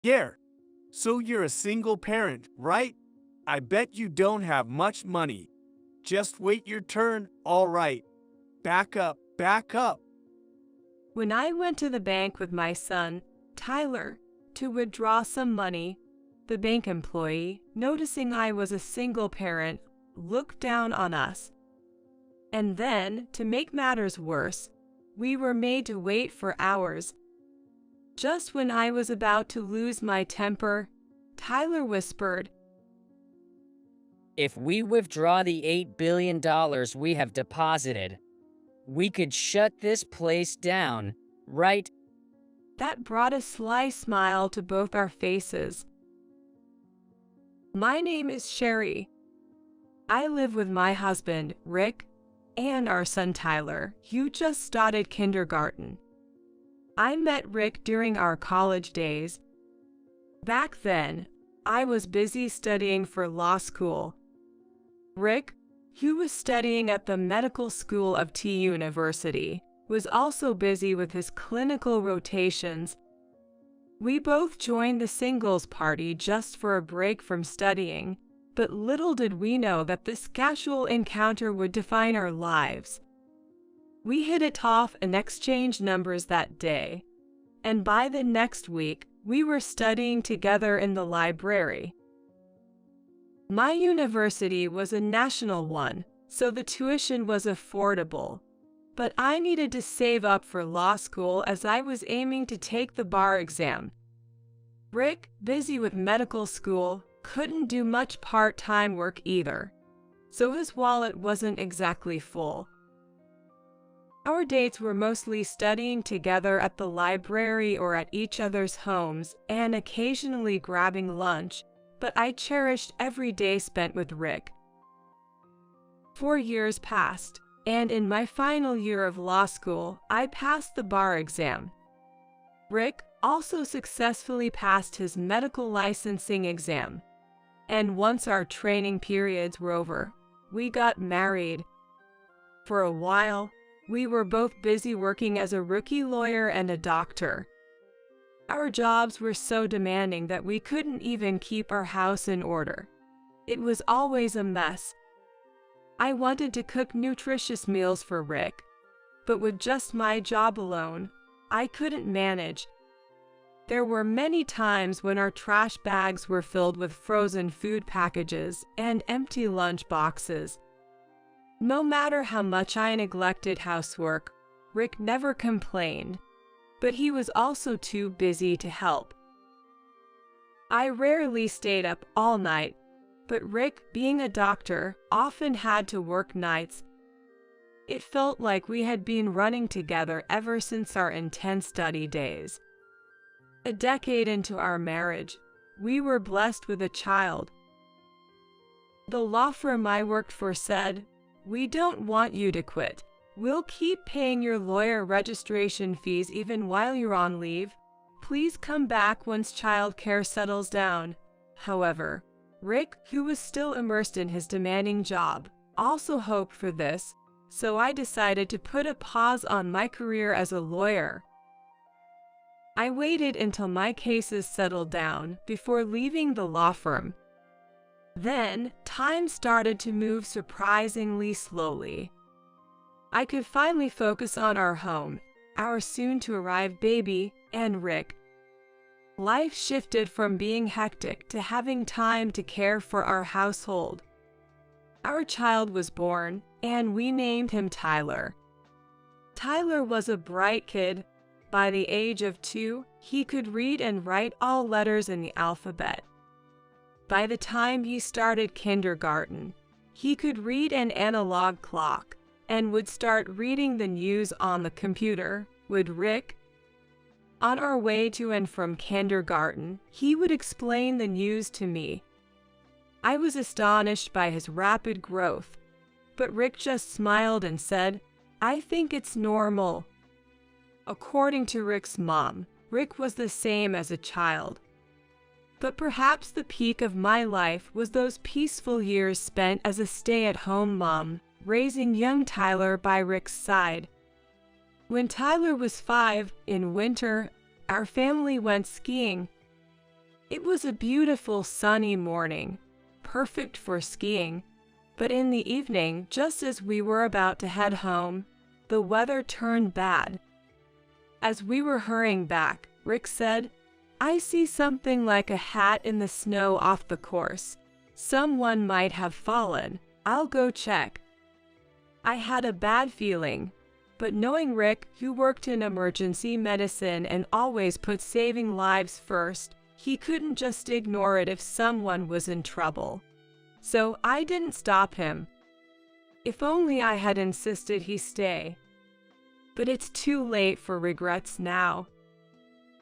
Yeah, so you're a single parent, right? I bet you don't have much money. Just wait your turn, all right. Back up, back up. When I went to the bank with my son, Tyler, to withdraw some money, the bank employee, noticing I was a single parent, looked down on us. And then, to make matters worse, we were made to wait for hours. Just when I was about to lose my temper, Tyler whispered, If we withdraw the $8 billion we have deposited, we could shut this place down, right? That brought a sly smile to both our faces. My name is Sherry. I live with my husband, Rick, and our son Tyler, who just started kindergarten. I met Rick during our college days. Back then, I was busy studying for law school. Rick, who was studying at the medical school of T University, was also busy with his clinical rotations. We both joined the singles party just for a break from studying, but little did we know that this casual encounter would define our lives. We hit it off and exchanged numbers that day, and by the next week, we were studying together in the library. My university was a national one, so the tuition was affordable, but I needed to save up for law school as I was aiming to take the bar exam. Rick, busy with medical school, couldn't do much part-time work either, so his wallet wasn't exactly full. Our dates were mostly studying together at the library or at each other's homes and occasionally grabbing lunch, but I cherished every day spent with Rick. 4 years passed, and in my final year of law school, I passed the bar exam. Rick also successfully passed his medical licensing exam. And once our training periods were over, we got married. For a while, we were both busy working as a rookie lawyer and a doctor. Our jobs were so demanding that we couldn't even keep our house in order. It was always a mess. I wanted to cook nutritious meals for Rick, but with just my job alone, I couldn't manage. There were many times when our trash bags were filled with frozen food packages and empty lunch boxes. No matter how much I neglected housework, Rick never complained, but he was also too busy to help. I rarely stayed up all night, but Rick, being a doctor, often had to work nights. It felt like we had been running together ever since our intense study days. A decade into our marriage, we were blessed with a child. The law firm I worked for said, "We don't want you to quit. We'll keep paying your lawyer registration fees even while you're on leave. Please come back once childcare settles down." However, Rick, who was still immersed in his demanding job, also hoped for this, so I decided to put a pause on my career as a lawyer. I waited until my cases settled down before leaving the law firm. Then, time started to move surprisingly slowly. I could finally focus on our home, our soon-to-arrive baby, and Rick. Life shifted from being hectic to having time to care for our household. Our child was born, and we named him Tyler. Tyler was a bright kid. By the age of 2, he could read and write all letters in the alphabet. By the time he started kindergarten, he could read an analog clock and would start reading the news on the computer with Rick. On our way to and from kindergarten, he would explain the news to me. I was astonished by his rapid growth, but Rick just smiled and said, "I think it's normal." According to Rick's mom, Rick was the same as a child. But perhaps the peak of my life was those peaceful years spent as a stay-at-home mom, raising young Tyler by Rick's side. When Tyler was 5, in winter, our family went skiing. It was a beautiful sunny morning, perfect for skiing, but in the evening, just as we were about to head home, the weather turned bad. As we were hurrying back, Rick said, "I see something like a hat in the snow off the course. Someone might have fallen. I'll go check." I had a bad feeling, but knowing Rick, who worked in emergency medicine and always put saving lives first, he couldn't just ignore it if someone was in trouble. So I didn't stop him. If only I had insisted he stay. But it's too late for regrets now.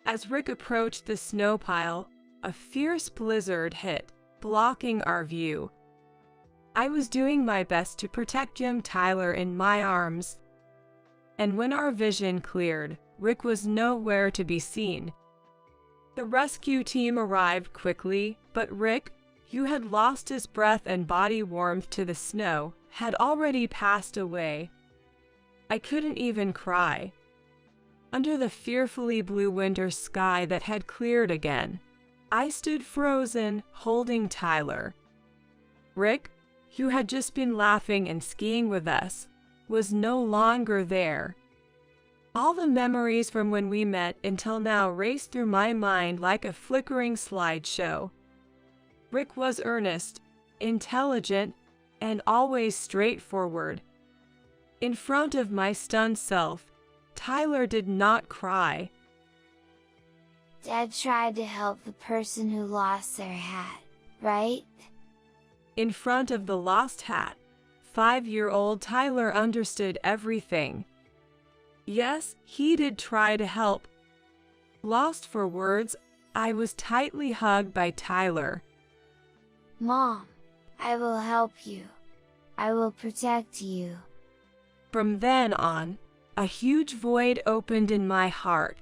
As Rick approached the snow pile, a fierce blizzard hit, blocking our view. I was doing my best to protect young Tyler in my arms. And when our vision cleared, Rick was nowhere to be seen. The rescue team arrived quickly, but Rick, who had lost his breath and body warmth to the snow, had already passed away. I couldn't even cry. Under the fearfully blue winter sky that had cleared again, I stood frozen, holding Tyler. Rick, who had just been laughing and skiing with us, was no longer there. All the memories from when we met until now raced through my mind like a flickering slideshow. Rick was earnest, intelligent, and always straightforward. In front of my stunned self, Tyler did not cry. Dad tried to help the person who lost their hat, right? In front of the lost hat, 5-year-old Tyler understood everything. Yes, he did try to help. Lost for words, I was tightly hugged by Tyler. Mom, I will help you. I will protect you. From then on, a huge void opened in my heart.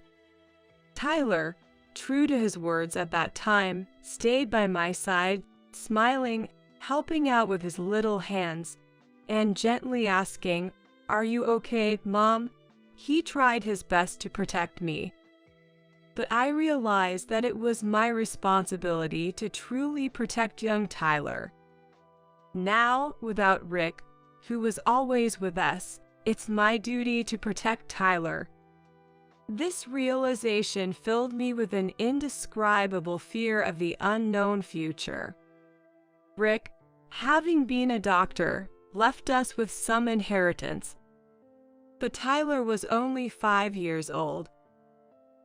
Tyler, true to his words at that time, stayed by my side, smiling, helping out with his little hands, and gently asking, "Are you okay, Mom?" He tried his best to protect me. But I realized that it was my responsibility to truly protect young Tyler. Now, without Rick, who was always with us, it's my duty to protect Tyler. This realization filled me with an indescribable fear of the unknown future. Rick, having been a doctor, left us with some inheritance. But Tyler was only 5 years old.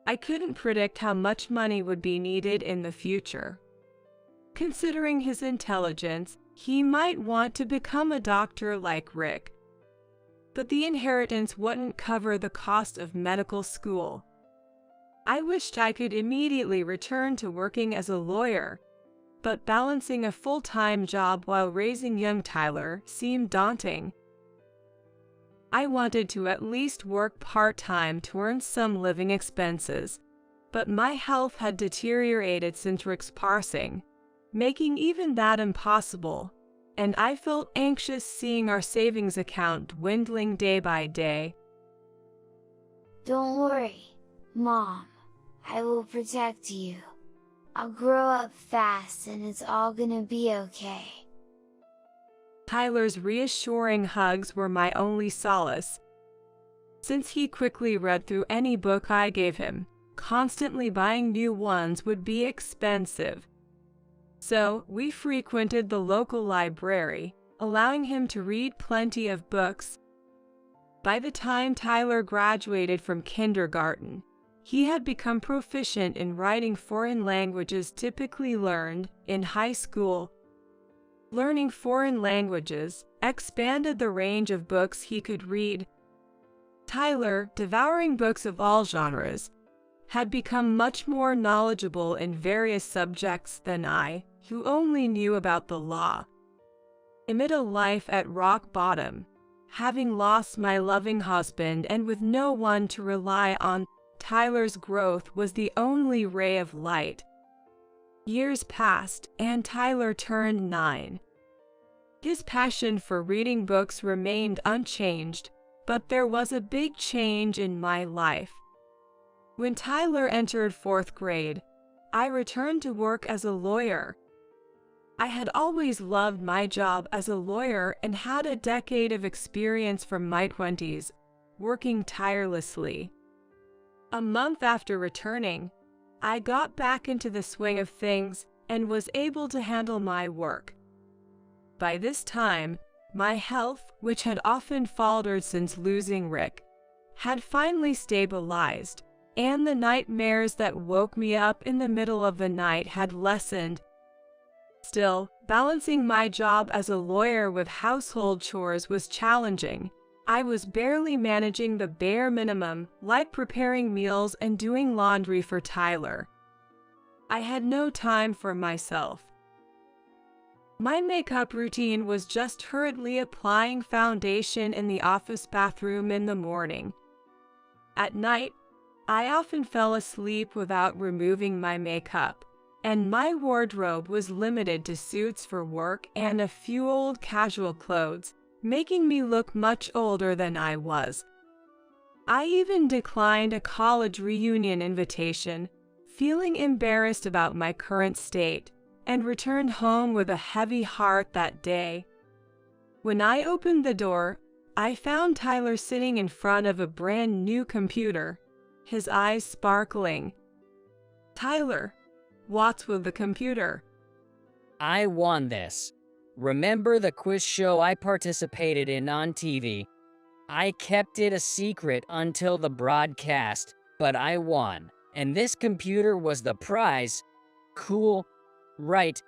I couldn't predict how much money would be needed in the future. Considering his intelligence, he might want to become a doctor like Rick. But the inheritance wouldn't cover the cost of medical school. I wished I could immediately return to working as a lawyer, but balancing a full-time job while raising young Tyler seemed daunting. I wanted to at least work part-time to earn some living expenses, but my health had deteriorated since Rick's passing, making even that impossible, and I felt anxious seeing our savings account dwindling day by day. Don't worry, Mom. I will protect you. I'll grow up fast and it's all gonna be okay. Tyler's reassuring hugs were my only solace. Since he quickly read through any book I gave him, constantly buying new ones would be expensive. So, we frequented the local library, allowing him to read plenty of books. By the time Tyler graduated from kindergarten, he had become proficient in writing foreign languages typically learned in high school. Learning foreign languages expanded the range of books he could read. Tyler, devouring books of all genres, had become much more knowledgeable in various subjects than I, who only knew about the law. Amid a life at rock bottom, having lost my loving husband and with no one to rely on, Tyler's growth was the only ray of light. Years passed, and Tyler turned 9. His passion for reading books remained unchanged, but there was a big change in my life. When Tyler entered 4th grade, I returned to work as a lawyer. I had always loved my job as a lawyer and had a decade of experience from my 20s, working tirelessly. A month after returning, I got back into the swing of things and was able to handle my work. By this time, my health, which had often faltered since losing Rick, had finally stabilized, and the nightmares that woke me up in the middle of the night had lessened. Still, balancing my job as a lawyer with household chores was challenging. I was barely managing the bare minimum, like preparing meals and doing laundry for Tyler. I had no time for myself. My makeup routine was just hurriedly applying foundation in the office bathroom in the morning. At night, I often fell asleep without removing my makeup, and my wardrobe was limited to suits for work and a few old casual clothes, making me look much older than I was. I even declined a college reunion invitation, feeling embarrassed about my current state, and returned home with a heavy heart that day. When I opened the door, I found Tyler sitting in front of a brand new computer, his eyes sparkling. "Tyler, what's with the computer?" I won this. Remember the quiz show I participated in on TV? I kept it a secret until the broadcast, but I won. And this computer was the prize. Cool, right?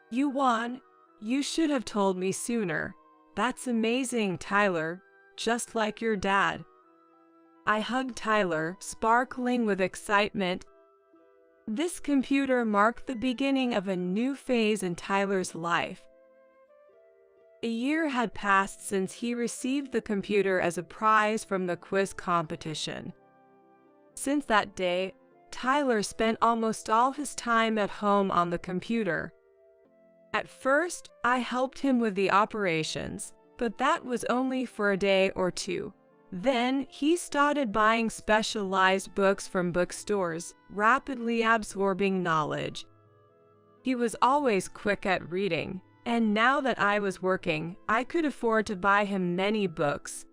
"You won. You should have told me sooner. That's amazing, Tyler, just like your dad." I hugged Tyler, sparkling with excitement. This computer marked the beginning of a new phase in Tyler's life. A year had passed since he received the computer as a prize from the quiz competition. Since that day, Tyler spent almost all his time at home on the computer. At first, I helped him with the operations, but that was only for a day or two. Then, he started buying specialized books from bookstores, rapidly absorbing knowledge. He was always quick at reading, and now that I was working, I could afford to buy him many books.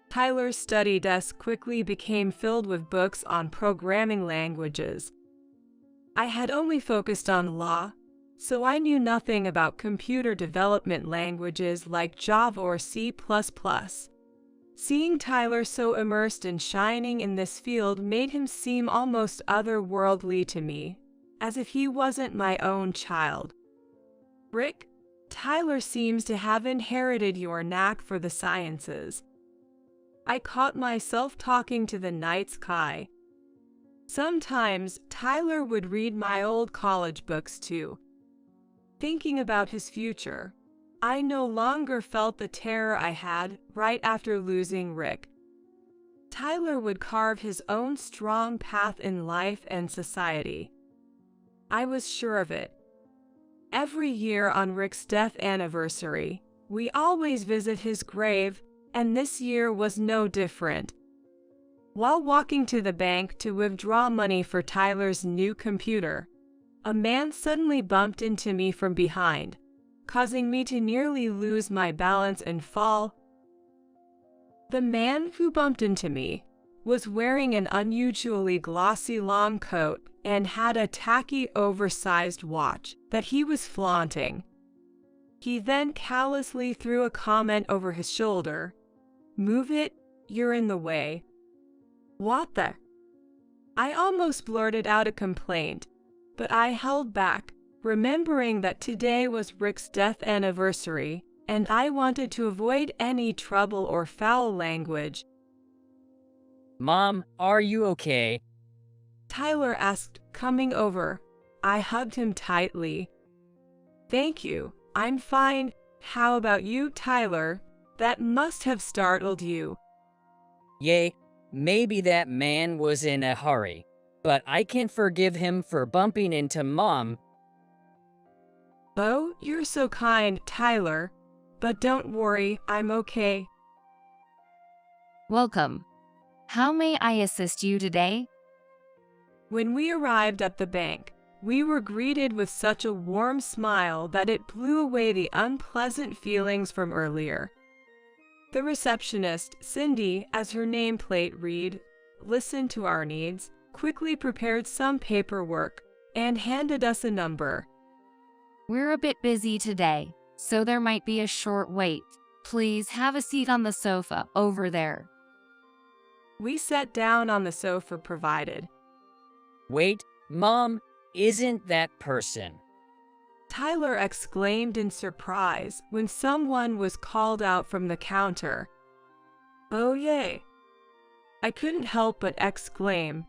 Tyler's study desk quickly became filled with books on programming languages. I had only focused on law, so I knew nothing about computer development languages like Java or C++. Seeing Tyler so immersed and shining in this field made him seem almost otherworldly to me, as if he wasn't my own child. "Rick, Tyler seems to have inherited your knack for the sciences." I caught myself talking to the night sky. Sometimes Tyler would read my old college books too. Thinking about his future, I no longer felt the terror I had right after losing Rick. Tyler would carve his own strong path in life and society. I was sure of it. Every year on Rick's death anniversary, we always visit his grave, and this year was no different. While walking to the bank to withdraw money for Tyler's new computer, a man suddenly bumped into me from behind, causing me to nearly lose my balance and fall. The man who bumped into me was wearing an unusually glossy long coat and had a tacky oversized watch that he was flaunting. He then callously threw a comment over his shoulder. "Move it, you're in the way." What the? I almost blurted out a complaint, but I held back, remembering that today was Rick's death anniversary, and I wanted to avoid any trouble or foul language. Mom, are you okay? Tyler asked, coming over. I hugged him tightly. "Thank you, I'm fine. How about you, Tyler? That must have startled you." Yay, maybe that man was in a hurry, but I can forgive him for bumping into Mom. "Oh, you're so kind, Tyler. But don't worry, I'm okay." Welcome. How may I assist you today? When we arrived at the bank, we were greeted with such a warm smile that it blew away the unpleasant feelings from earlier. The receptionist, Cindy, as her nameplate read, listened to our needs, quickly prepared some paperwork, and handed us a number. We're a bit busy today, so there might be a short wait. Please have a seat on the sofa over there. We sat down on the sofa provided. Wait, Mom, isn't that person? Tyler exclaimed in surprise when someone was called out from the counter. Oh yay! I couldn't help but exclaim.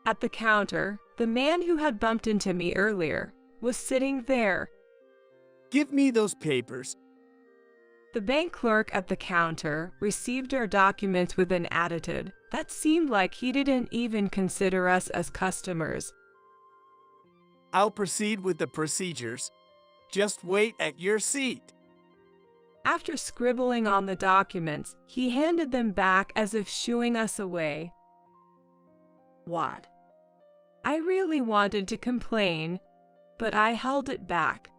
At the counter, the man who had bumped into me earlier was sitting there. Give me those papers. The bank clerk at the counter received our documents with an attitude that seemed like he didn't even consider us as customers. I'll proceed with the procedures. Just wait at your seat. After scribbling on the documents, he handed them back as if shooing us away. What? I really wanted to complain, but I held it back.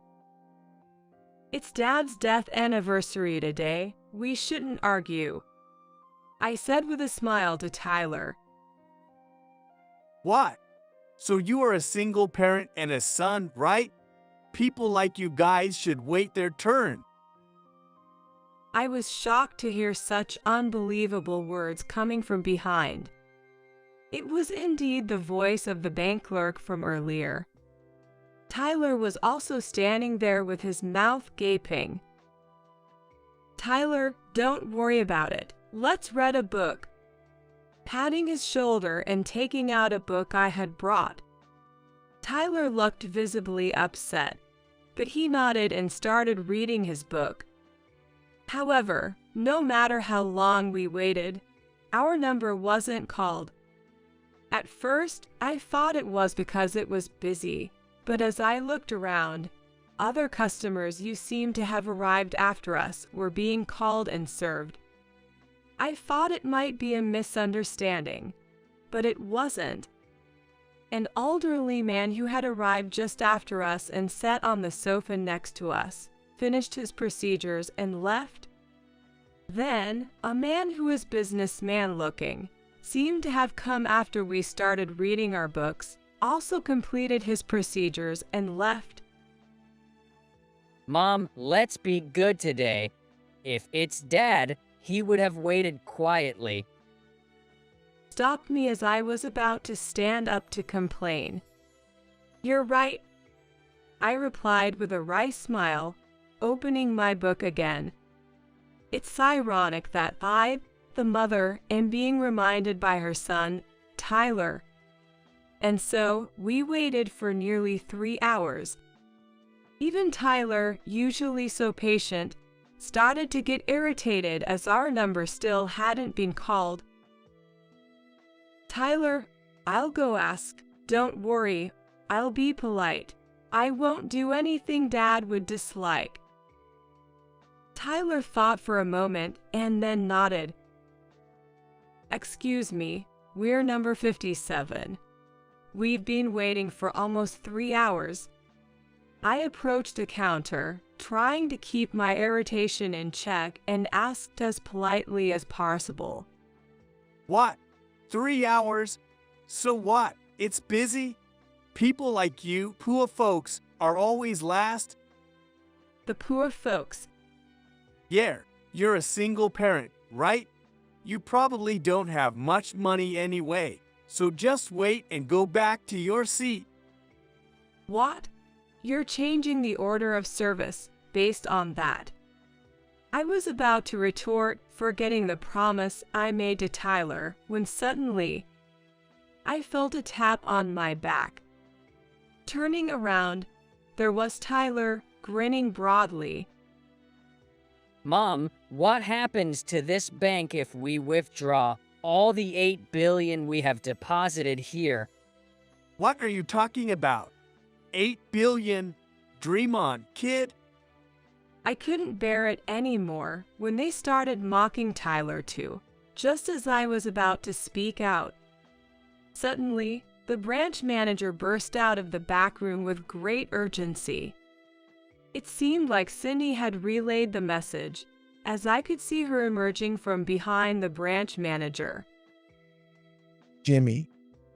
It's Dad's death anniversary today. We shouldn't argue, I said with a smile to Tyler. What? So you are a single parent and a son, right? People like you guys should wait their turn. I was shocked to hear such unbelievable words coming from behind. It was indeed the voice of the bank clerk from earlier. Tyler was also standing there with his mouth gaping. Tyler, don't worry about it. Let's read a book. Patting his shoulder and taking out a book I had brought. Tyler looked visibly upset, but he nodded and started reading his book. However, no matter how long we waited, our number wasn't called. At first, I thought it was because it was busy, but as I looked around, other customers who seemed to have arrived after us were being called and served. I thought it might be a misunderstanding, but it wasn't. An elderly man who had arrived just after us and sat on the sofa next to us finished his procedures and left. Then, a man who was businessman-looking, seemed to have come after we started reading our books, also completed his procedures and left. Mom, let's be good today. If it's Dad, he would have waited quietly. Stopped me as I was about to stand up to complain. You're right, I replied with a wry smile, opening my book again. It's ironic that I, the mother, am being reminded by her son, Tyler. And so, we waited for nearly 3 hours. Even Tyler, usually so patient, started to get irritated as our number still hadn't been called. Tyler, I'll go ask. Don't worry, I'll be polite. I won't do anything Dad would dislike. Tyler thought for a moment and then nodded. Excuse me, we're number 57. We've been waiting for almost 3 hours. I approached the counter, trying to keep my irritation in check, and asked as politely as possible. What? 3 hours? So what? It's busy? People like you, poor folks, are always last? The poor folks. Yeah, you're a single parent, right? You probably don't have much money anyway, so just wait and go back to your seat. What? You're changing the order of service based on that. I was about to retort, forgetting the promise I made to Tyler, when suddenly, I felt a tap on my back. Turning around, there was Tyler, grinning broadly. Mom, what happens to this bank if we withdraw all the $8 billion we have deposited here? What are you talking about? 8 billion? Dream on, kid. I couldn't bear it anymore when they started mocking Tyler too, just as I was about to speak out. Suddenly, The branch manager burst out of the back room with great urgency. It seemed like Cindy had relayed the message, as I could see her emerging from behind the branch manager. Jimmy,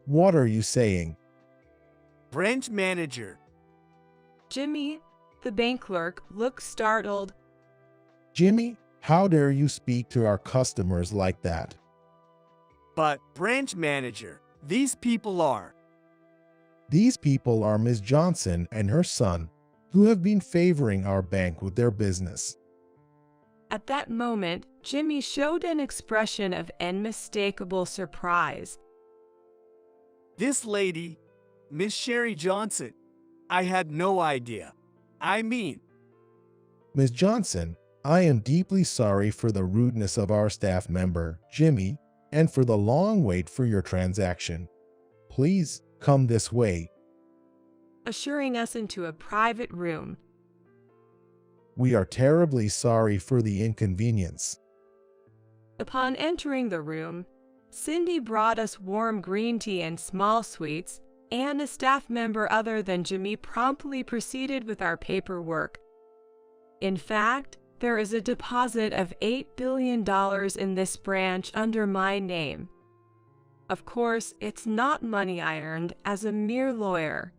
what are you saying? Branch manager. Jimmy, the bank clerk, looked startled. Jimmy, how dare you speak to our customers like that? But, branch manager, these people are. These people are Miss Johnson and her son, who have been favoring our bank with their business. At that moment, Jimmy showed an expression of unmistakable surprise. This lady, Miss Sherry Johnson. I had no idea. I mean, Miss Johnson, I am deeply sorry for the rudeness of our staff member, Jimmy, and for the long wait for your transaction. Please come this way. Assuring us into a private room. We are terribly sorry for the inconvenience. Upon entering the room, Cindy brought us warm green tea and small sweets, and a staff member other than Jimmy promptly proceeded with our paperwork. In fact, there is a deposit of $8 billion in this branch under my name. Of course, it's not money I earned as a mere lawyer.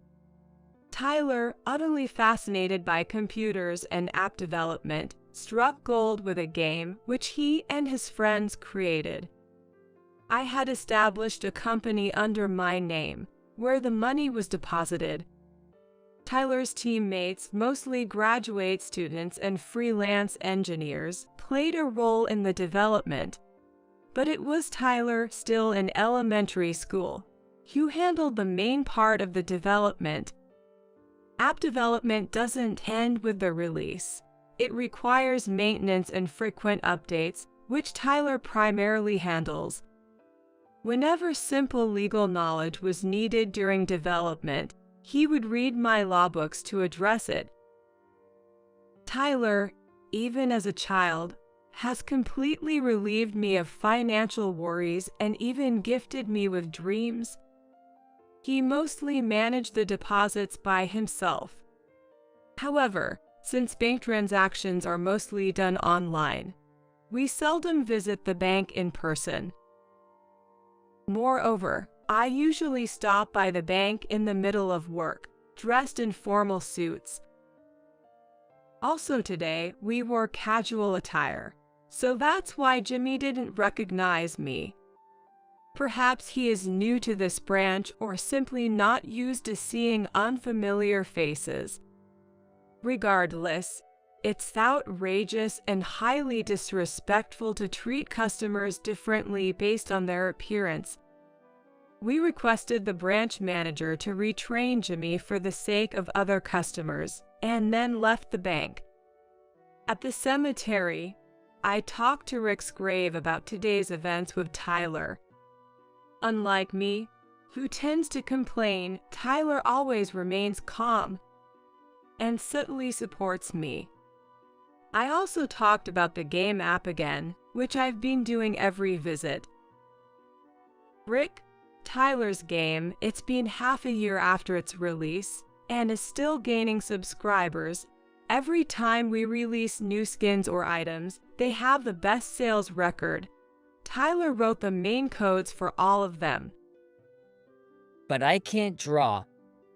Tyler, utterly fascinated by computers and app development, struck gold with a game which he and his friends created. I had established a company under my name, where the money was deposited. Tyler's teammates, mostly graduate students and freelance engineers, played a role in the development. But it was Tyler, still in elementary school, who handled the main part of the development. App development doesn't end with the release. It requires maintenance and frequent updates, which Tyler primarily handles. Whenever simple legal knowledge was needed during development, he would read my law books to address it. Tyler, even as a child, has completely relieved me of financial worries and even gifted me with dreams. He mostly managed the deposits by himself. However, since bank transactions are mostly done online, we seldom visit the bank in person. Moreover, I usually stop by the bank in the middle of work, dressed in formal suits. Also today, we wore casual attire, so that's why Jimmy didn't recognize me. Perhaps he is new to this branch or simply not used to seeing unfamiliar faces. Regardless, it's outrageous and highly disrespectful to treat customers differently based on their appearance. We requested the branch manager to retrain Jimmy for the sake of other customers, and then left the bank. At the cemetery, I talked to Rick's grave about today's events with Tyler. Unlike me, who tends to complain, Tyler always remains calm and subtly supports me. I also talked about the game app again, which I've been doing every visit. Rick, Tyler's game, it's been half a year after its release, and is still gaining subscribers. Every time we release new skins or items, they have the best sales record. Tyler wrote the main codes for all of them. But I can't draw,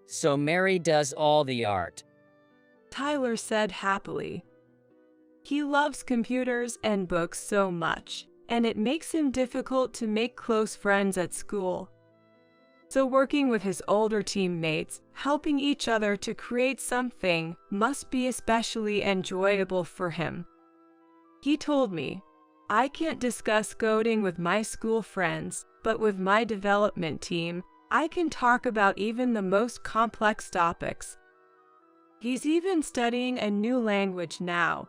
so Mary does all the art. Tyler said happily. He loves computers and books so much, and it makes him difficult to make close friends at school. So working with his older teammates, helping each other to create something, must be especially enjoyable for him. He told me, I can't discuss coding with my school friends, but with my development team, I can talk about even the most complex topics. He's even studying a new language now.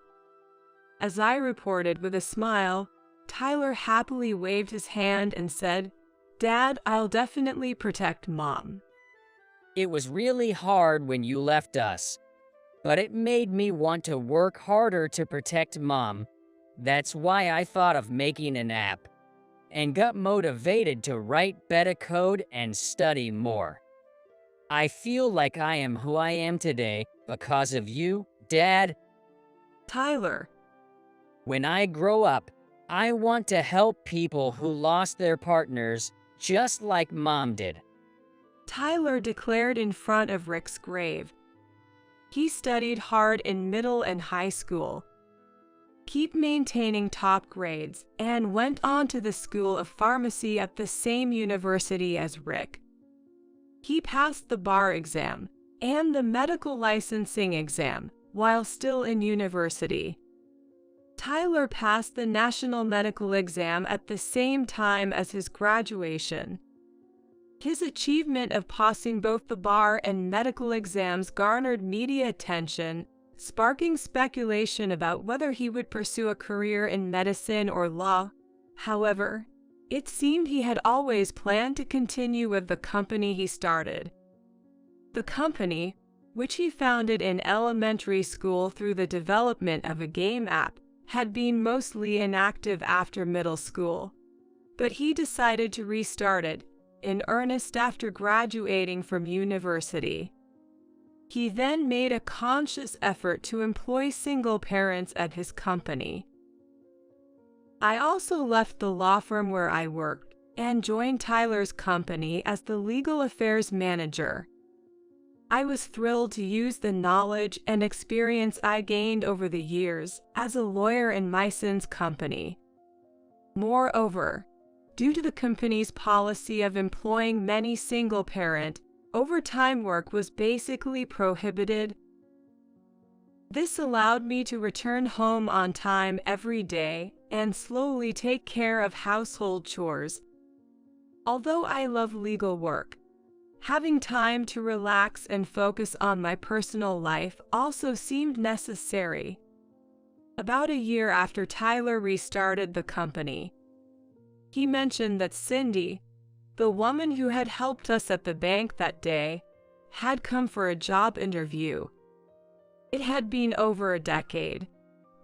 As I reported with a smile, Tyler happily waved his hand and said, Dad, I'll definitely protect Mom. It was really hard when you left us, but it made me want to work harder to protect Mom. That's why I thought of making an app. and got motivated to write better code and study more. I feel like I am who I am today because of you, Dad. Tyler, When I grow up, I want to help people who lost their partners, just like Mom did. Tyler declared in front of Rick's grave. He studied hard in middle and high school, keep maintaining top grades, and went on to the School of Pharmacy at the same university as Rick. He passed the bar exam and the medical licensing exam while still in university. Tyler passed the national medical exam at the same time as his graduation. His achievement of passing both the bar and medical exams garnered media attention, sparking speculation about whether he would pursue a career in medicine or law. However, it seemed he had always planned to continue with the company he started. The company, which he founded in elementary school through the development of a game app, had been mostly inactive after middle school. But he decided to restart it in earnest after graduating from university. He then made a conscious effort to employ single parents at his company. I also left the law firm where I worked and joined Tyler's company as the legal affairs manager. I was thrilled to use the knowledge and experience I gained over the years as a lawyer in my son's company. Moreover, due to the company's policy of employing many single-parent, overtime work was basically prohibited. This allowed me to return home on time every day and slowly take care of household chores. Although I love legal work, having time to relax and focus on my personal life also seemed necessary. About a year after Tyler restarted the company, he mentioned that Cindy, the woman who had helped us at the bank that day, had come for a job interview. It had been over a decade,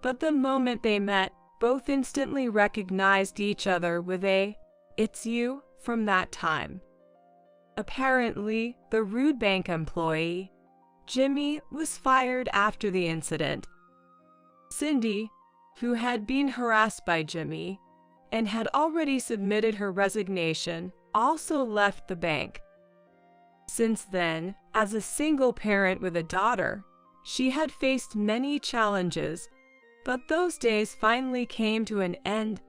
but the moment they met, both instantly recognized each other with a "It's you" from that time. Apparently, the rude bank employee, Jimmy, was fired after the incident. Cindy, who had been harassed by Jimmy and had already submitted her resignation, also left the bank. Since then, as a single parent with a daughter, she had faced many challenges, but those days finally came to an end.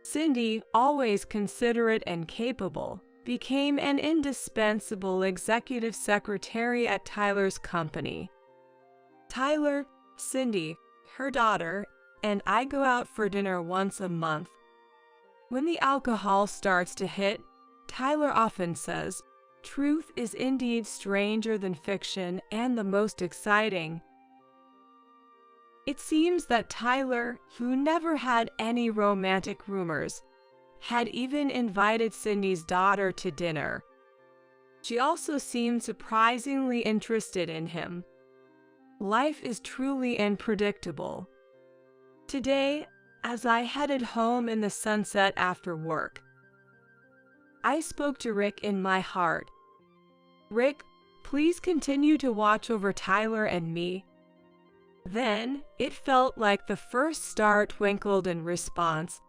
Cindy, always considerate and capable, became an indispensable executive secretary at Tyler's company. Tyler, Cindy, her daughter, and I go out for dinner once a month. When the alcohol starts to hit, Tyler often says, "Truth is indeed stranger than fiction and the most exciting." It seems that Tyler, who never had any romantic rumors, had even invited Cindy's daughter to dinner. She also seemed surprisingly interested in him. Life is truly unpredictable. Today, as I headed home in the sunset after work, I spoke to Rick in my heart. "Rick, please continue to watch over Tyler and me." Then, it felt like the first star twinkled in response.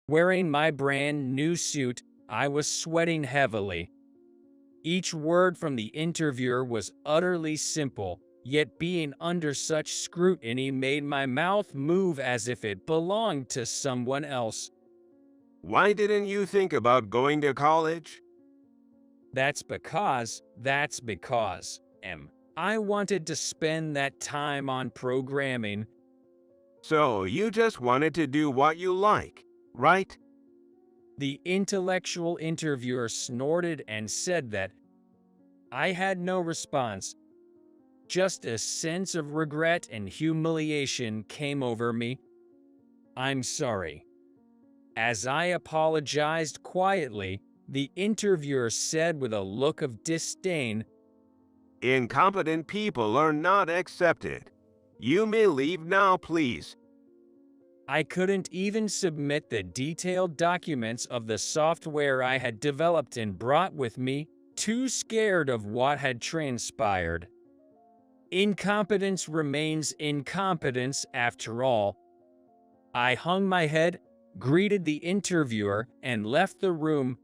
Wearing my brand new suit, I was sweating heavily. Each word from the interviewer was utterly simple, yet being under such scrutiny made my mouth move as if it belonged to someone else. Why didn't you think about going to college? That's because, I wanted to spend that time on programming. So you just wanted to do what you like, right? The intellectual interviewer snorted and said that. I had no response. Just a sense of regret and humiliation came over me. "I'm sorry." As I apologized quietly, the interviewer said with a look of disdain, Incompetent people are not accepted. You may leave now, please. I couldn't even submit the detailed documents of the software I had developed and brought with me, too scared of what had transpired. Incompetence remains incompetence after all. I hung my head, greeted the interviewer, and left the room.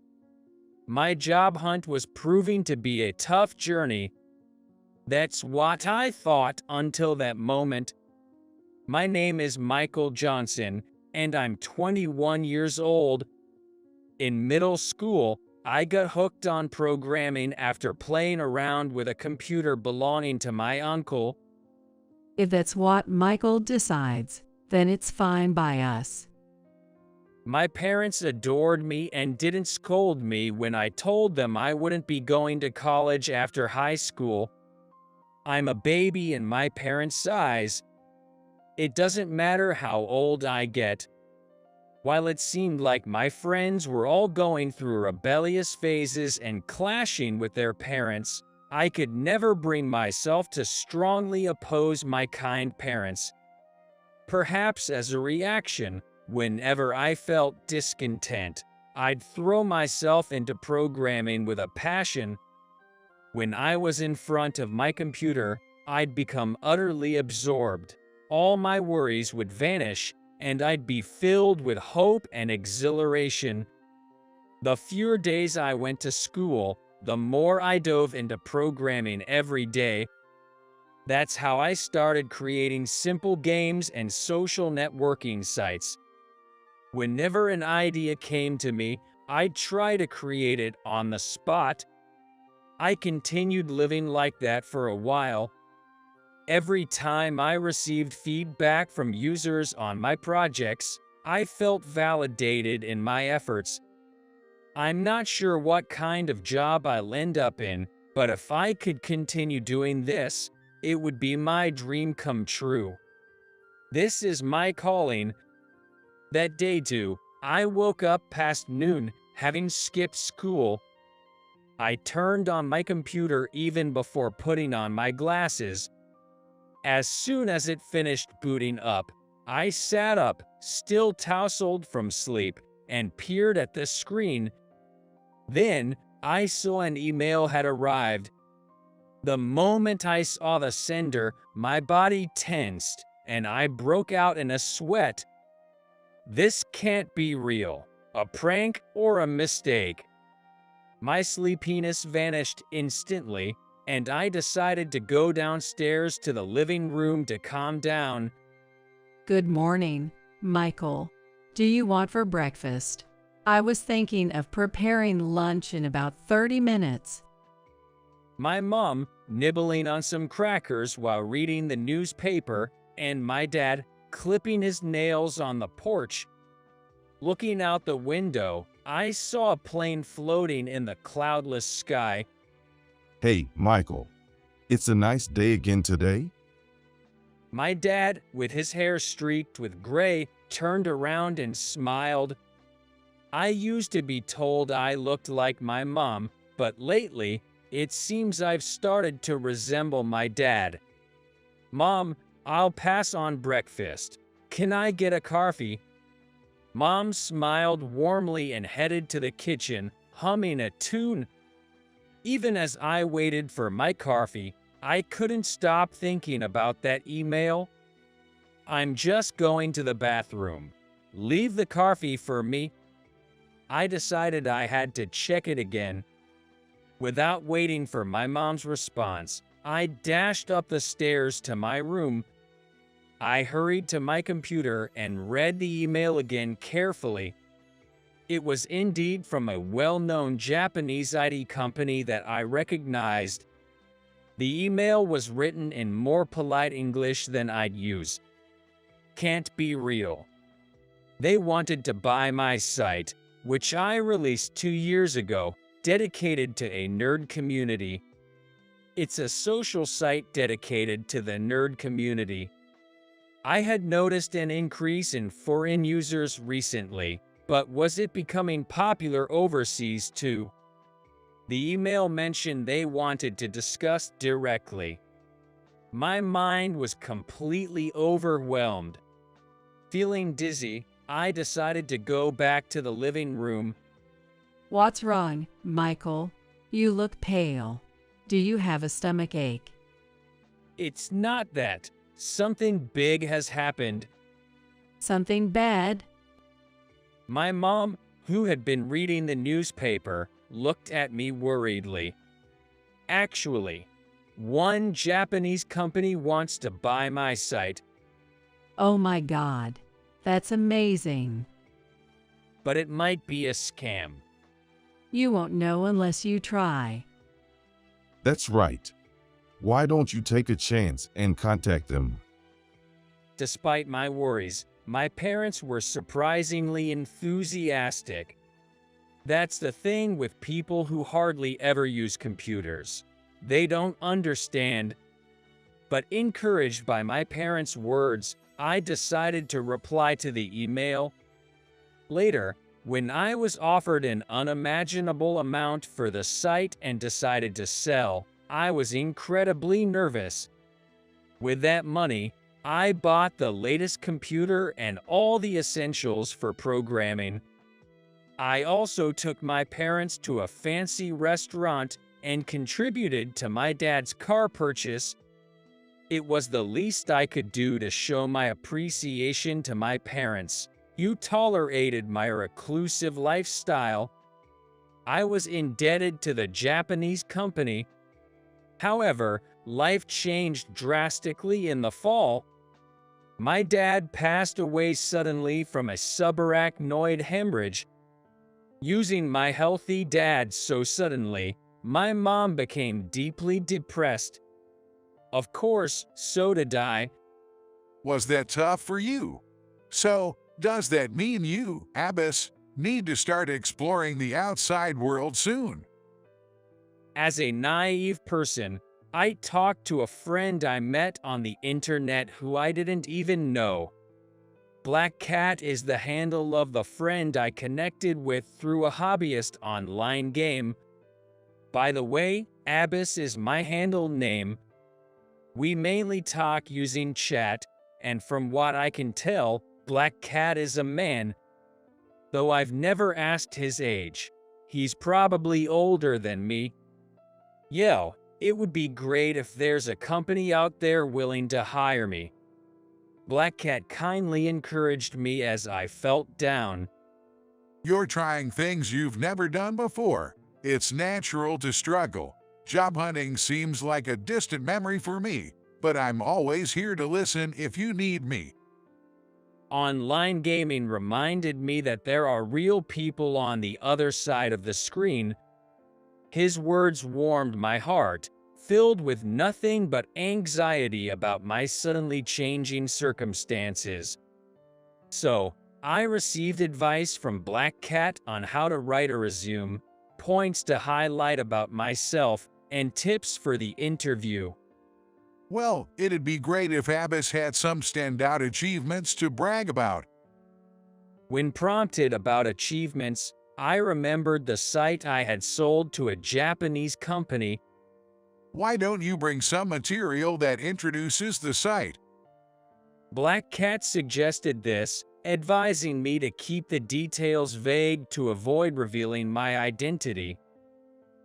My job hunt was proving to be a tough journey. That's what I thought until that moment. My name is Michael Johnson, and I'm 21 years old. In middle school, I got hooked on programming after playing around with a computer belonging to my uncle. If that's what Michael decides, then it's fine by us. My parents adored me and didn't scold me when I told them I wouldn't be going to college after high school. I'm a baby in my parents' size. It doesn't matter how old I get. While it seemed like my friends were all going through rebellious phases and clashing with their parents, I could never bring myself to strongly oppose my kind parents. Perhaps as a reaction, whenever I felt discontent, I'd throw myself into programming with a passion. When I was in front of my computer, I'd become utterly absorbed. All my worries would vanish, and I'd be filled with hope and exhilaration. The fewer days I went to school, the more I dove into programming every day. That's how I started creating simple games and social networking sites. Whenever an idea came to me, I'd try to create it on the spot. I continued living like that for a while. Every time I received feedback from users on my projects, I felt validated in my efforts. I'm not sure what kind of job I'll end up in, but if I could continue doing this, it would be my dream come true. This is my calling. That day too, I woke up past noon, having skipped school. I turned on my computer even before putting on my glasses. As soon as it finished booting up, I sat up, still tousled from sleep, and peered at the screen. Then, I saw an email had arrived. The moment I saw the sender, my body tensed, and I broke out in a sweat. This can't be real, a prank or a mistake. My sleepiness vanished instantly, and I decided to go downstairs to the living room to calm down. Good morning, Michael. Do you want for breakfast? I was thinking of preparing lunch in about 30 minutes. My mom, nibbling on some crackers while reading the newspaper, and my dad, clipping his nails on the porch. Looking out the window, I saw a plane floating in the cloudless sky. Hey, Michael, it's a nice day again today. My dad, with his hair streaked with gray, turned around and smiled. I used to be told I looked like my mom, but lately, it seems I've started to resemble my dad. Mom, I'll pass on breakfast. Can I get a coffee? Mom smiled warmly and headed to the kitchen, humming a tune. Even as I waited for my coffee, I couldn't stop thinking about that email. I'm just going to the bathroom. Leave the coffee for me. I decided I had to check it again. Without waiting for my mom's response, I dashed up the stairs to my room. I hurried to my computer and read the email again carefully. It was indeed from a well-known Japanese IT company that I recognized. The email was written in more polite English than I'd use. Can't be real. They wanted to buy my site, which I released 2 years ago, dedicated to a nerd community. It's a social site dedicated to the nerd community. I had noticed an increase in foreign users recently, but was it becoming popular overseas too? The email mentioned they wanted to discuss directly. My mind was completely overwhelmed. Feeling dizzy, I decided to go back to the living room. What's wrong, Michael? You look pale. Do you have a stomach ache? It's not that. Something big has happened. Something bad? My mom, who had been reading the newspaper, looked at me worriedly. Actually, one Japanese company wants to buy my site. Oh my God, that's amazing. But it might be a scam. You won't know unless you try. That's right. Why don't you take a chance and contact them? Despite my worries, my parents were surprisingly enthusiastic. That's the thing with people who hardly ever use computers. They don't understand. But encouraged by my parents' words, I decided to reply to the email. Later, when I was offered an unimaginable amount for the site and decided to sell, I was incredibly nervous. With that money, I bought the latest computer and all the essentials for programming. I also took my parents to a fancy restaurant and contributed to my dad's car purchase. It was the least I could do to show my appreciation to my parents, who tolerated my reclusive lifestyle. I was indebted to the Japanese company. However, life changed drastically in the fall. My dad passed away suddenly from a subarachnoid hemorrhage. Using my healthy dad so suddenly, my mom became deeply depressed. Of course, so did I. Was that tough for you? So, does that mean you, Abbas, need to start exploring the outside world soon? As a naive person, I talked to a friend I met on the internet who I didn't even know. Black Cat is the handle of the friend I connected with through a hobbyist online game. By the way, Abbas is my handle name. We mainly talk using chat, and from what I can tell, Black Cat is a man. Though I've never asked his age. He's probably older than me. Yo, it would be great if there's a company out there willing to hire me. Black Cat kindly encouraged me as I felt down. You're trying things you've never done before. It's natural to struggle. Job hunting seems like a distant memory for me, but I'm always here to listen if you need me. Online gaming reminded me that there are real people on the other side of the screen. His words warmed my heart, filled with nothing but anxiety about my suddenly changing circumstances. So, I received advice from Black Cat on how to write a resume, points to highlight about myself, and tips for the interview. Well, it'd be great if Abbas had some standout achievements to brag about. When prompted about achievements, I remembered the site I had sold to a Japanese company. Why don't you bring some material that introduces the site? Black Cat suggested this, advising me to keep the details vague to avoid revealing my identity.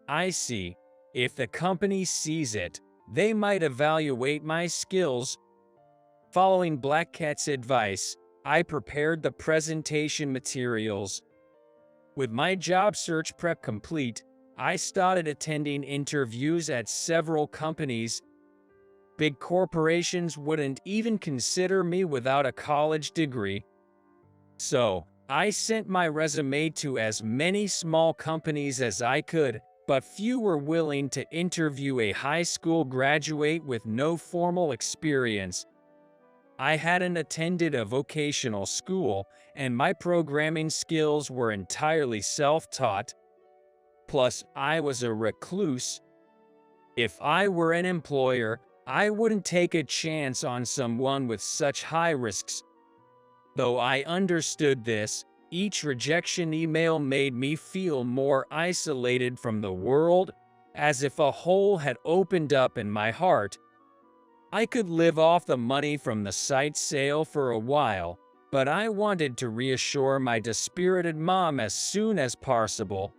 I see. If the company sees it, they might evaluate my skills. Following Black Cat's advice, I prepared the presentation materials. With my job search prep complete, I started attending interviews at several companies. Big corporations wouldn't even consider me without a college degree. So, I sent my resume to as many small companies as I could, but few were willing to interview a high school graduate with no formal experience. I hadn't attended a vocational school, and my programming skills were entirely self-taught. Plus, I was a recluse. If I were an employer, I wouldn't take a chance on someone with such high risks. Though I understood this, each rejection email made me feel more isolated from the world, as if a hole had opened up in my heart. I could live off the money from the site sale for a while, but I wanted to reassure my dispirited mom as soon as possible.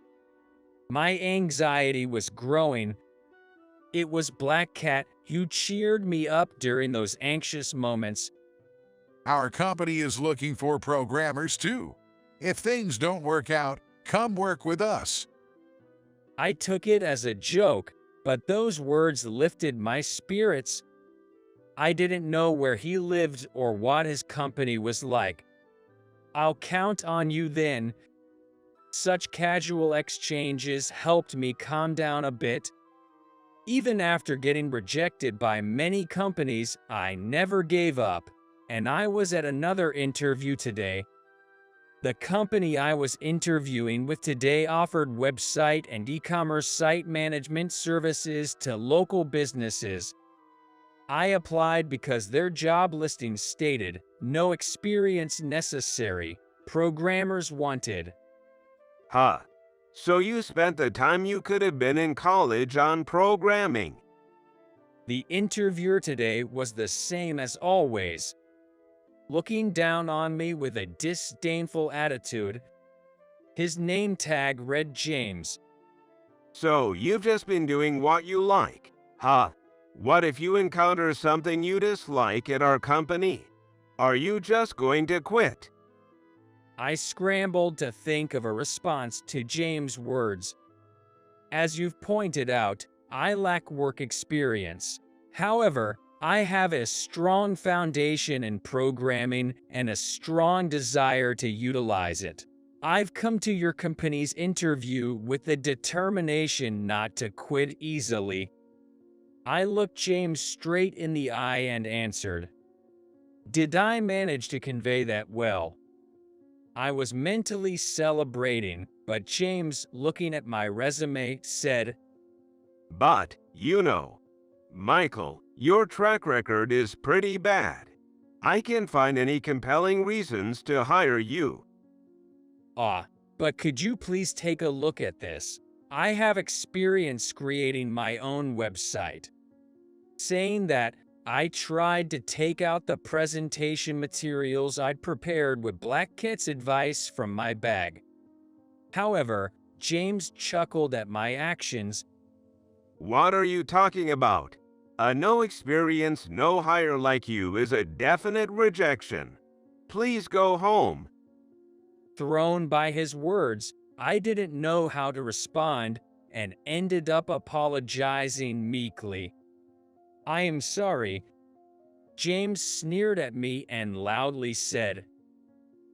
My anxiety was growing. It was Black Cat who cheered me up during those anxious moments. Our company is looking for programmers too. If things don't work out, come work with us. I took it as a joke, but those words lifted my spirits. I didn't know where he lived or what his company was like. "I'll count on you then." Such casual exchanges helped me calm down a bit. Even after getting rejected by many companies, I never gave up, and I was at another interview today. The company I was interviewing with today offered website and e-commerce site management services to local businesses. I applied because their job listing stated, "No experience necessary, programmers wanted." Huh. So you spent the time you could have been in college on programming. The interviewer today was the same as always, looking down on me with a disdainful attitude. His name tag read James. So you've just been doing what you like, huh? What if you encounter something you dislike at our company? Are you just going to quit? I scrambled to think of a response to James' words. As you've pointed out, I lack work experience. However, I have a strong foundation in programming and a strong desire to utilize it. I've come to your company's interview with the determination not to quit easily. I looked James straight in the eye and answered. Did I manage to convey that well? I was mentally celebrating, but James, looking at my resume, said, But, you know, Michael, your track record is pretty bad. I can't find any compelling reasons to hire you. But could you please take a look at this? I have experience creating my own website. Saying that, I tried to take out the presentation materials I'd prepared with Black Cat's advice from my bag. However, James chuckled at my actions. What are you talking about? A no experience, no hire like you is a definite rejection. Please go home. Thrown by his words, I didn't know how to respond and ended up apologizing meekly. I am sorry. James sneered at me and loudly said,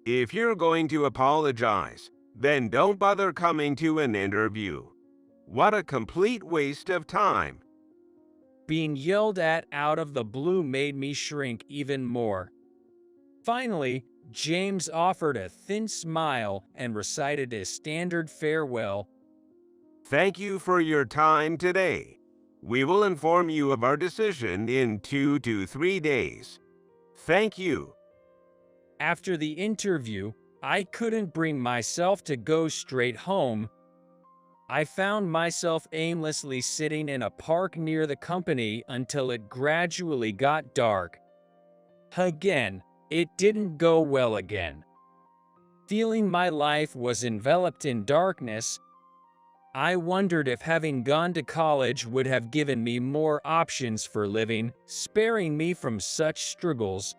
If you're going to apologize, then don't bother coming to an interview. What a complete waste of time. Being yelled at out of the blue made me shrink even more. Finally, James offered a thin smile and recited his standard farewell. Thank you for your time today. We will inform you of our decision in 2 to 3 days. Thank you. After the interview, I couldn't bring myself to go straight home. I found myself aimlessly sitting in a park near the company until it gradually got dark. Again, it didn't go well again. Feeling my life was enveloped in darkness, I wondered if having gone to college would have given me more options for living, sparing me from such struggles.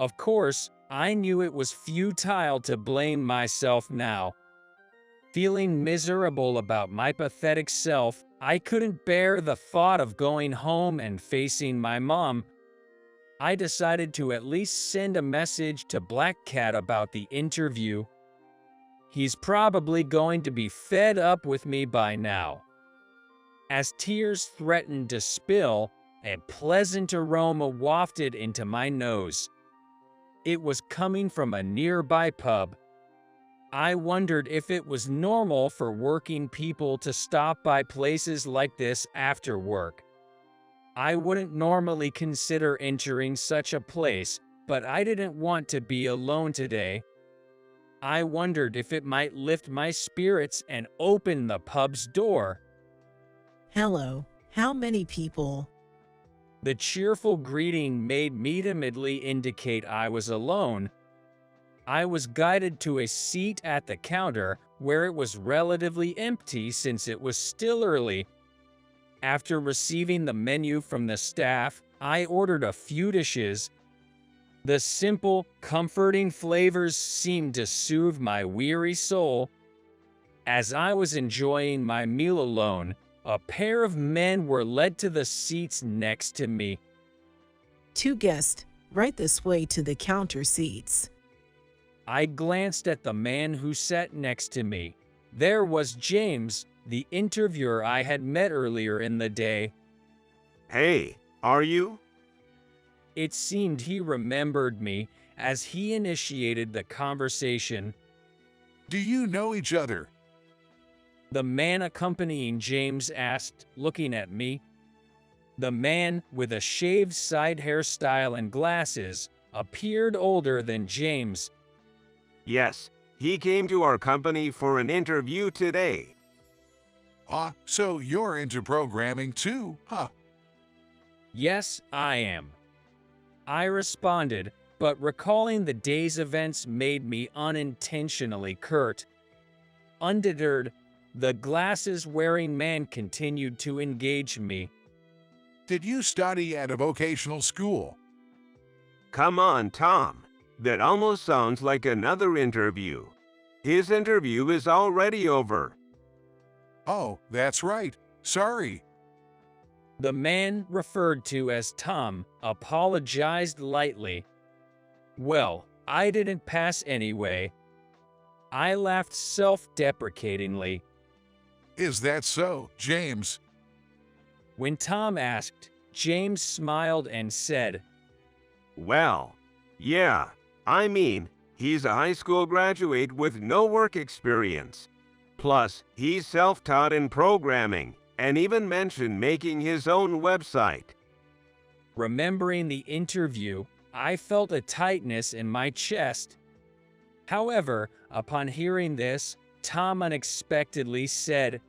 Of course, I knew it was futile to blame myself now. Feeling miserable about my pathetic self, I couldn't bear the thought of going home and facing my mom. I decided to at least send a message to Black Cat about the interview. He's probably going to be fed up with me by now. As tears threatened to spill, a pleasant aroma wafted into my nose. It was coming from a nearby pub. I wondered if it was normal for working people to stop by places like this after work. I wouldn't normally consider entering such a place, but I didn't want to be alone today. I wondered if it might lift my spirits and open the pub's door. Hello, how many people? The cheerful greeting made me timidly indicate I was alone. I was guided to a seat at the counter where it was relatively empty since it was still early. After receiving the menu from the staff, I ordered a few dishes. The simple, comforting flavors seemed to soothe my weary soul. As I was enjoying my meal alone, a pair of men were led to the seats next to me. 2 guests, right this way to the counter seats. I glanced at the man who sat next to me. There was James, the interviewer I had met earlier in the day. Hey, are you? It seemed he remembered me as he initiated the conversation. Do you know each other? The man accompanying James asked, looking at me. The man, with a shaved side hairstyle and glasses, appeared older than James. Yes, he came to our company for an interview today. So you're into programming too, huh? Yes, I am. I responded, but recalling the day's events made me unintentionally curt. Undeterred, the glasses-wearing man continued to engage me. Did you study at a vocational school? Come on, Tom. That almost sounds like another interview. His interview is already over. Oh, that's right. Sorry. The man, referred to as Tom, apologized lightly. Well, I didn't pass anyway. I laughed self-deprecatingly. Is that so, James? When Tom asked, James smiled and said, Well, yeah, I mean, he's a high school graduate with no work experience. Plus, he's self-taught in programming, and even mentioned making his own website. Remembering the interview, I felt a tightness in my chest. However, upon hearing this, Tom unexpectedly said,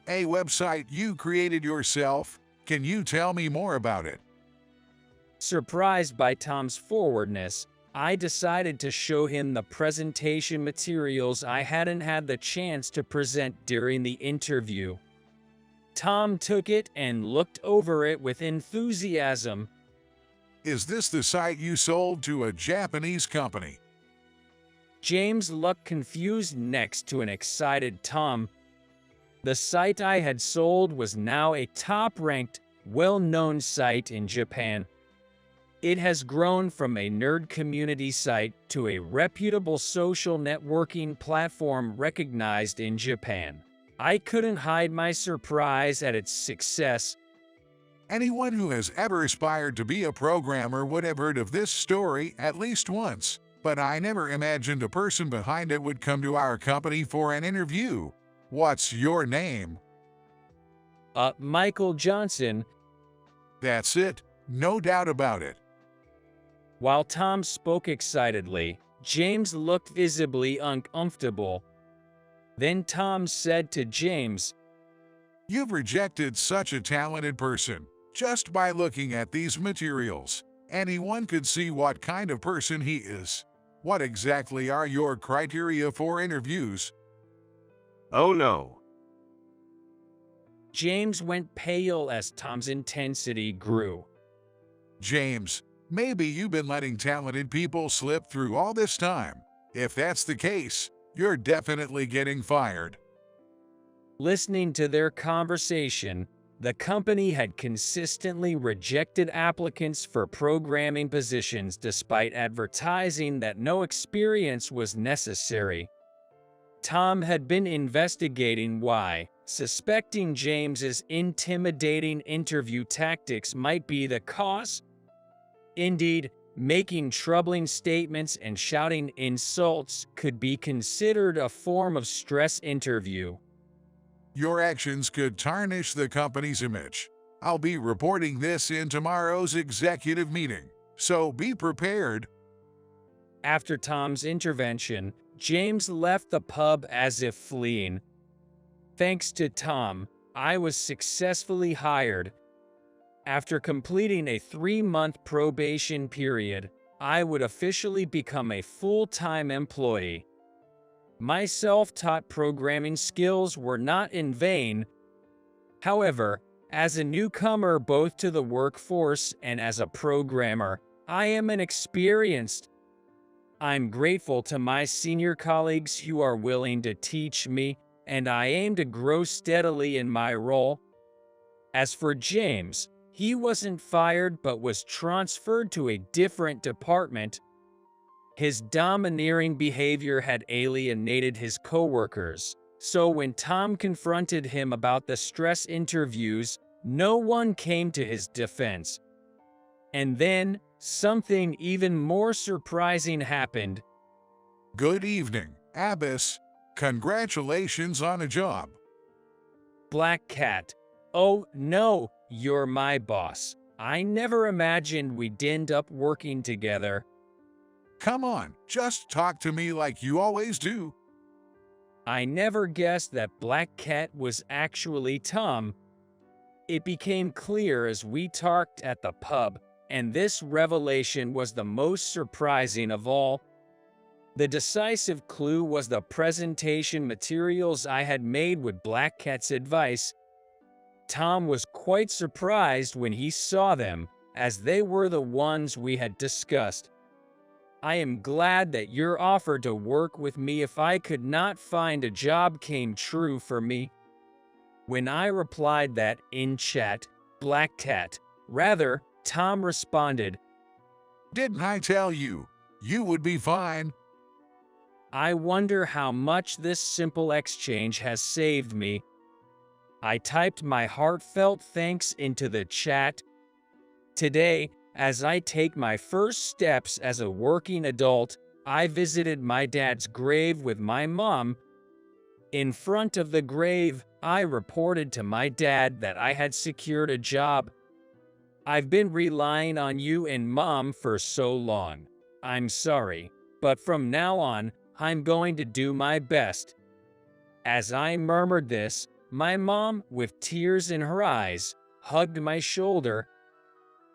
A website you created yourself? Can you tell me more about it? Surprised by Tom's forwardness, I decided to show him the presentation materials I hadn't had the chance to present during the interview. Tom took it and looked over it with enthusiasm. Is this the site you sold to a Japanese company? James looked confused next to an excited Tom. The site I had sold was now a top-ranked, well-known site in Japan. It has grown from a nerd community site to a reputable social networking platform recognized in Japan. I couldn't hide my surprise at its success. Anyone who has ever aspired to be a programmer would have heard of this story at least once, but I never imagined a person behind it would come to our company for an interview. What's your name? Michael Johnson. That's it, no doubt about it. While Tom spoke excitedly, James looked visibly uncomfortable. Then Tom said to James, You've rejected such a talented person. Just by looking at these materials, anyone could see what kind of person he is. What exactly are your criteria for interviews? Oh no. James went pale as Tom's intensity grew. James, maybe you've been letting talented people slip through all this time. If that's the case, you're definitely getting fired. Listening to their conversation, the company had consistently rejected applicants for programming positions despite advertising that no experience was necessary. Tom had been investigating why, suspecting James's intimidating interview tactics might be the cause. Indeed, making troubling statements and shouting insults could be considered a form of stress interview. Your actions could tarnish the company's image. I'll be reporting this in tomorrow's executive meeting, so be prepared. After Tom's intervention, James left the pub as if fleeing. Thanks to Tom, I was successfully hired. After completing a 3-month probation period, I would officially become a full-time employee. My self-taught programming skills were not in vain. However, as a newcomer both to the workforce and as a programmer, I am inexperienced. I'm grateful to my senior colleagues who are willing to teach me, and I aim to grow steadily in my role. As for James, he wasn't fired but was transferred to a different department. His domineering behavior had alienated his coworkers, so when Tom confronted him about the stress interviews, no one came to his defense. And then, something even more surprising happened. Good evening, Abbas. Congratulations on a job. Black Cat. Oh no, you're my boss. I never imagined we'd end up working together. Come on, just talk to me like you always do. I never guessed that Black Cat was actually Tom. It became clear as we talked at the pub, and this revelation was the most surprising of all. The decisive clue was the presentation materials I had made with Black Cat's advice. Tom was quite surprised when he saw them, as they were the ones we had discussed. I am glad that your offer to work with me if I could not find a job came true for me. When I replied that, in chat, Black Cat, rather, Tom responded, Didn't I tell you, you would be fine? I wonder how much this simple exchange has saved me. I typed my heartfelt thanks into the chat. Today, as I take my first steps as a working adult, I visited my dad's grave with my mom. In front of the grave, I reported to my dad that I had secured a job. I've been relying on you and Mom for so long. I'm sorry, but from now on, I'm going to do my best. As I murmured this, my mom, with tears in her eyes, hugged my shoulder.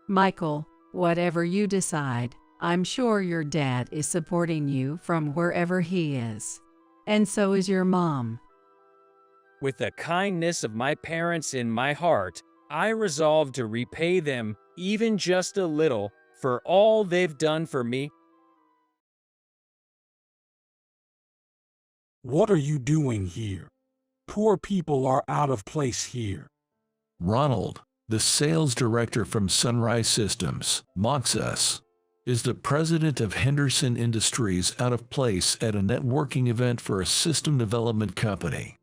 Michael, whatever you decide, I'm sure your dad is supporting you from wherever he is. And so is your mom. With the kindness of my parents in my heart, I resolved to repay them, even just a little, for all they've done for me. What are you doing here? Poor people are out of place here. Ronald, the sales director from Sunrise Systems, MOCKED, is the president of Henderson Industries out of place at a networking event for a system development company.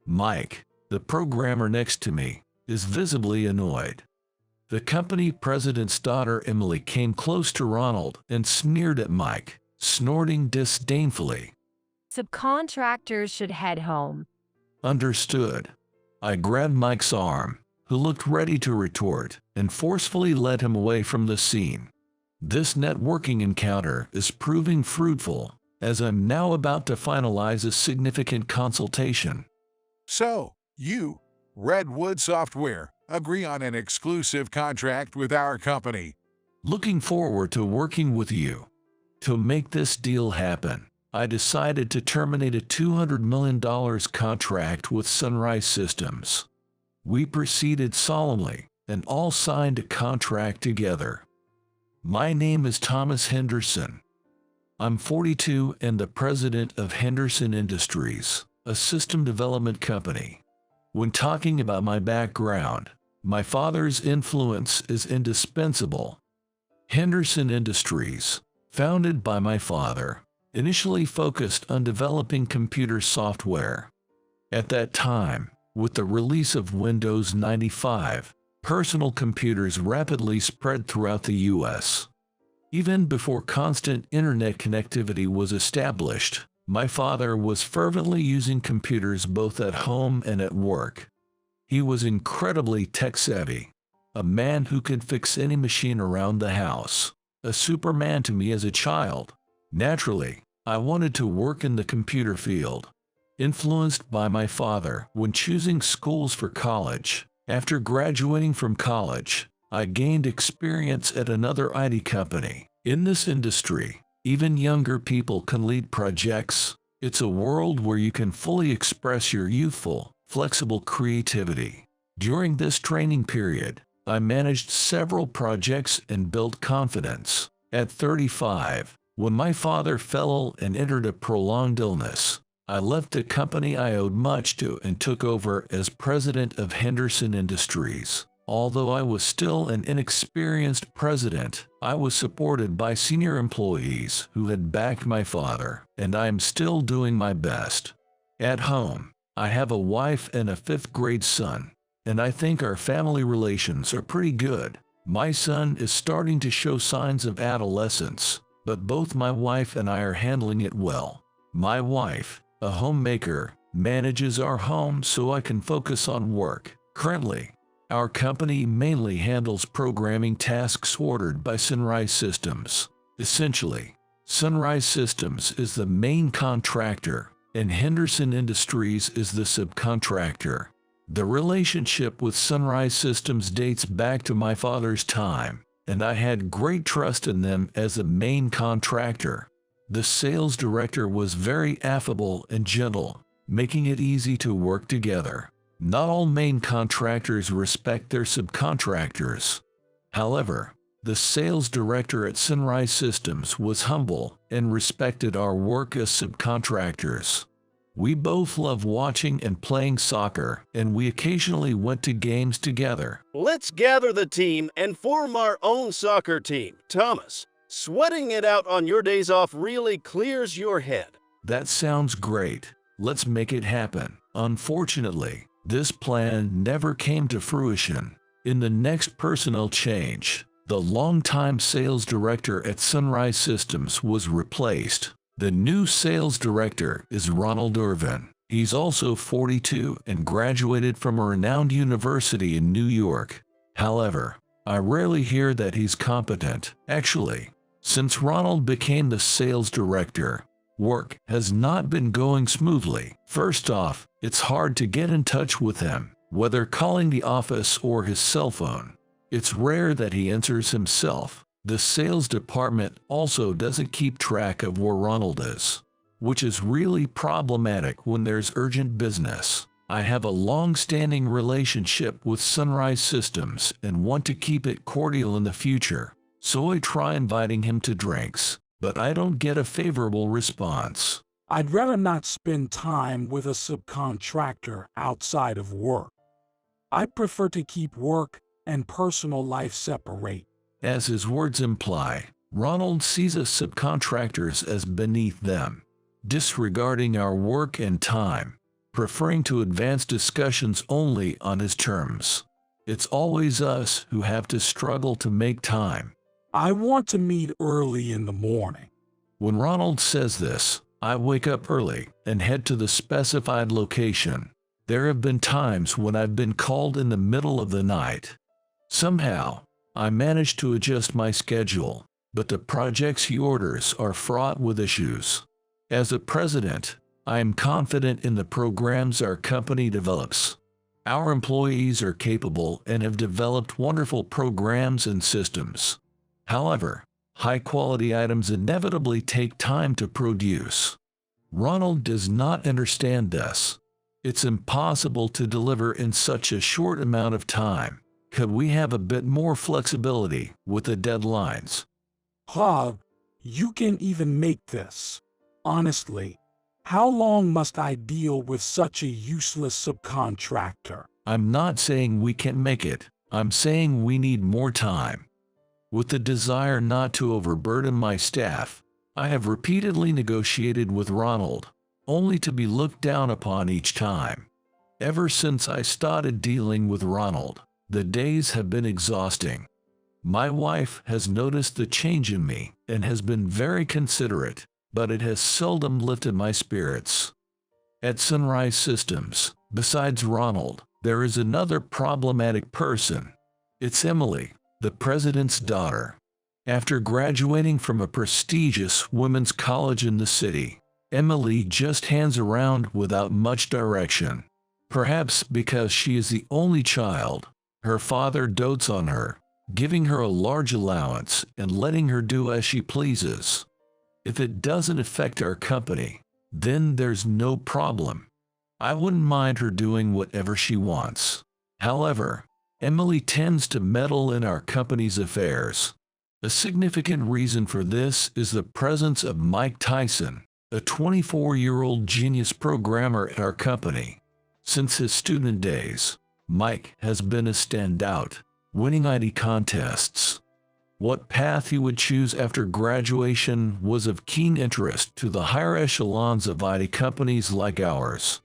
Mike, the programmer next to me, is visibly annoyed. The company president's daughter Emily came close to Ronald and sneered at Mike, snorting disdainfully. Subcontractors should head home. Understood. I grabbed Mike's arm, who looked ready to retort, and forcefully led him away from the scene. This networking encounter is proving fruitful, as I'm now about to finalize a significant consultation. So, you, Redwood Software, agree on an exclusive contract with our company. Looking forward to working with you. To make this deal happen, I decided to terminate a $200 million contract with Sunrise Systems. We proceeded solemnly and all signed a contract together. My name is Thomas Henderson. I'm 42 and the president of Henderson Industries, a system development company. When talking about my background, my father's influence is indispensable. Henderson Industries, founded by my father, initially focused on developing computer software. At that time, with the release of Windows 95, personal computers rapidly spread throughout the U.S. Even before constant internet connectivity was established, my father was fervently using computers both at home and at work. He was incredibly tech-savvy, a man who could fix any machine around the house, a Superman to me as a child. Naturally, I wanted to work in the computer field. Influenced by my father when choosing schools for college, after graduating from college, I gained experience at another IT company In this industry, even younger people can lead projects. It's a world where you can fully express your youthful, flexible creativity. During this training period, I managed several projects and built confidence. At 35, when my father fell and entered a prolonged illness, I left the company I owed much to and took over as president of Henderson Industries. Although I was still an inexperienced president, I was supported by senior employees who had backed my father, and I am still doing my best. At home, I have a wife and a fifth-grade son, and I think our family relations are pretty good. My son is starting to show signs of adolescence, but both my wife and I are handling it well. My wife, a homemaker, manages our home so I can focus on work. Currently, our company mainly handles programming tasks ordered by Sunrise Systems. Essentially, Sunrise Systems is the main contractor, and Henderson Industries is the subcontractor. The relationship with Sunrise Systems dates back to my father's time, and I had great trust in them as a main contractor. The sales director was very affable and gentle, making it easy to work together. Not all main contractors respect their subcontractors. However, the sales director at Sunrise Systems was humble and respected our work as subcontractors. We both love watching and playing soccer, and we occasionally went to games together. Let's gather the team and form our own soccer team. Thomas, sweating it out on your days off really clears your head. That sounds great. Let's make it happen. Unfortunately, this plan never came to fruition. In the next personnel change, the longtime sales director at Sunrise Systems was replaced. The new sales director is Ronald Irvin. He's also 42 and graduated from a renowned university in New York. However, I rarely hear that he's competent. Actually, since Ronald became the sales director, work has not been going smoothly. First off, it's hard to get in touch with him, whether calling the office or his cell phone. It's rare that he answers himself. The sales department also doesn't keep track of where Ronald is, which is really problematic when there's urgent business. I have a long-standing relationship with Sunrise Systems and want to keep it cordial in the future, so I try inviting him to drinks, but I don't get a favorable response. I'd rather not spend time with a subcontractor outside of work. I prefer to keep work and personal life separate. As his words imply, Ronald sees us subcontractors as beneath them, disregarding our work and time, preferring to advance discussions only on his terms. It's always us who have to struggle to make time. I want to meet early in the morning. When Ronald says this, I wake up early and head to the specified location. There have been times when I've been called in the middle of the night. Somehow, I manage to adjust my schedule, but the projects he orders are fraught with issues. As a president, I am confident in the programs our company develops. Our employees are capable and have developed wonderful programs and systems. However, high-quality items inevitably take time to produce. Ronald does not understand this. It's impossible to deliver in such a short amount of time. Could we have a bit more flexibility with the deadlines? You can even make this. Honestly, how long must I deal with such a useless subcontractor? I'm not saying we can't make it. I'm saying we need more time. With the desire not to overburden my staff, I have repeatedly negotiated with Ronald, only to be looked down upon each time. Ever since I started dealing with Ronald, the days have been exhausting. My wife has noticed the change in me and has been very considerate, but it has seldom lifted my spirits. At Sunrise Systems, besides Ronald, there is another problematic person. It's Emily, the president's daughter. After graduating from a prestigious women's college in the city, Emily just hangs around without much direction. Perhaps because she is the only child, her father dotes on her, giving her a large allowance and letting her do as she pleases. If it doesn't affect our company, then there's no problem. I wouldn't mind her doing whatever she wants. However, Emily tends to meddle in our company's affairs. A significant reason for this is the presence of Mike Tyson, a 24-year-old genius programmer at our company. Since his student days, Mike has been a standout, winning IT contests. What path he would choose after graduation was of keen interest to the higher echelons of IT companies like ours.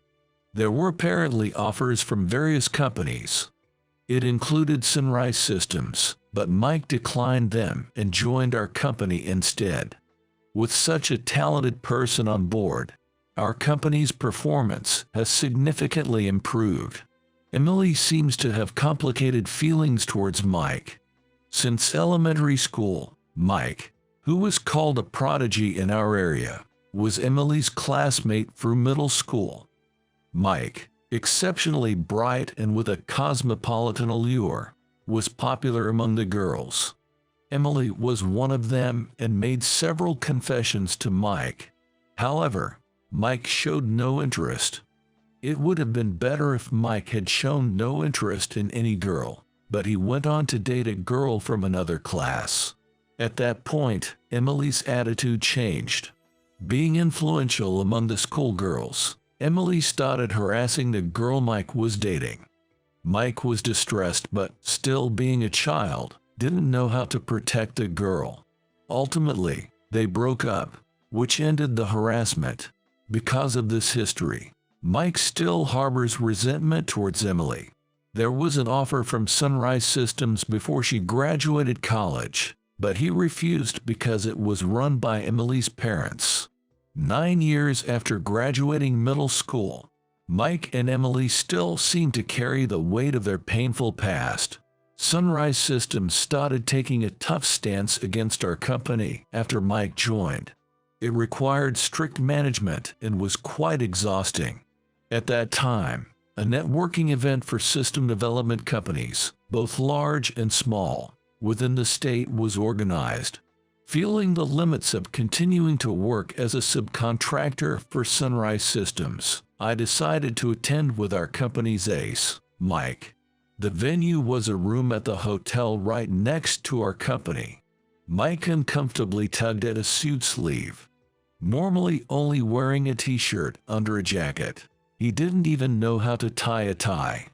There were apparently offers from various companies. It included Sunrise Systems, but Mike declined them and joined our company instead. With such a talented person on board, our company's performance has significantly improved. Emily seems to have complicated feelings towards Mike. Since elementary school, Mike, who was called a prodigy in our area, was Emily's classmate through middle school. Mike, exceptionally bright and with a cosmopolitan allure, was popular among the girls. Emily was one of them and made several confessions to Mike. However, Mike showed no interest. It would have been better if Mike had shown no interest in any girl, but he went on to date a girl from another class. At that point, Emily's attitude changed. Being influential among the schoolgirls, Emily started harassing the girl Mike was dating. Mike was distressed, but still being a child, didn't know how to protect the girl. Ultimately, they broke up, which ended the harassment. Because of this history, Mike still harbors resentment towards Emily. There was an offer from Sunrise Systems before she graduated college, but he refused because it was run by Emily's parents. 9 years after graduating middle school, Mike and Emily still seem to carry the weight of their painful past. Sunrise Systems started taking a tough stance against our company after Mike joined. It required strict management and was quite exhausting. At that time, a networking event for system development companies, both large and small, within the state was organized. Feeling the limits of continuing to work as a subcontractor for Sunrise Systems, I decided to attend with our company's ace, Mike. The venue was a room at the hotel right next to our company. Mike uncomfortably tugged at a suit sleeve, normally only wearing a t-shirt under a jacket. He didn't even know how to tie a tie.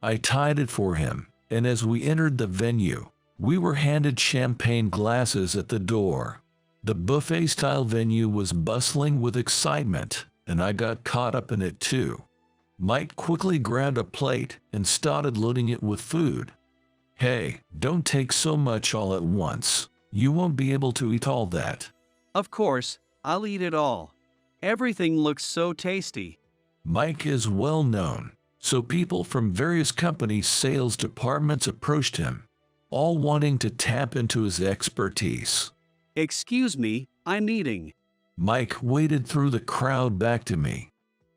I tied it for him, and as we entered the venue, we were handed champagne glasses at the door. The buffet-style venue was bustling with excitement, and I got caught up in it too. Mike quickly grabbed a plate and started loading it with food. "Hey, don't take so much all at once. You won't be able to eat all that." "Of course, I'll eat it all. Everything looks so tasty." Mike is well known, so people from various companies' sales departments approached him, all wanting to tap into his expertise. "Excuse me, I'm eating." Mike waded through the crowd back to me.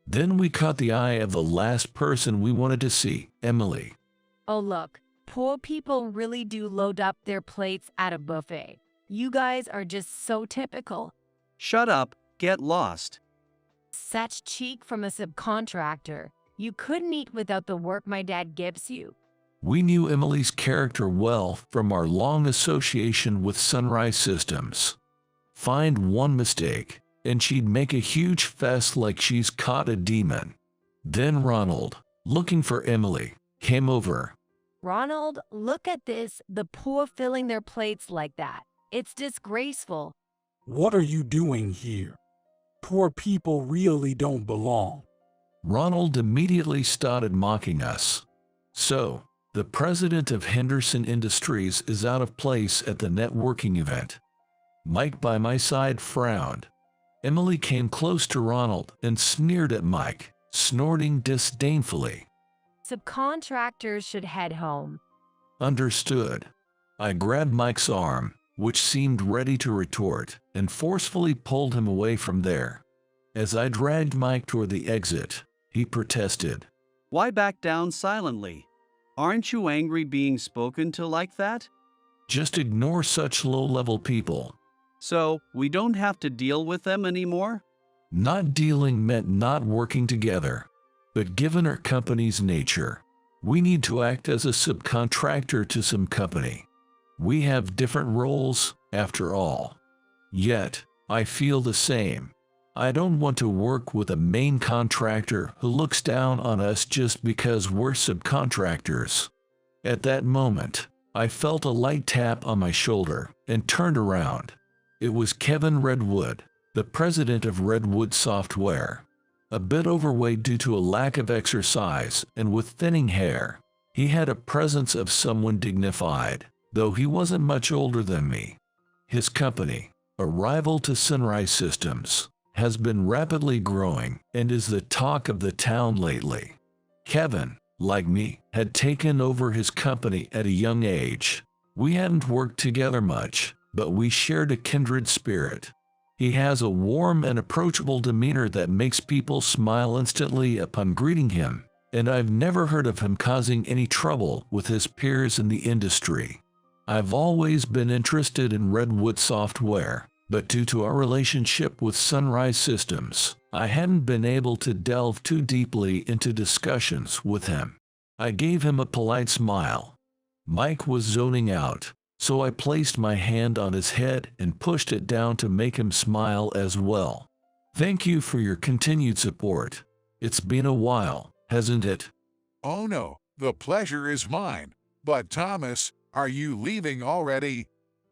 Then we caught the eye of the last person we wanted to see, Emily. "Oh look, poor people really do load up their plates at a buffet. You guys are just so typical." "Shut up, get lost." "Such cheek from a subcontractor. You couldn't eat without the work my dad gives you." We knew Emily's character well from our long association with Sunrise Systems. Find one mistake, and she'd make a huge fuss like she's caught a demon. Then Ronald, looking for Emily, came over. "Ronald, look at this, the poor filling their plates like that. It's disgraceful." "What are you doing here? Poor people really don't belong." Ronald immediately started mocking us. "So, the president of Henderson Industries is out of place at the networking event." Mike by my side frowned. Emily came close to Ronald and sneered at Mike, snorting disdainfully. "Subcontractors should head home." Understood. I grabbed Mike's arm, which seemed ready to retort, and forcefully pulled him away from there. As I dragged Mike toward the exit, he protested. "Why back down silently? Aren't you angry being spoken to like that?" Just ignore such low-level people. So, we don't have to deal with them anymore? Not dealing meant not working together. But given our company's nature, we need to act as a subcontractor to some company. We have different roles, after all. Yet, I feel the same. I don't want to work with a main contractor who looks down on us just because we're subcontractors. At that moment, I felt a light tap on my shoulder and turned around. It was Kevin Redwood, the president of Redwood Software. A bit overweight due to a lack of exercise and with thinning hair, he had a presence of someone dignified, though he wasn't much older than me. His company, a rival to Sunrise Systems, has been rapidly growing and is the talk of the town lately. Kevin, like me, had taken over his company at a young age. We hadn't worked together much, but we shared a kindred spirit. He has a warm and approachable demeanor that makes people smile instantly upon greeting him, and I've never heard of him causing any trouble with his peers in the industry. I've always been interested in Redwood Software, but due to our relationship with Sunrise Systems, I hadn't been able to delve too deeply into discussions with him. I gave him a polite smile. Mike was zoning out, so I placed my hand on his head and pushed it down to make him smile as well. Thank you for your continued support. It's been a while, hasn't it? Oh no, the pleasure is mine. But Thomas, are you leaving already?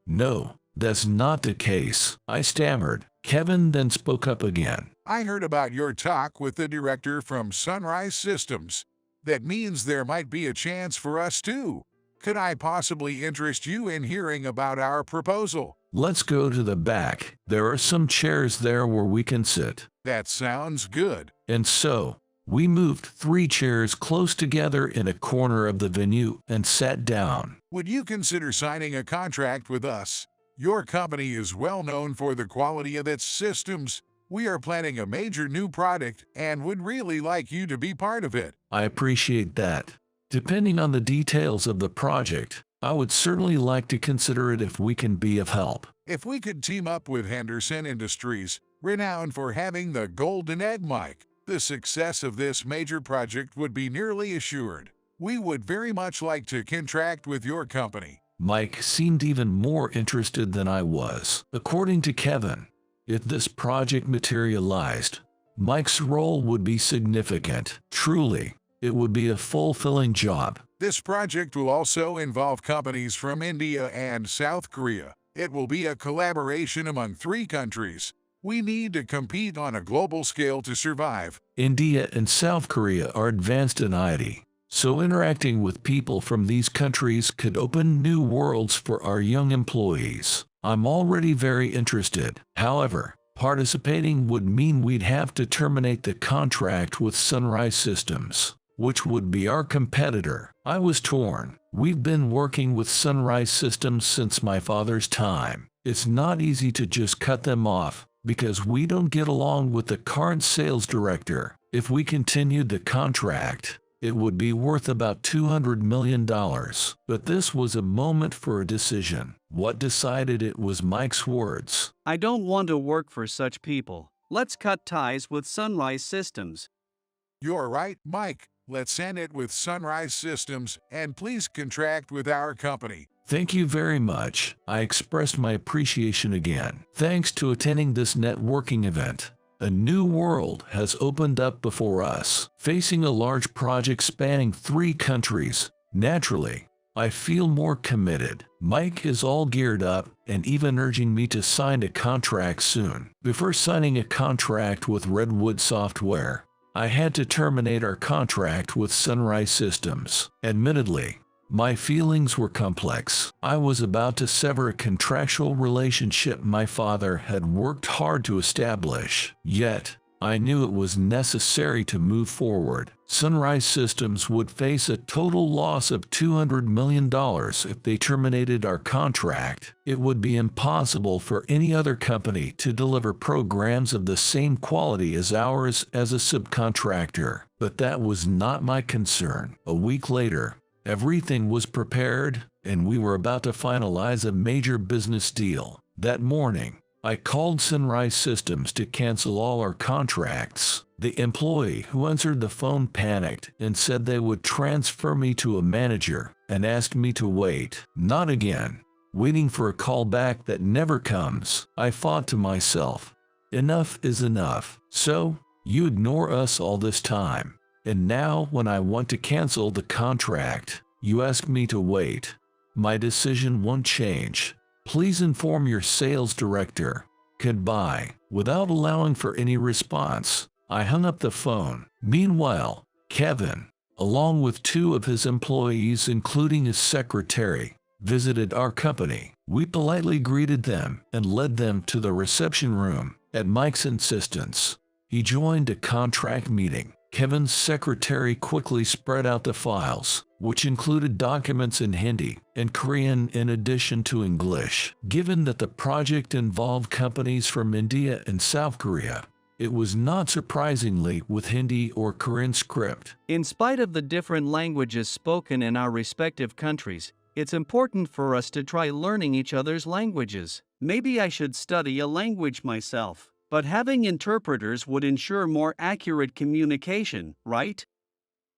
No, that's not the case, I stammered. Kevin then spoke up again. I heard about your talk with the director from Sunrise Systems. That means there might be a chance for us too. Could I possibly interest you in hearing about our proposal? Let's go to the back. There are some chairs there where we can sit. That sounds good. And so, we moved 3 chairs close together in a corner of the venue and sat down. Would you consider signing a contract with us? Your company is well known for the quality of its systems. We are planning a major new product and would really like you to be part of it. I appreciate that. Depending on the details of the project, I would certainly like to consider it if we can be of help. If we could team up with Henderson Industries, renowned for having the golden egg mic, the success of this major project would be nearly assured. We would very much like to contract with your company. Mike seemed even more interested than I was. According to Kevin, if this project materialized, Mike's role would be significant. Truly, it would be a fulfilling job. This project will also involve companies from India and South Korea. It will be a collaboration among 3 countries. We need to compete on a global scale to survive. India and South Korea are advanced in IT, so interacting with people from these countries could open new worlds for our young employees. I'm already very interested. However, participating would mean we'd have to terminate the contract with Sunrise Systems, which would be our competitor. I was torn. We've been working with Sunrise Systems since my father's time. It's not easy to just cut them off, because we don't get along with the current sales director. If we continued the contract, it would be worth about $200 million. But this was a moment for a decision. What decided it was Mike's words. I don't want to work for such people. Let's cut ties with Sunrise Systems. You're right, Mike. Let's end it with Sunrise Systems, and please contract with our company. Thank you very much. I expressed my appreciation again. Thanks to attending this networking event, a new world has opened up before us. Facing a large project spanning 3 countries, naturally, I feel more committed. Mike is all geared up and even urging me to sign a contract soon. Before signing a contract with Redwood Software, I had to terminate our contract with Sunrise Systems. Admittedly, my feelings were complex. I was about to sever a contractual relationship my father had worked hard to establish. Yet, I knew it was necessary to move forward. Sunrise Systems would face a total loss of $200 million if they terminated our contract. It would be impossible for any other company to deliver programs of the same quality as ours as a subcontractor. But that was not my concern. A week later, Everything was prepared, and we were about to finalize a major business deal. That morning, I called Sunrise Systems to cancel all our contracts. The employee who answered the phone panicked and said they would transfer me to a manager and asked me to wait. Not again. Waiting for a call back that never comes. I thought to myself, enough is enough. So, you ignore us all this time. And now when I want to cancel the contract, you ask me to wait. My decision won't change. Please inform your sales director. Goodbye. Without allowing for any response, I hung up the phone. Meanwhile, Kevin, along with 2 of his employees including his secretary, visited our company. We politely greeted them and led them to the reception room. At Mike's insistence, he joined a contract meeting. Kevin's secretary quickly spread out the files, which included documents in Hindi and Korean in addition to English. Given that the project involved companies from India and South Korea, it was not surprisingly with Hindi or Korean script. In spite of the different languages spoken in our respective countries, it's important for us to try learning each other's languages. Maybe I should study a language myself. But having interpreters would ensure more accurate communication, right?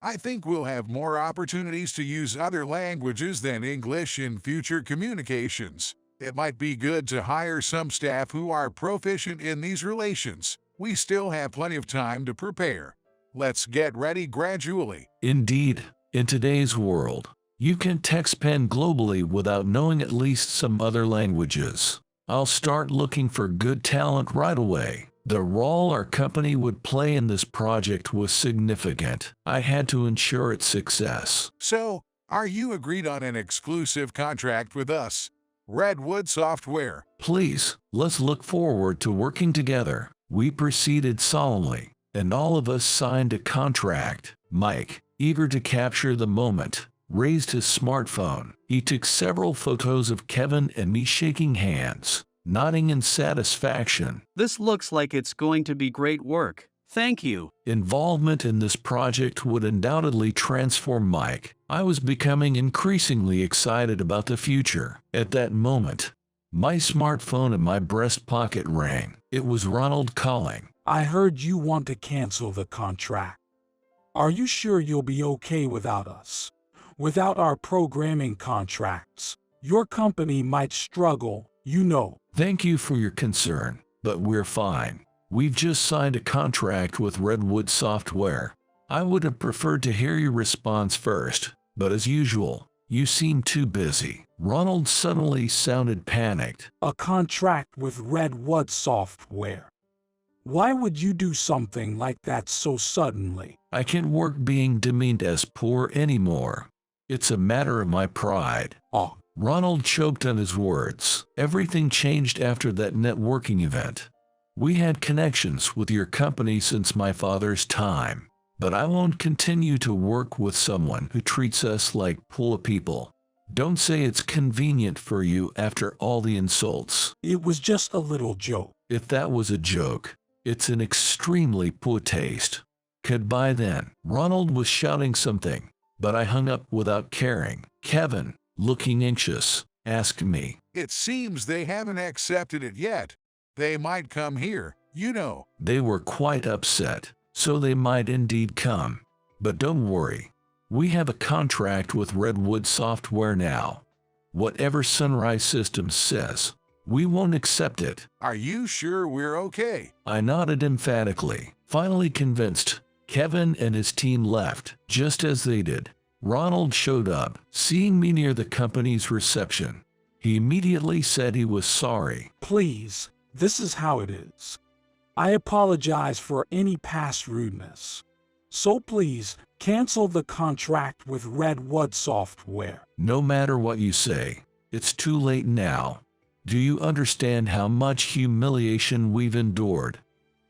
I think we'll have more opportunities to use other languages than English in future communications. It might be good to hire some staff who are proficient in these relations. We still have plenty of time to prepare. Let's get ready gradually. Indeed, in today's world, you can expand globally without knowing at least some other languages. I'll start looking for good talent right away. The role our company would play in this project was significant. I had to ensure its success. So, are you agreed on an exclusive contract with us, Redwood Software? Please, let's look forward to working together. We proceeded solemnly, and all of us signed a contract. Mike, eager to capture the moment, raised his smartphone. He took several photos of Kevin and me shaking hands, nodding in satisfaction. This looks like it's going to be great work. Thank you. Involvement in this project would undoubtedly transform Mike. I was becoming increasingly excited about the future. At that moment, my smartphone in my breast pocket rang. It was Ronald calling. I heard you want to cancel the contract. Are you sure you'll be okay without us? Without our programming contracts, your company might struggle, you know. Thank you for your concern, but we're fine. We've just signed a contract with Redwood Software. I would have preferred to hear your response first, but as usual, you seem too busy. Ronald suddenly sounded panicked. A contract with Redwood Software? Why would you do something like that so suddenly? I can't work being demeaned as poor anymore. It's a matter of my pride. Oh. Ronald choked on his words. Everything changed after that networking event. We had connections with your company since my father's time, but I won't continue to work with someone who treats us like poor people. Don't say it's convenient for you after all the insults. It was just a little joke. If that was a joke, it's an extremely poor taste. Goodbye then. Ronald was shouting something, but I hung up without caring. Kevin, looking anxious, asked me. It seems they haven't accepted it yet. They might come here, you know. They were quite upset, so they might indeed come. But don't worry. We have a contract with Redwood Software now. Whatever Sunrise Systems says, we won't accept it. Are you sure we're okay? I nodded emphatically. Finally convinced, Kevin and his team left. Just as they did, Ronald showed up. Seeing me near the company's reception, he immediately said he was sorry. Please, this is how it is. I apologize for any past rudeness. So please, cancel the contract with Redwood Software. No matter what you say, it's too late now. Do you understand how much humiliation we've endured?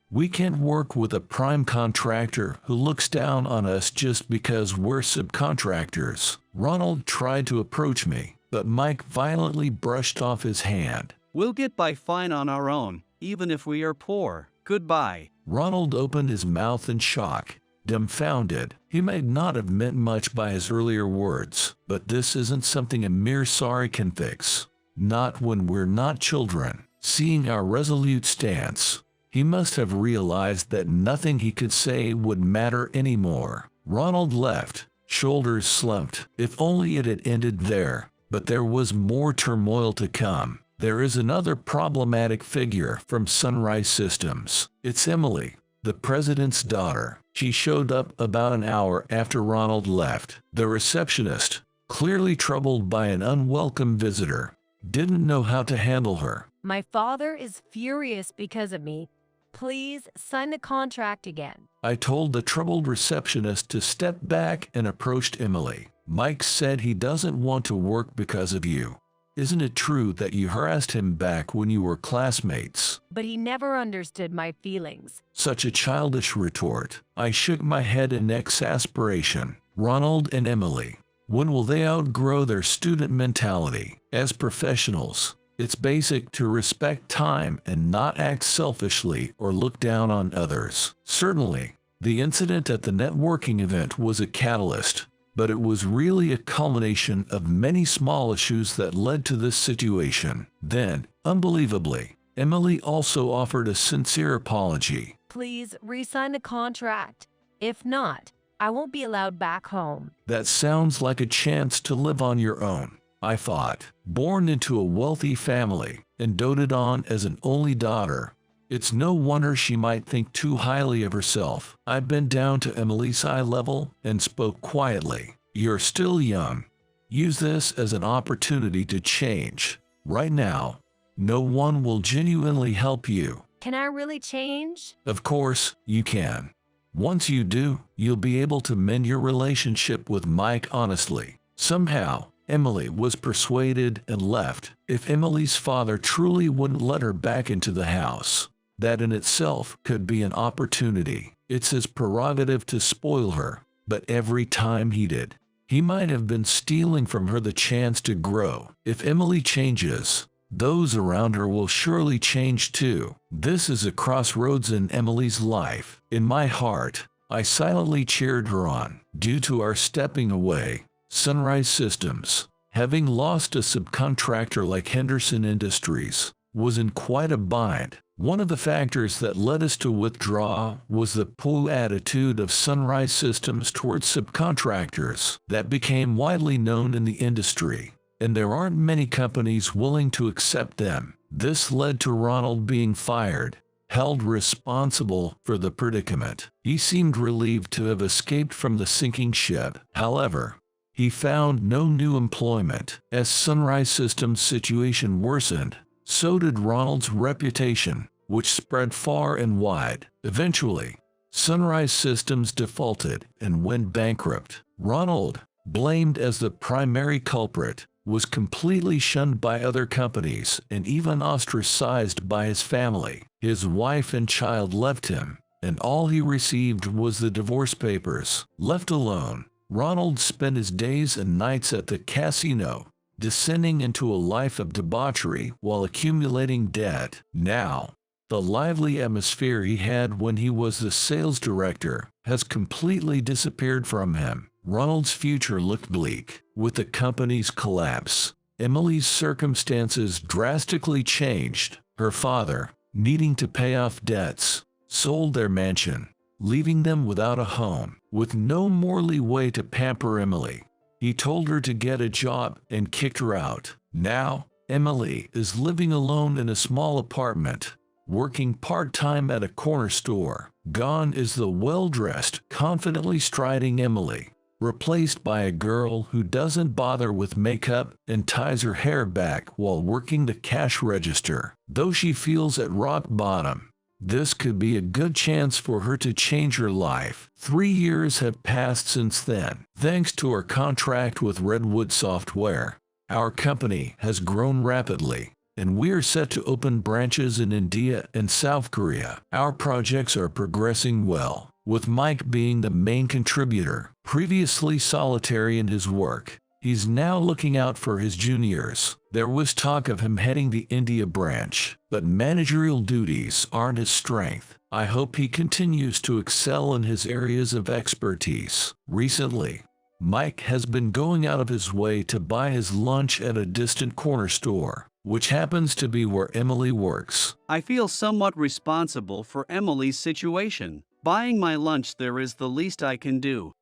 We can't work with a prime contractor who looks down on us just because we're subcontractors. Ronald tried to approach me, but Mike violently brushed off his hand. We'll get by fine on our own, even if we are poor. Goodbye. Ronald opened his mouth in shock, dumbfounded. He may not have meant much by his earlier words, but this isn't something a mere sorry can fix. Not when we're not children. Seeing our resolute stance, he must have realized that nothing he could say would matter anymore. Ronald left, shoulders slumped. If only it had ended there. But there was more turmoil to come. There is another problematic figure from Sunrise Systems. It's Emily, the president's daughter. She showed up about an hour after Ronald left. The receptionist, clearly troubled by an unwelcome visitor, didn't know how to handle her. My father is furious because of me. Please sign the contract again. I told the troubled receptionist to step back and approached Emily. Mike said he doesn't want to work because of you. Isn't it true that you harassed him back when you were classmates? But he never understood my feelings. Such a childish retort. I shook my head in exasperation. Ronald and Emily, when will they outgrow their student mentality? As professionals, it's basic to respect time and not act selfishly or look down on others. Certainly, the incident at the networking event was a catalyst, but it was really a culmination of many small issues that led to this situation. Then, unbelievably, Emily also offered a sincere apology. Please re-sign the contract. If not, I won't be allowed back home. That sounds like a chance to live on your own, I thought. Born into a wealthy family and doted on as an only daughter, it's no wonder she might think too highly of herself. I bent down to Emily's eye level and spoke quietly. You're still young. Use this as an opportunity to change. Right now, no one will genuinely help you. Can I really change? Of course, you can. Once you do, you'll be able to mend your relationship with Mike honestly. Somehow, Emily was persuaded and left. If Emily's father truly wouldn't let her back into the house, that in itself could be an opportunity. It's his prerogative to spoil her, but every time he did, he might have been stealing from her the chance to grow. If Emily changes, those around her will surely change too. This is a crossroads in Emily's life. In my heart, I silently cheered her on. Due to our stepping away, Sunrise Systems, having lost a subcontractor like Henderson Industries, was in quite a bind. One of the factors that led us to withdraw was the poor attitude of Sunrise Systems towards subcontractors that became widely known in the industry, and there aren't many companies willing to accept them. This led to Ronald being fired, held responsible for the predicament. He seemed relieved to have escaped from the sinking ship. However, he found no new employment. As Sunrise Systems' situation worsened, so did Ronald's reputation, which spread far and wide. Eventually, Sunrise Systems defaulted and went bankrupt. Ronald, blamed as the primary culprit, was completely shunned by other companies and even ostracized by his family. His wife and child left him, and all he received was the divorce papers. Left alone, Ronald spent his days and nights at the casino, descending into a life of debauchery while accumulating debt. Now, the lively atmosphere he had when he was the sales director has completely disappeared from him. Ronald's future looked bleak. With the company's collapse, Emily's circumstances drastically changed. Her father, needing to pay off debts, sold their mansion, leaving them without a home. With no more leeway to pamper Emily, he told her to get a job and kicked her out. Now, Emily is living alone in a small apartment, working part-time at a corner store. Gone is the well-dressed, confidently striding Emily, replaced by a girl who doesn't bother with makeup and ties her hair back while working the cash register. Though she feels at rock bottom, this could be a good chance for her to change her life. 3 years have passed since then. Thanks to our contract with Redwood Software, our company has grown rapidly, and we are set to open branches in India and South Korea. Our projects are progressing well, with Mike being the main contributor. Previously solitary in his work, he's now looking out for his juniors. There was talk of him heading the India branch, but managerial duties aren't his strength. I hope he continues to excel in his areas of expertise. Recently, Mike has been going out of his way to buy his lunch at a distant corner store, which happens to be where Emily works. I feel somewhat responsible for Emily's situation. Buying my lunch there is the least I can do.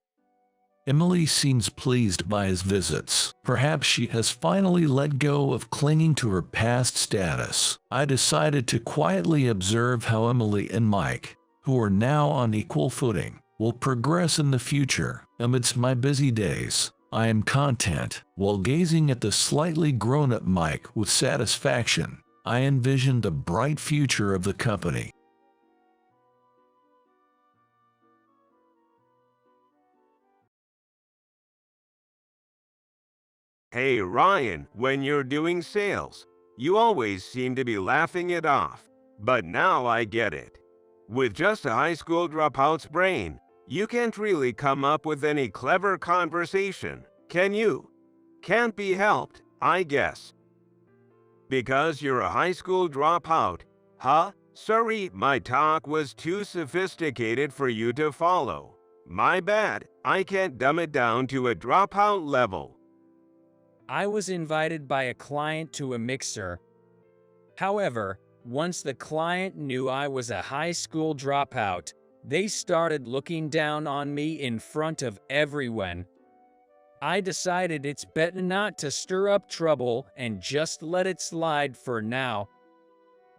Emily seems pleased by his visits. Perhaps she has finally let go of clinging to her past status. I decided to quietly observe how Emily and Mike, who are now on equal footing, will progress in the future. Amidst my busy days, I am content. While gazing at the slightly grown-up Mike with satisfaction, I envisioned the bright future of the company. Hey Ryan, when you're doing sales, you always seem to be laughing it off. But now I get it. With just a high school dropout's brain, you can't really come up with any clever conversation, can you? Can't be helped, I guess. Because you're a high school dropout, huh? Sorry, my talk was too sophisticated for you to follow. My bad, I can't dumb it down to a dropout level. I was invited by a client to a mixer. However, once the client knew I was a high school dropout, they started looking down on me in front of everyone. I decided it's better not to stir up trouble and just let it slide for now.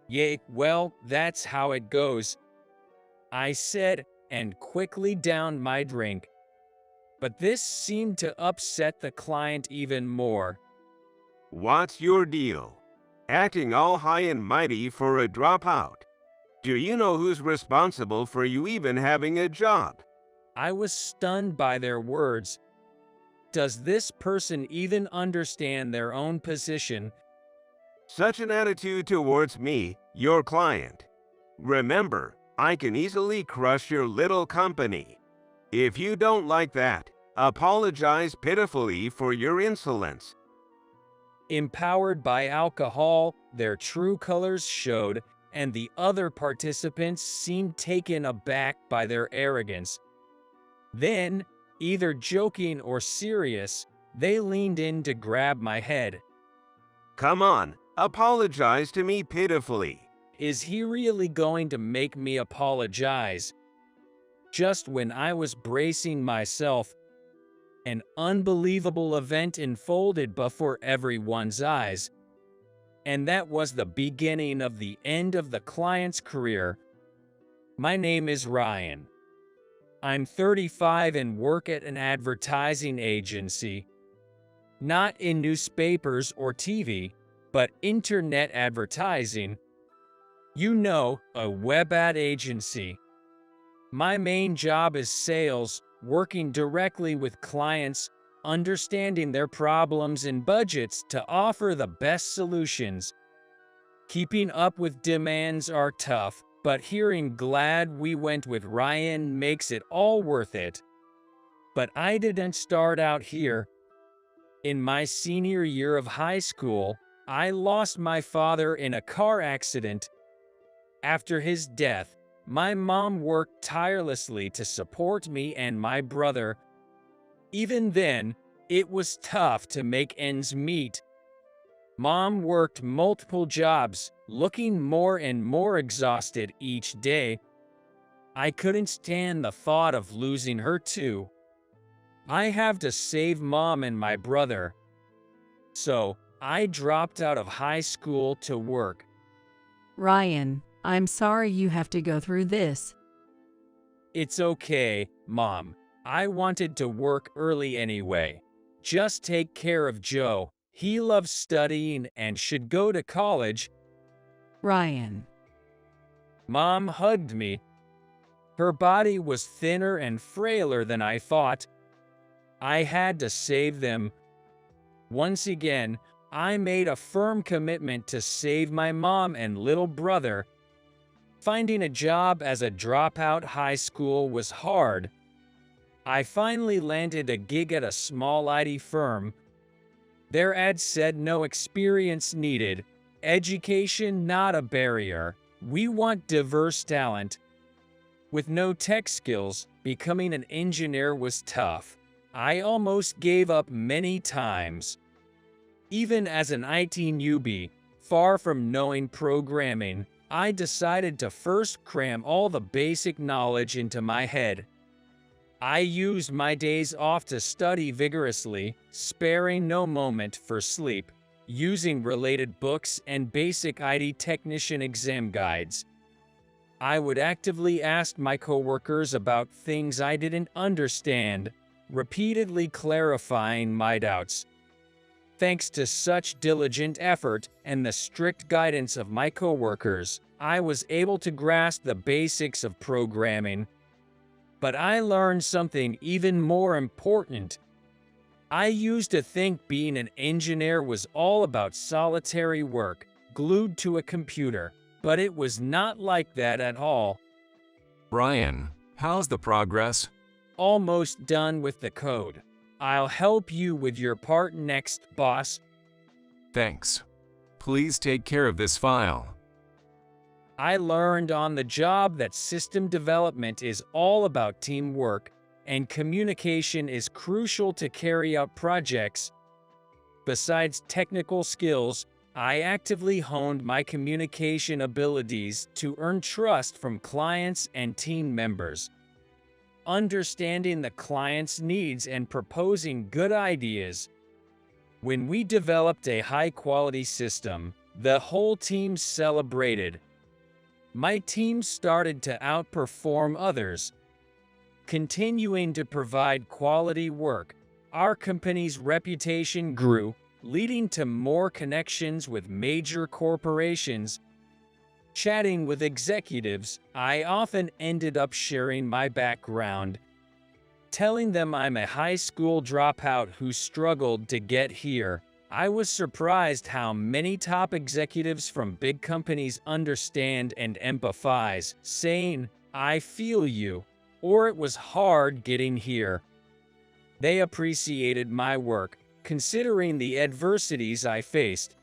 Yeah, well, that's how it goes, I said, and quickly downed my drink. But this seemed to upset the client even more. What's your deal? Acting all high and mighty for a dropout. Do you know who's responsible for you even having a job? I was stunned by their words. Does this person even understand their own position? Such an attitude towards me, your client. Remember, I can easily crush your little company. If you don't like that, apologize pitifully for your insolence. Empowered by alcohol, their true colors showed, and the other participants seemed taken aback by their arrogance. Then, either joking or serious, they leaned in to grab my head. Come on, apologize to me pitifully. Is he really going to make me apologize? Just when I was bracing myself, an unbelievable event unfolded before everyone's eyes. And that was the beginning of the end of the client's career. My name is Ryan. I'm 35 and work at an advertising agency. Not in newspapers or TV, but internet advertising. You know, a web ad agency. My main job is sales, working directly with clients, understanding their problems and budgets to offer the best solutions. Keeping up with demands are tough, but hearing glad we went with Ryan makes it all worth it. But I didn't start out here. In my senior year of high school, I lost my father in a car accident. After his death, my mom worked tirelessly to support me and my brother. Even then, it was tough to make ends meet. Mom worked multiple jobs, looking more and more exhausted each day. I couldn't stand the thought of losing her too. I have to save Mom and my brother. So, I dropped out of high school to work. Ryan, I'm sorry you have to go through this. It's okay, Mom. I wanted to work early anyway. Just take care of Joe. He loves studying and should go to college. Ryan. Mom hugged me. Her body was thinner and frailer than I thought. I had to save them. Once again, I made a firm commitment to save my mom and little brother. Finding a job as a dropout high school was hard. I finally landed a gig at a small IT firm. Their ad said no experience needed, education not a barrier. We want diverse talent. With no tech skills, becoming an engineer was tough. I almost gave up many times. Even as an IT newbie, far from knowing programming, I decided to first cram all the basic knowledge into my head. I used my days off to study vigorously, sparing no moment for sleep, using related books and basic IT technician exam guides. I would actively ask my coworkers about things I didn't understand, repeatedly clarifying my doubts. Thanks to such diligent effort and the strict guidance of my coworkers, I was able to grasp the basics of programming. But I learned something even more important. I used to think being an engineer was all about solitary work, glued to a computer, but it was not like that at all. Ryan, how's the progress? Almost done with the code. I'll help you with your part next, boss. Thanks. Please take care of this file. I learned on the job that system development is all about teamwork, and communication is crucial to carry out projects. Besides technical skills, I actively honed my communication abilities to earn trust from clients and team members. Understanding the client's needs and proposing good ideas. When we developed a high-quality system, the whole team celebrated. My team started to outperform others. Continuing to provide quality work, our company's reputation grew, leading to more connections with major corporations. Chatting with executives, I often ended up sharing my background, telling them I'm a high school dropout who struggled to get here. I was surprised how many top executives from big companies understand and empathize, saying, "I feel you," or "It was hard getting here." They appreciated my work, considering the adversities I faced.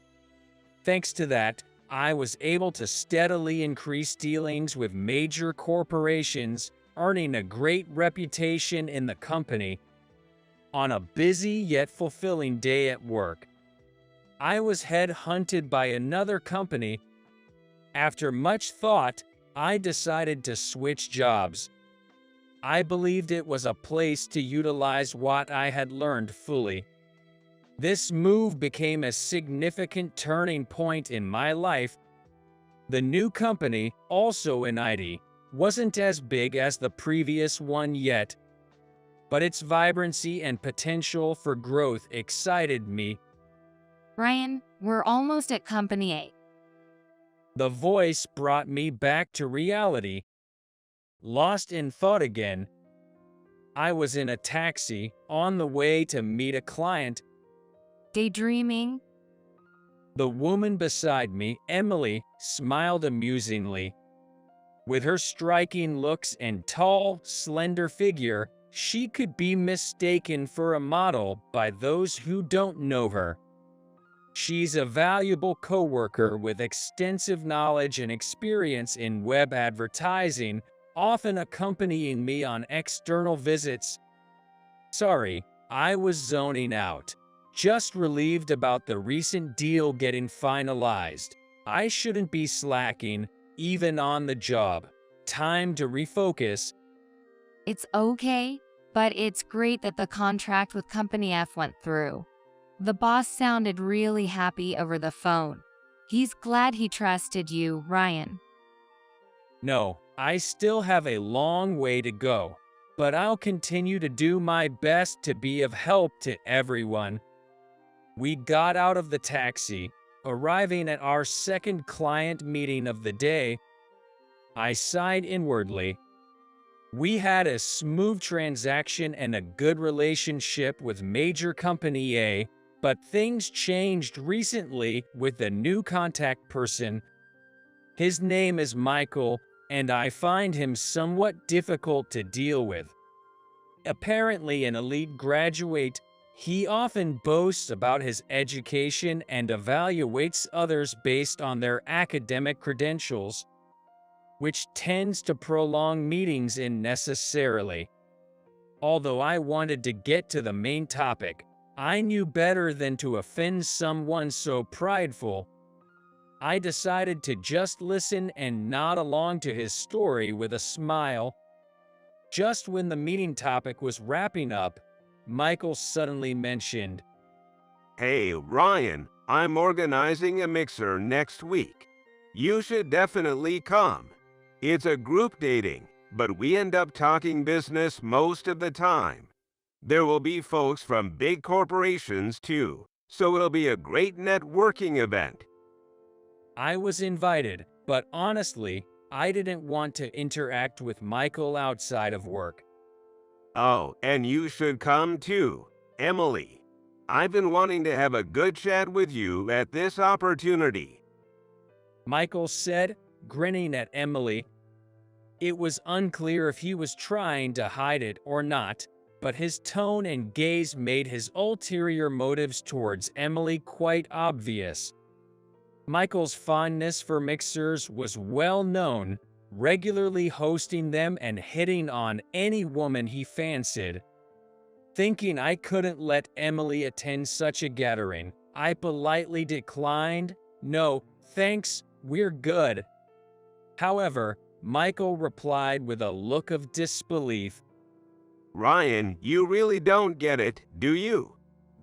Thanks to that, I was able to steadily increase dealings with major corporations, earning a great reputation in the company. On a busy yet fulfilling day at work, I was headhunted by another company. After much thought, I decided to switch jobs. I believed it was a place to utilize what I had learned fully. This move became a significant turning point in my life. The new company, also in IT, wasn't as big as the previous one yet, but its vibrancy and potential for growth excited me. Ryan, we're almost at Company A. The voice brought me back to reality. Lost in thought again, I was in a taxi, on the way to meet a client. Daydreaming? The woman beside me, Emily, smiled amusingly. With her striking looks and tall, slender figure, she could be mistaken for a model by those who don't know her. She's a valuable coworker with extensive knowledge and experience in web advertising, often accompanying me on external visits. Sorry, I was zoning out. Just relieved about the recent deal getting finalized. I shouldn't be slacking, even on the job. Time to refocus. It's okay, but it's great that the contract with Company F went through. The boss sounded really happy over the phone. He's glad he trusted you, Ryan. No, I still have a long way to go, but I'll continue to do my best to be of help to everyone. We got out of the taxi, arriving at our second client meeting of the day. I sighed inwardly. We had a smooth transaction and a good relationship with major company A, but things changed recently with the new contact person. His name is Michael, and I find him somewhat difficult to deal with. Apparently an elite graduate, He often boasts about his education and evaluates others based on their academic credentials, which tends to prolong meetings unnecessarily. Although I wanted to get to the main topic, I knew better than to offend someone so prideful. I decided to just listen and nod along to his story with a smile. Just when the meeting topic was wrapping up, Michael suddenly mentioned, "Hey, Ryan, I'm organizing a mixer next week. You should definitely come. It's a group dating, but we end up talking business most of the time. There will be folks from big corporations too, so it'll be a great networking event." I was invited, but honestly, I didn't want to interact with Michael outside of work. "Oh, and you should come too, Emily. I've been wanting to have a good chat with you at this opportunity," Michael said, grinning at Emily. It was unclear if he was trying to hide it or not, but his tone and gaze made his ulterior motives towards Emily quite obvious. Michael's fondness for mixers was well known, regularly hosting them and hitting on any woman he fancied. Thinking I couldn't let Emily attend such a gathering, I politely declined. "No, thanks, we're good." However, Michael replied with a look of disbelief. "Ryan, you really don't get it, do you?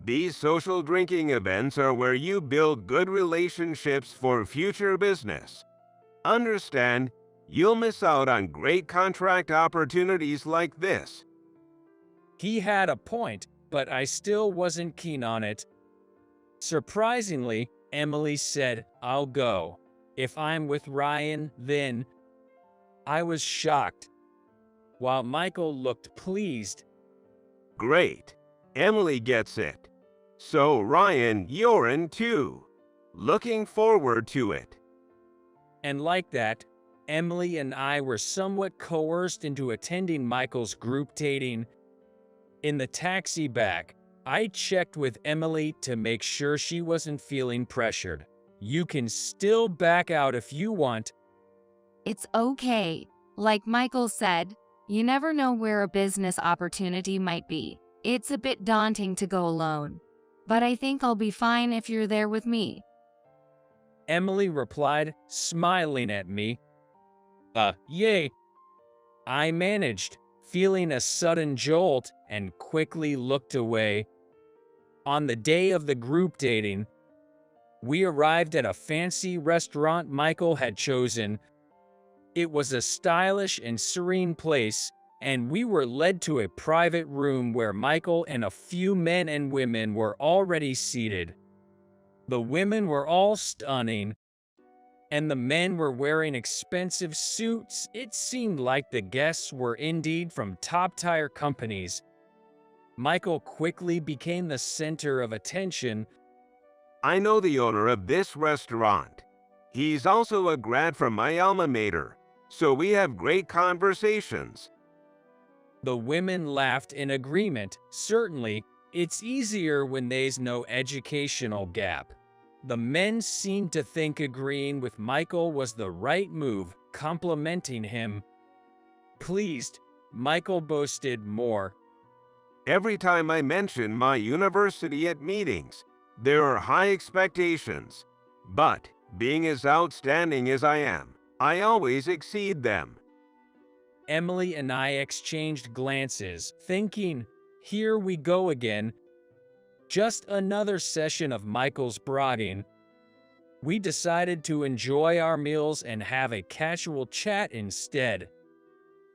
These social drinking events are where you build good relationships for future business. Understand, you'll miss out on great contract opportunities like this." He had a point, but I still wasn't keen on it. Surprisingly, Emily said, "I'll go. If I'm with Ryan, then..." I was shocked, while Michael looked pleased. "Great. Emily gets it. So Ryan, you're in too. Looking forward to it." And like that, Emily and I were somewhat coerced into attending Michael's group dating. In the taxi back, I checked with Emily to make sure she wasn't feeling pressured. "You can still back out if you want." It's okay. Like Michael said, you never know where a business opportunity might be. It's a bit daunting to go alone, but I think I'll be fine if you're there with me. Emily replied, smiling at me. Yay. I managed, feeling a sudden jolt, and quickly looked away. On the day of the group dating, we arrived at a fancy restaurant Michael had chosen. It was a stylish and serene place, and we were led to a private room where Michael and a few men and women were already seated. The women were all stunning, and the men were wearing expensive suits. It seemed like the guests were indeed from top-tier companies. Michael quickly became the center of attention. "I know the owner of this restaurant. He's also a grad from my alma mater, so we have great conversations." The women laughed in agreement. Certainly, it's easier when there's no educational gap. The men seemed to think agreeing with Michael was the right move, complimenting him. Pleased, Michael boasted more. "Every time I mention my university at meetings, there are high expectations. But, being as outstanding as I am, I always exceed them." Emily and I exchanged glances, thinking, here we go again. Just another session of Michael's bragging. We decided to enjoy our meals and have a casual chat instead.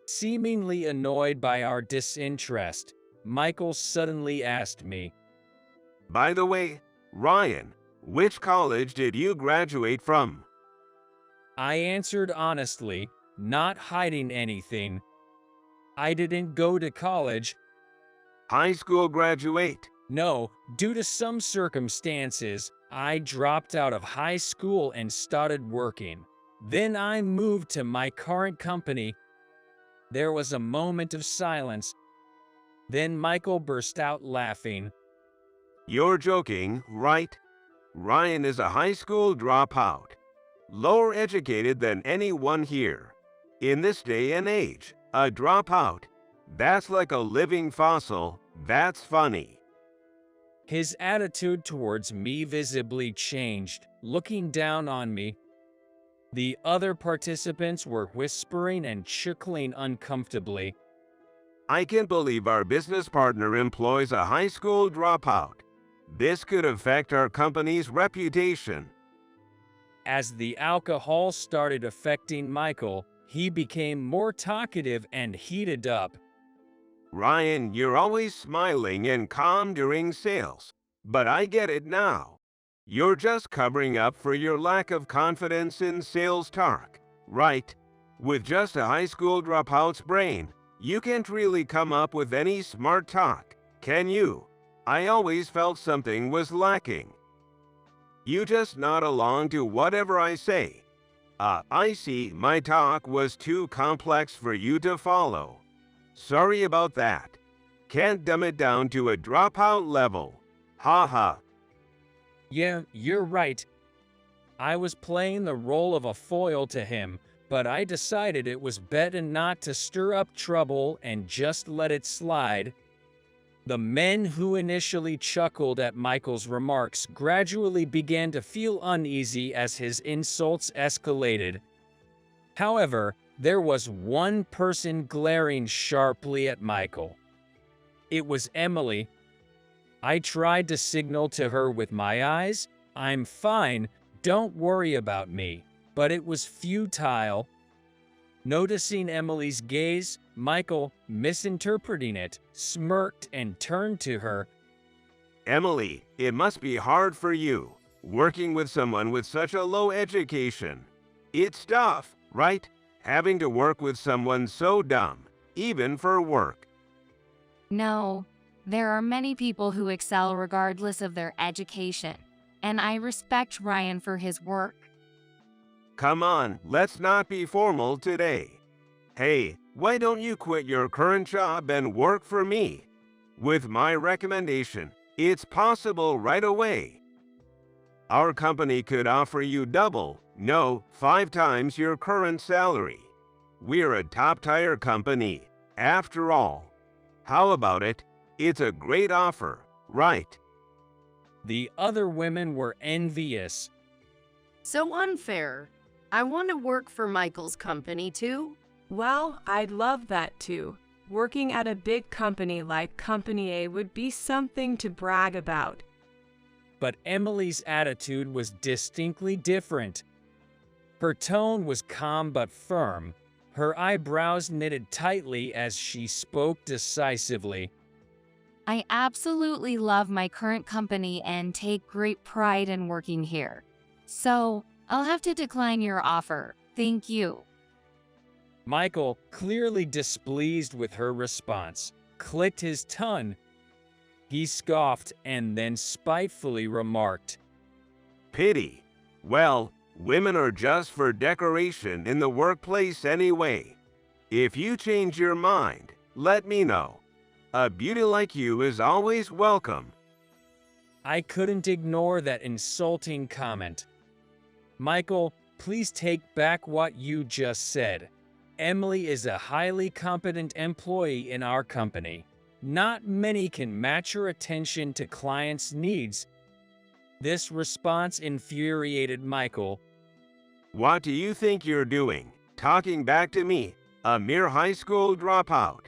Seemingly annoyed by our disinterest, Michael suddenly asked me, "By the way, Ryan, which college did you graduate from?" I answered honestly, not hiding anything. I didn't go to college. "High school graduate?" No, due to some circumstances, I dropped out of high school and started working. Then I moved to my current company. There was a moment of silence. Then Michael burst out laughing. You're joking, right? Ryan is a high school dropout, lower educated than anyone here. In this day and age, a dropout, that's like a living fossil. That's funny. His attitude towards me visibly changed, looking down on me. The other participants were whispering and chuckling uncomfortably. I can't believe our business partner employs a high school dropout. This could affect our company's reputation. As the alcohol started affecting Michael, he became more talkative and heated up. Ryan, you're always smiling and calm during sales, but I get it now. You're just covering up for your lack of confidence in sales talk, right? With just a high school dropout's brain, you can't really come up with any smart talk, can you? I always felt something was lacking. You just nod along to whatever I say. I see my talk was too complex for you to follow. Sorry about that. Can't dumb it down to a dropout level. Ha ha. Yeah, you're right. I was playing the role of a foil to him, but I decided it was better not to stir up trouble and just let it slide. The men who initially chuckled at Michael's remarks gradually began to feel uneasy as his insults escalated. However, there was one person glaring sharply at Michael. It was Emily. I tried to signal to her with my eyes, "I'm fine, don't worry about me," but it was futile. Noticing Emily's gaze, Michael, misinterpreting it, smirked and turned to her. Emily, it must be hard for you, working with someone with such a low education. It's tough, right? Having to work with someone so dumb, even for work. No, there are many people who excel regardless of their education, and I respect Ryan for his work. Come on, let's not be formal today. Hey, why don't you quit your current job and work for me? With my recommendation, it's possible right away. Our company could offer you double, no, 5 times your current salary. We're a top-tier company, after all. How about it? It's a great offer, right? The other women were envious. So unfair. I want to work for Michael's company too. Well, I'd love that too. Working at a big company like Company A would be something to brag about. But Emily's attitude was distinctly different. Her tone was calm but firm, her eyebrows knitted tightly as she spoke decisively. I absolutely love my current company and take great pride in working here. So, I'll have to decline your offer. Thank you. Michael, clearly displeased with her response, clicked his tongue. He scoffed and then spitefully remarked, Pity. Well, women are just for decoration in the workplace anyway. If you change your mind, let me know. A beauty like you is always welcome. I couldn't ignore that insulting comment. Michael, please take back what you just said. Emily is a highly competent employee in our company. Not many can match her attention to clients' needs. This response infuriated Michael. What do you think you're doing? Talking back to me, a mere high school dropout?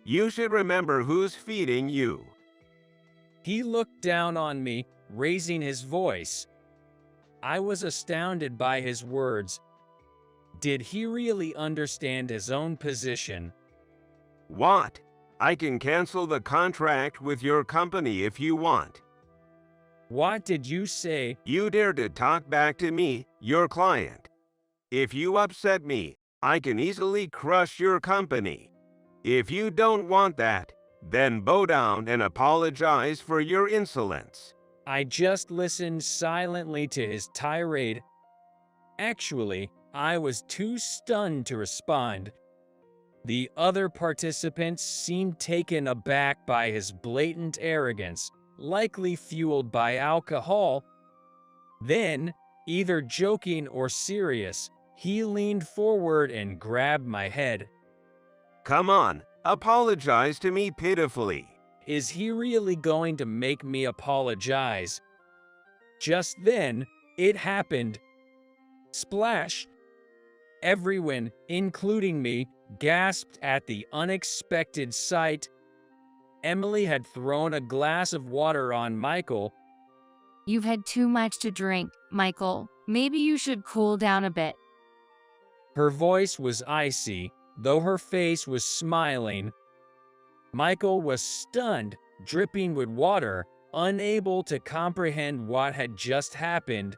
You should remember who's feeding you. He looked down on me, raising his voice. I was astounded by his words. Did he really understand his own position? What? I can cancel the contract with your company if you want. What did you say? You dare to talk back to me, your client. If you upset me, I can easily crush your company. If you don't want that, then bow down and apologize for your insolence. I just listened silently to his tirade. Actually, I was too stunned to respond. The other participants seemed taken aback by his blatant arrogance, likely fueled by alcohol. Then, either joking or serious, he leaned forward and grabbed my head. Come on, apologize to me pitifully. Is he really going to make me apologize? Just then, it happened. Splash! Everyone, including me, gasped at the unexpected sight. Emily had thrown a glass of water on Michael. You've had too much to drink, Michael. Maybe you should cool down a bit. Her voice was icy, though her face was smiling. Michael was stunned, dripping with water, unable to comprehend what had just happened.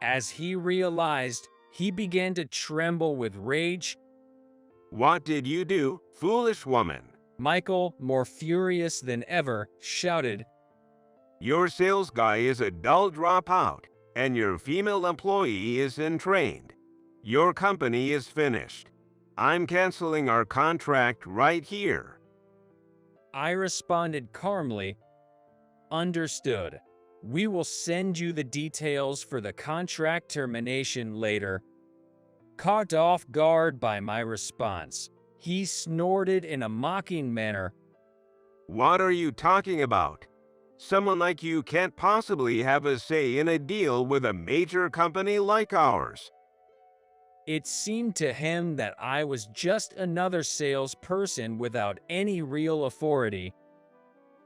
As he realized, he began to tremble with rage. What did you do, foolish woman? Michael, more furious than ever, shouted. Your sales guy is a dull dropout, and your female employee is untrained. Your company is finished. I'm canceling our contract right here. I responded calmly. Understood. We will send you the details for the contract termination later. Caught off guard by my response, he snorted in a mocking manner. What are you talking about? Someone like you can't possibly have a say in a deal with a major company like ours. It seemed to him that I was just another salesperson without any real authority.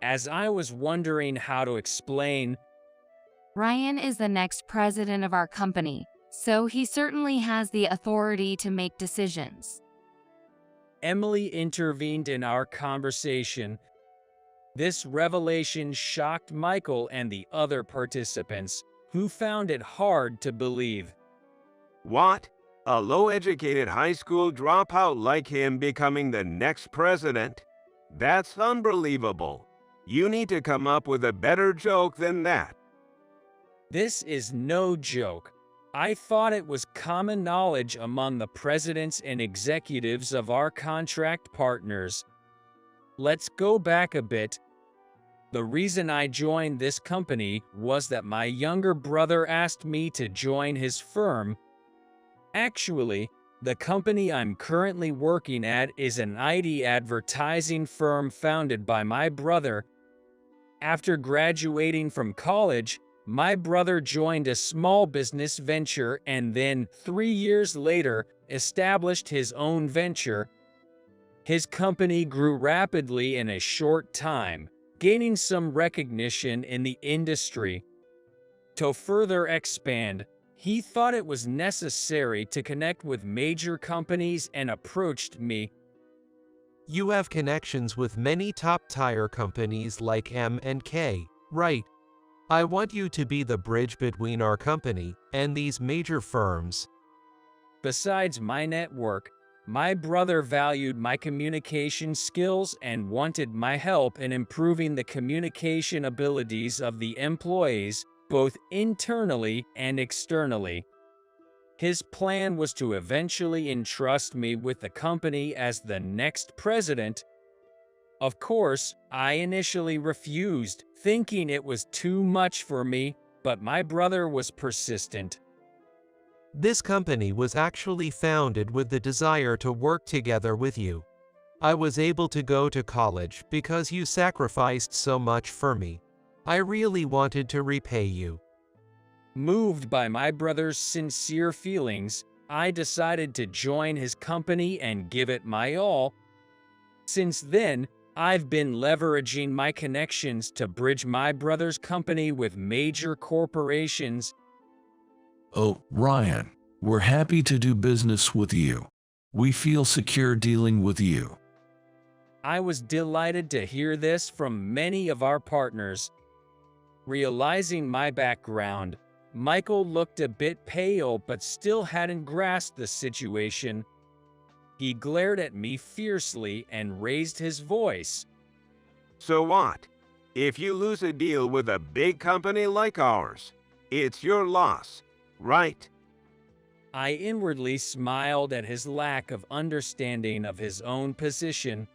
As I was wondering how to explain, Ryan is the next president of our company, so he certainly has the authority to make decisions. Emily intervened in our conversation. This revelation shocked Michael and the other participants, who found it hard to believe. What? A low-educated high school dropout like him becoming the next president? That's unbelievable. You need to come up with a better joke than that. This is no joke. I thought it was common knowledge among the presidents and executives of our contract partners. Let's go back a bit. The reason I joined this company was that my younger brother asked me to join his firm. Actually, the company I'm currently working at is an IT advertising firm founded by my brother. After graduating from college, my brother joined a small business venture and then, 3 years later, established his own venture. His company grew rapidly in a short time, gaining some recognition in the industry. To further expand, he thought it was necessary to connect with major companies and approached me. You have connections with many top-tier companies like M&K, right? I want you to be the bridge between our company and these major firms. Besides my network, my brother valued my communication skills and wanted my help in improving the communication abilities of the employees, both internally and externally. His plan was to eventually entrust me with the company as the next president. Of course, I initially refused, thinking it was too much for me, but my brother was persistent. This company was actually founded with the desire to work together with you. I was able to go to college because you sacrificed so much for me. I really wanted to repay you. Moved by my brother's sincere feelings, I decided to join his company and give it my all. Since then, I've been leveraging my connections to bridge my brother's company with major corporations. Oh, Ryan, we're happy to do business with you. We feel secure dealing with you. I was delighted to hear this from many of our partners. Realizing my background, Michael looked a bit pale but still hadn't grasped the situation. He glared at me fiercely and raised his voice. So what? If you lose a deal with a big company like ours, it's your loss, right? I inwardly smiled at his lack of understanding of his own position.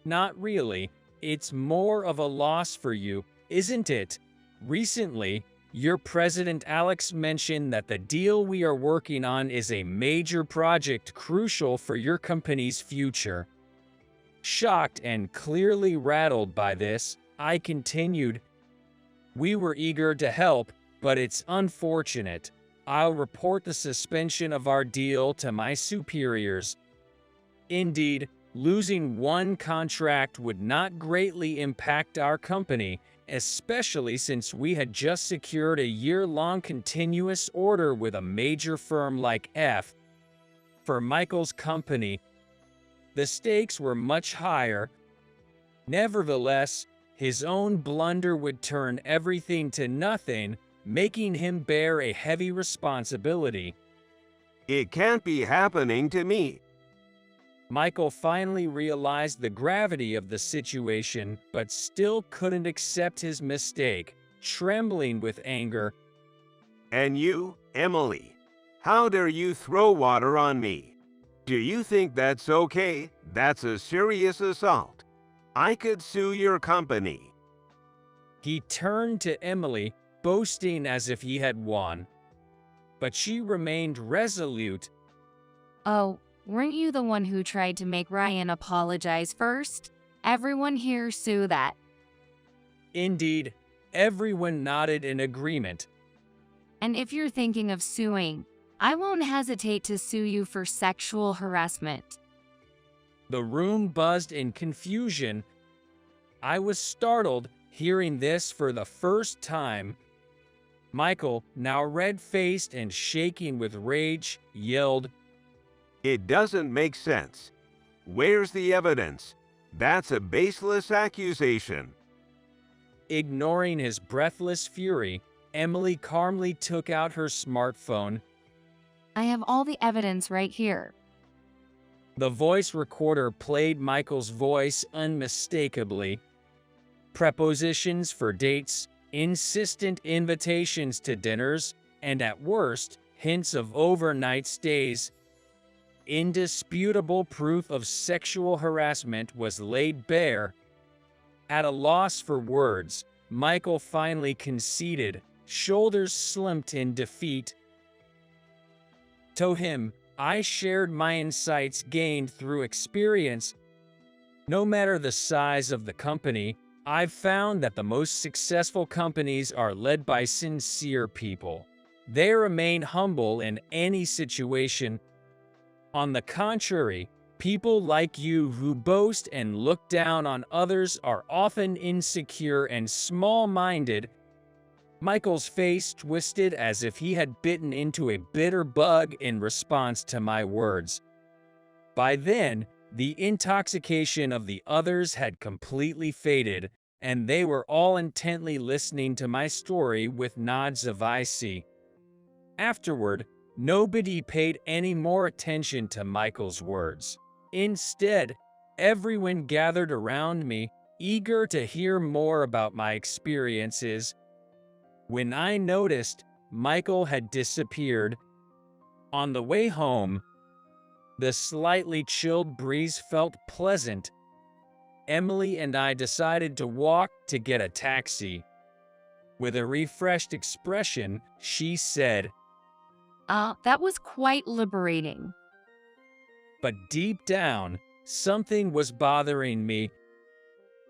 Not really, it's more of a loss for you, isn't it? Recently, your president Alex mentioned that the deal we are working on is a major project crucial for your company's future. Shocked and clearly rattled by this, I continued, "We were eager to help, but it's unfortunate. I'll report the suspension of our deal to my superiors. Indeed, losing one contract would not greatly impact our company, especially since we had just secured a year-long continuous order with a major firm like F. For Michael's company, the stakes were much higher. Nevertheless, his own blunder would turn everything to nothing, making him bear a heavy responsibility." It can't be happening to me. Michael finally realized the gravity of the situation, but still couldn't accept his mistake, trembling with anger. "And you, Emily, how dare you throw water on me? Do you think that's okay? That's a serious assault. I could sue your company." He turned to Emily, boasting as if he had won. But she remained resolute. Oh, weren't you the one who tried to make Ryan apologize first? Everyone here sue that. Indeed, everyone nodded in agreement. And if you're thinking of suing, I won't hesitate to sue you for sexual harassment. The room buzzed in confusion. I was startled, hearing this for the first time. Michael, now red-faced and shaking with rage, yelled, "It doesn't make sense. Where's the evidence? That's a baseless accusation." Ignoring his breathless fury, Emily calmly took out her smartphone. I have all the evidence right here. The voice recorder played Michael's voice unmistakably. Prepositions for dates, insistent invitations to dinners, and at worst, hints of overnight stays. Indisputable proof of sexual harassment was laid bare. At a loss for words, Michael finally conceded, shoulders slumped in defeat. To him, I shared my insights gained through experience. No matter the size of the company, I've found that the most successful companies are led by sincere people. They remain humble in any situation. On the contrary, people like you who boast and look down on others are often insecure and small-minded. Michael's face twisted as if he had bitten into a bitter bug in response to my words. By then, the intoxication of the others had completely faded, and they were all intently listening to my story with nods of "I see." Afterward, nobody paid any more attention to Michael's words. Instead, everyone gathered around me, eager to hear more about my experiences. When I noticed, Michael had disappeared. On the way home, the slightly chilled breeze felt pleasant. Emily and I decided to walk to get a taxi. With a refreshed expression, she said, That was quite liberating. But deep down, something was bothering me.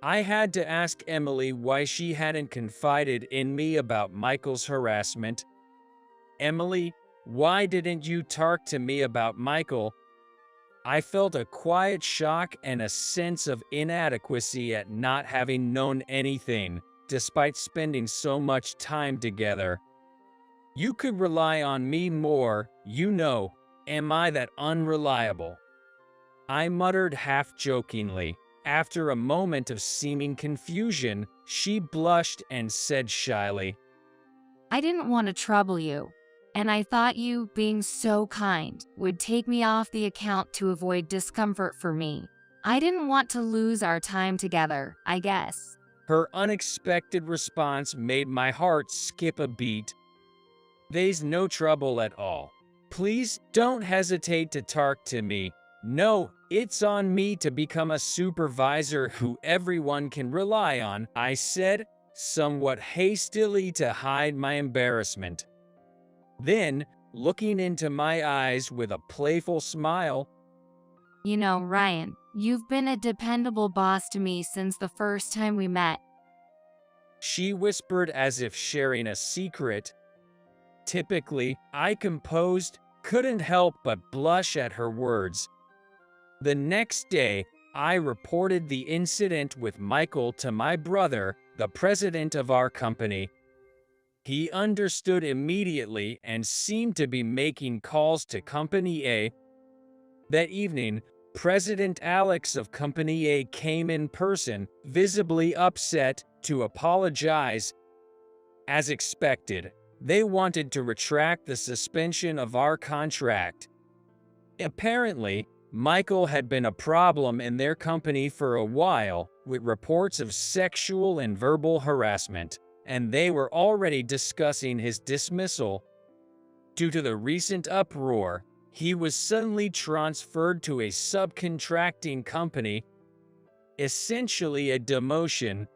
I had to ask Emily why she hadn't confided in me about Michael's harassment. "Emily, why didn't you talk to me about Michael?" I felt a quiet shock and a sense of inadequacy at not having known anything, despite spending so much time together. "You could rely on me more, you know. Am I that unreliable?" I muttered half-jokingly. After a moment of seeming confusion, she blushed and said shyly, I didn't want to trouble you, and I thought you, being so kind, would take me off the account to avoid discomfort for me. I didn't want to lose our time together, I guess. Her unexpected response made my heart skip a beat. "There's no trouble at all. Please don't hesitate to talk to me. No, it's on me to become a supervisor who everyone can rely on," I said, somewhat hastily to hide my embarrassment. Then, looking into my eyes with a playful smile, You know, Ryan, you've been a dependable boss to me since the first time we met. she whispered as if sharing a secret. Typically, I composed, couldn't help but blush at her words. The next day, I reported the incident with Michael to my brother, the president of our company. He understood immediately and seemed to be making calls to Company A. That evening, President Alex of Company A came in person, visibly upset, to apologize. As expected, they wanted to retract the suspension of our contract. Apparently, Michael had been a problem in their company for a while, with reports of sexual and verbal harassment, and they were already discussing his dismissal. Due to the recent uproar, he was suddenly transferred to a subcontracting company, essentially a demotion.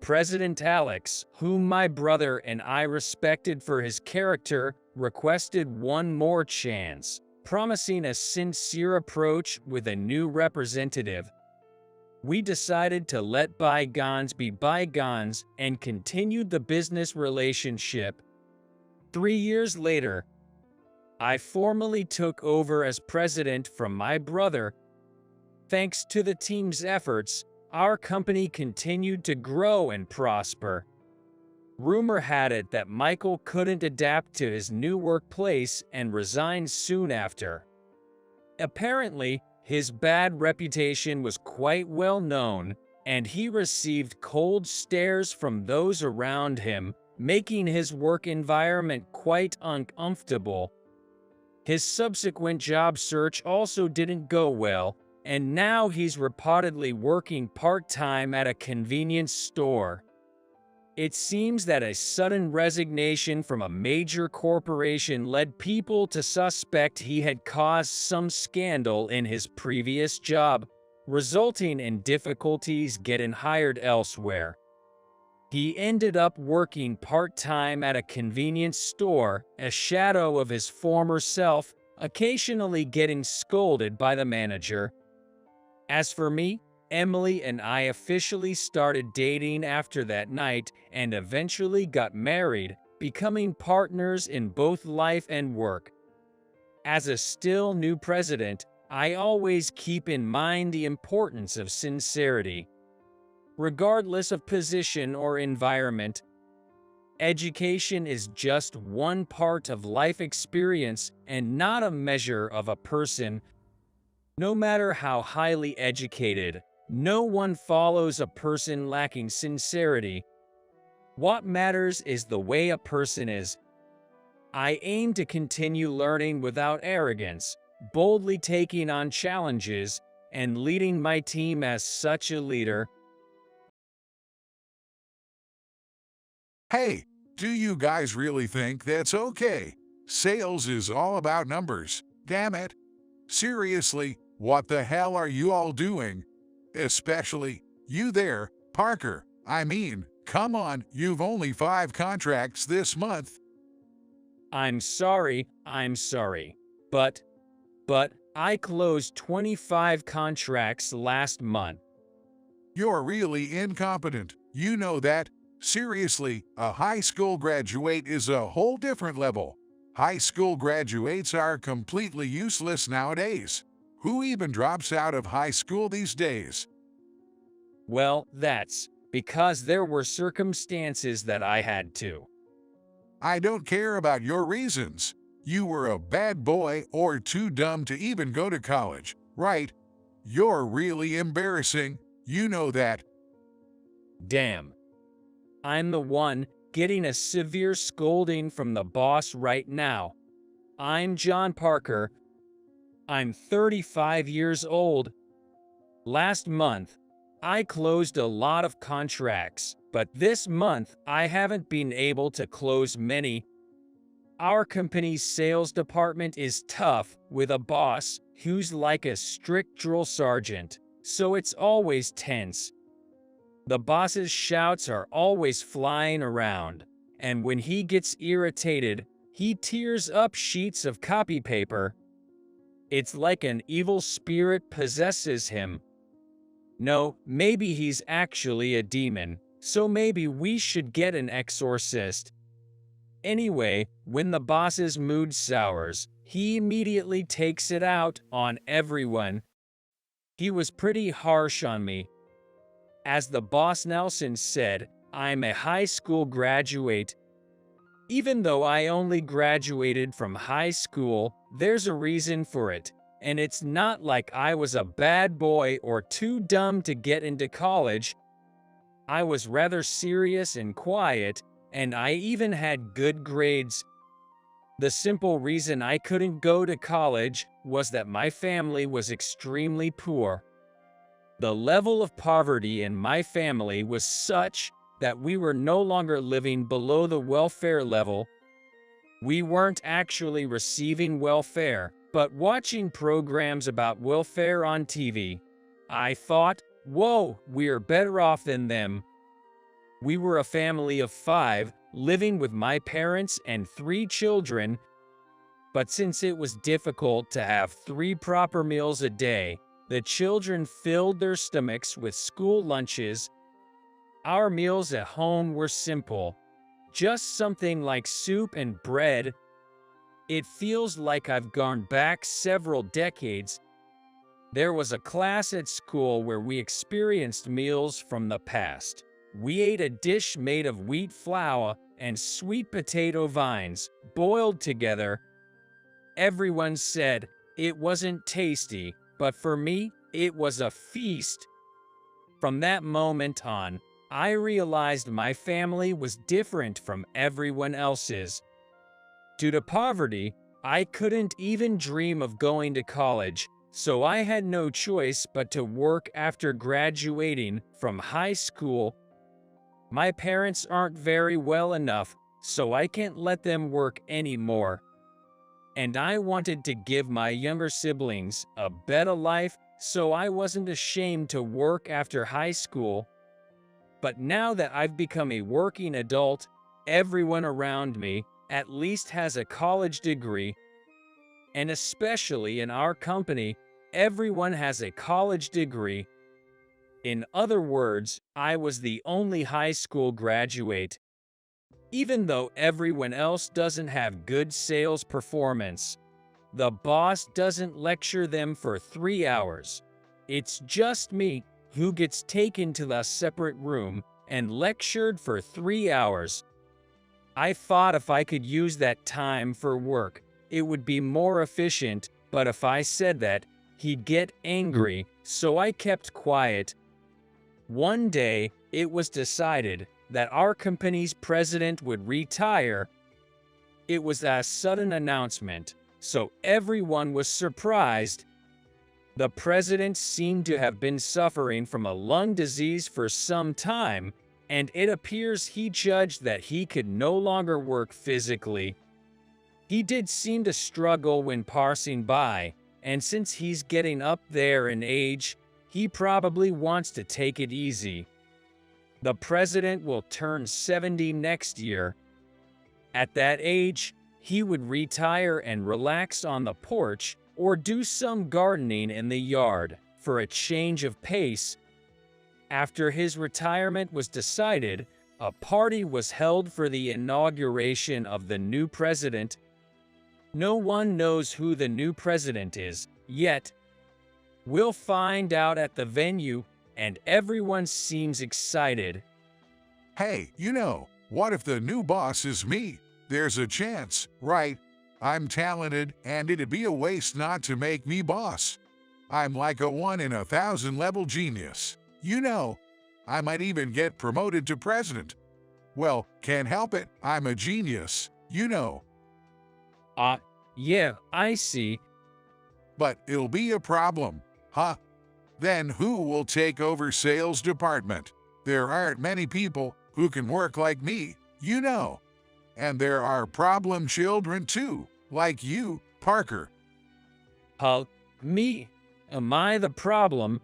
President Alex, whom my brother and I respected for his character, requested one more chance, promising a sincere approach with a new representative. We decided to let bygones be bygones and continued the business relationship. 3 years later, I formally took over as president from my brother. Thanks to the team's efforts, our company continued to grow and prosper. Rumor had it that Michael couldn't adapt to his new workplace and resigned soon after. Apparently, his bad reputation was quite well known, and he received cold stares from those around him, making his work environment quite uncomfortable. His subsequent job search also didn't go well, and now he's reportedly working part-time at a convenience store. It seems that a sudden resignation from a major corporation led people to suspect he had caused some scandal in his previous job, resulting in difficulties getting hired elsewhere. He ended up working part-time at a convenience store, a shadow of his former self, occasionally getting scolded by the manager. As for me, Emily and I officially started dating after that night and eventually got married, becoming partners in both life and work. As a still new president, I always keep in mind the importance of sincerity. Regardless of position or environment, education is just one part of life experience and not a measure of a person. No matter how highly educated, no one follows a person lacking sincerity. What matters is the way a person is. I aim to continue learning without arrogance, boldly taking on challenges, and leading my team as such a leader. Hey, do you guys really think that's okay? Sales is all about numbers, damn it. Seriously, what the hell are you all doing? Especially, you there, Parker. I mean, come on, you've only 5 contracts this month. I'm sorry, but I closed 25 contracts last month. You're really incompetent, you know that. Seriously, a high school graduate is a whole different level. High school graduates are completely useless nowadays. Who even drops out of high school these days? Well, that's because there were circumstances that I had to. I don't care about your reasons. You were a bad boy or too dumb to even go to college, right? You're really embarrassing, you know that. Damn. I'm the one getting a severe scolding from the boss right now. I'm John Parker. I'm 35 years old. Last month, I closed a lot of contracts, but this month I haven't been able to close many. Our company's sales department is tough, with a boss who's like a strict drill sergeant, so it's always tense. The boss's shouts are always flying around, and when he gets irritated, he tears up sheets of copy paper. It's like an evil spirit possesses him. No, maybe he's actually a demon, so maybe we should get an exorcist. Anyway, when the boss's mood sours, he immediately takes it out on everyone. He was pretty harsh on me. As the boss Nelson said, I'm a high school graduate. Even though I only graduated from high school, there's a reason for it. And it's not like I was a bad boy or too dumb to get into college. I was rather serious and quiet, and I even had good grades. The simple reason I couldn't go to college was that my family was extremely poor. The level of poverty in my family was such that we were no longer living below the welfare level. We weren't actually receiving welfare, but watching programs about welfare on TV. I thought, whoa, we're better off than them. We were a family of 5, living with my parents and 3 children. But since it was difficult to have 3 proper meals a day, the children filled their stomachs with school lunches. Our meals at home were simple, just something like soup and bread. It feels like I've gone back several decades. There was a class at school where we experienced meals from the past. We ate a dish made of wheat flour and sweet potato vines, boiled together. Everyone said it wasn't tasty, but for me, it was a feast. From that moment on, I realized my family was different from everyone else's. Due to poverty, I couldn't even dream of going to college, so I had no choice but to work after graduating from high school. My parents aren't very well enough, so I can't let them work anymore. And I wanted to give my younger siblings a better life, so I wasn't ashamed to work after high school. But now that I've become a working adult, everyone around me at least has a college degree. And especially in our company, everyone has a college degree. In other words, I was the only high school graduate. Even though everyone else doesn't have good sales performance, the boss doesn't lecture them for 3 hours. It's just me who gets taken to a separate room and lectured for 3 hours. I thought if I could use that time for work, it would be more efficient, but if I said that, he'd get angry, so I kept quiet. One day, it was decided that our company's president would retire. It was a sudden announcement, so everyone was surprised. The president seemed to have been suffering from a lung disease for some time, and it appears he judged that he could no longer work physically. He did seem to struggle when passing by, and since he's getting up there in age, he probably wants to take it easy. The president will turn 70 next year. At that age, he would retire and relax on the porch or do some gardening in the yard for a change of pace. After his retirement was decided, a party was held for the inauguration of the new president. No one knows who the new president is yet. We'll find out at the venue, and everyone seems excited. Hey, what if the new boss is me? There's a chance, right? I'm talented, and it'd be a waste not to make me boss. I'm like a 1 in 1,000 level genius. I might even get promoted to president. Well, can't help it, I'm a genius, Yeah, I see. But it'll be a problem, huh? Then who will take over sales department? There aren't many people who can work like me, And there are problem children too, like you, Parker. Me? Am I the problem?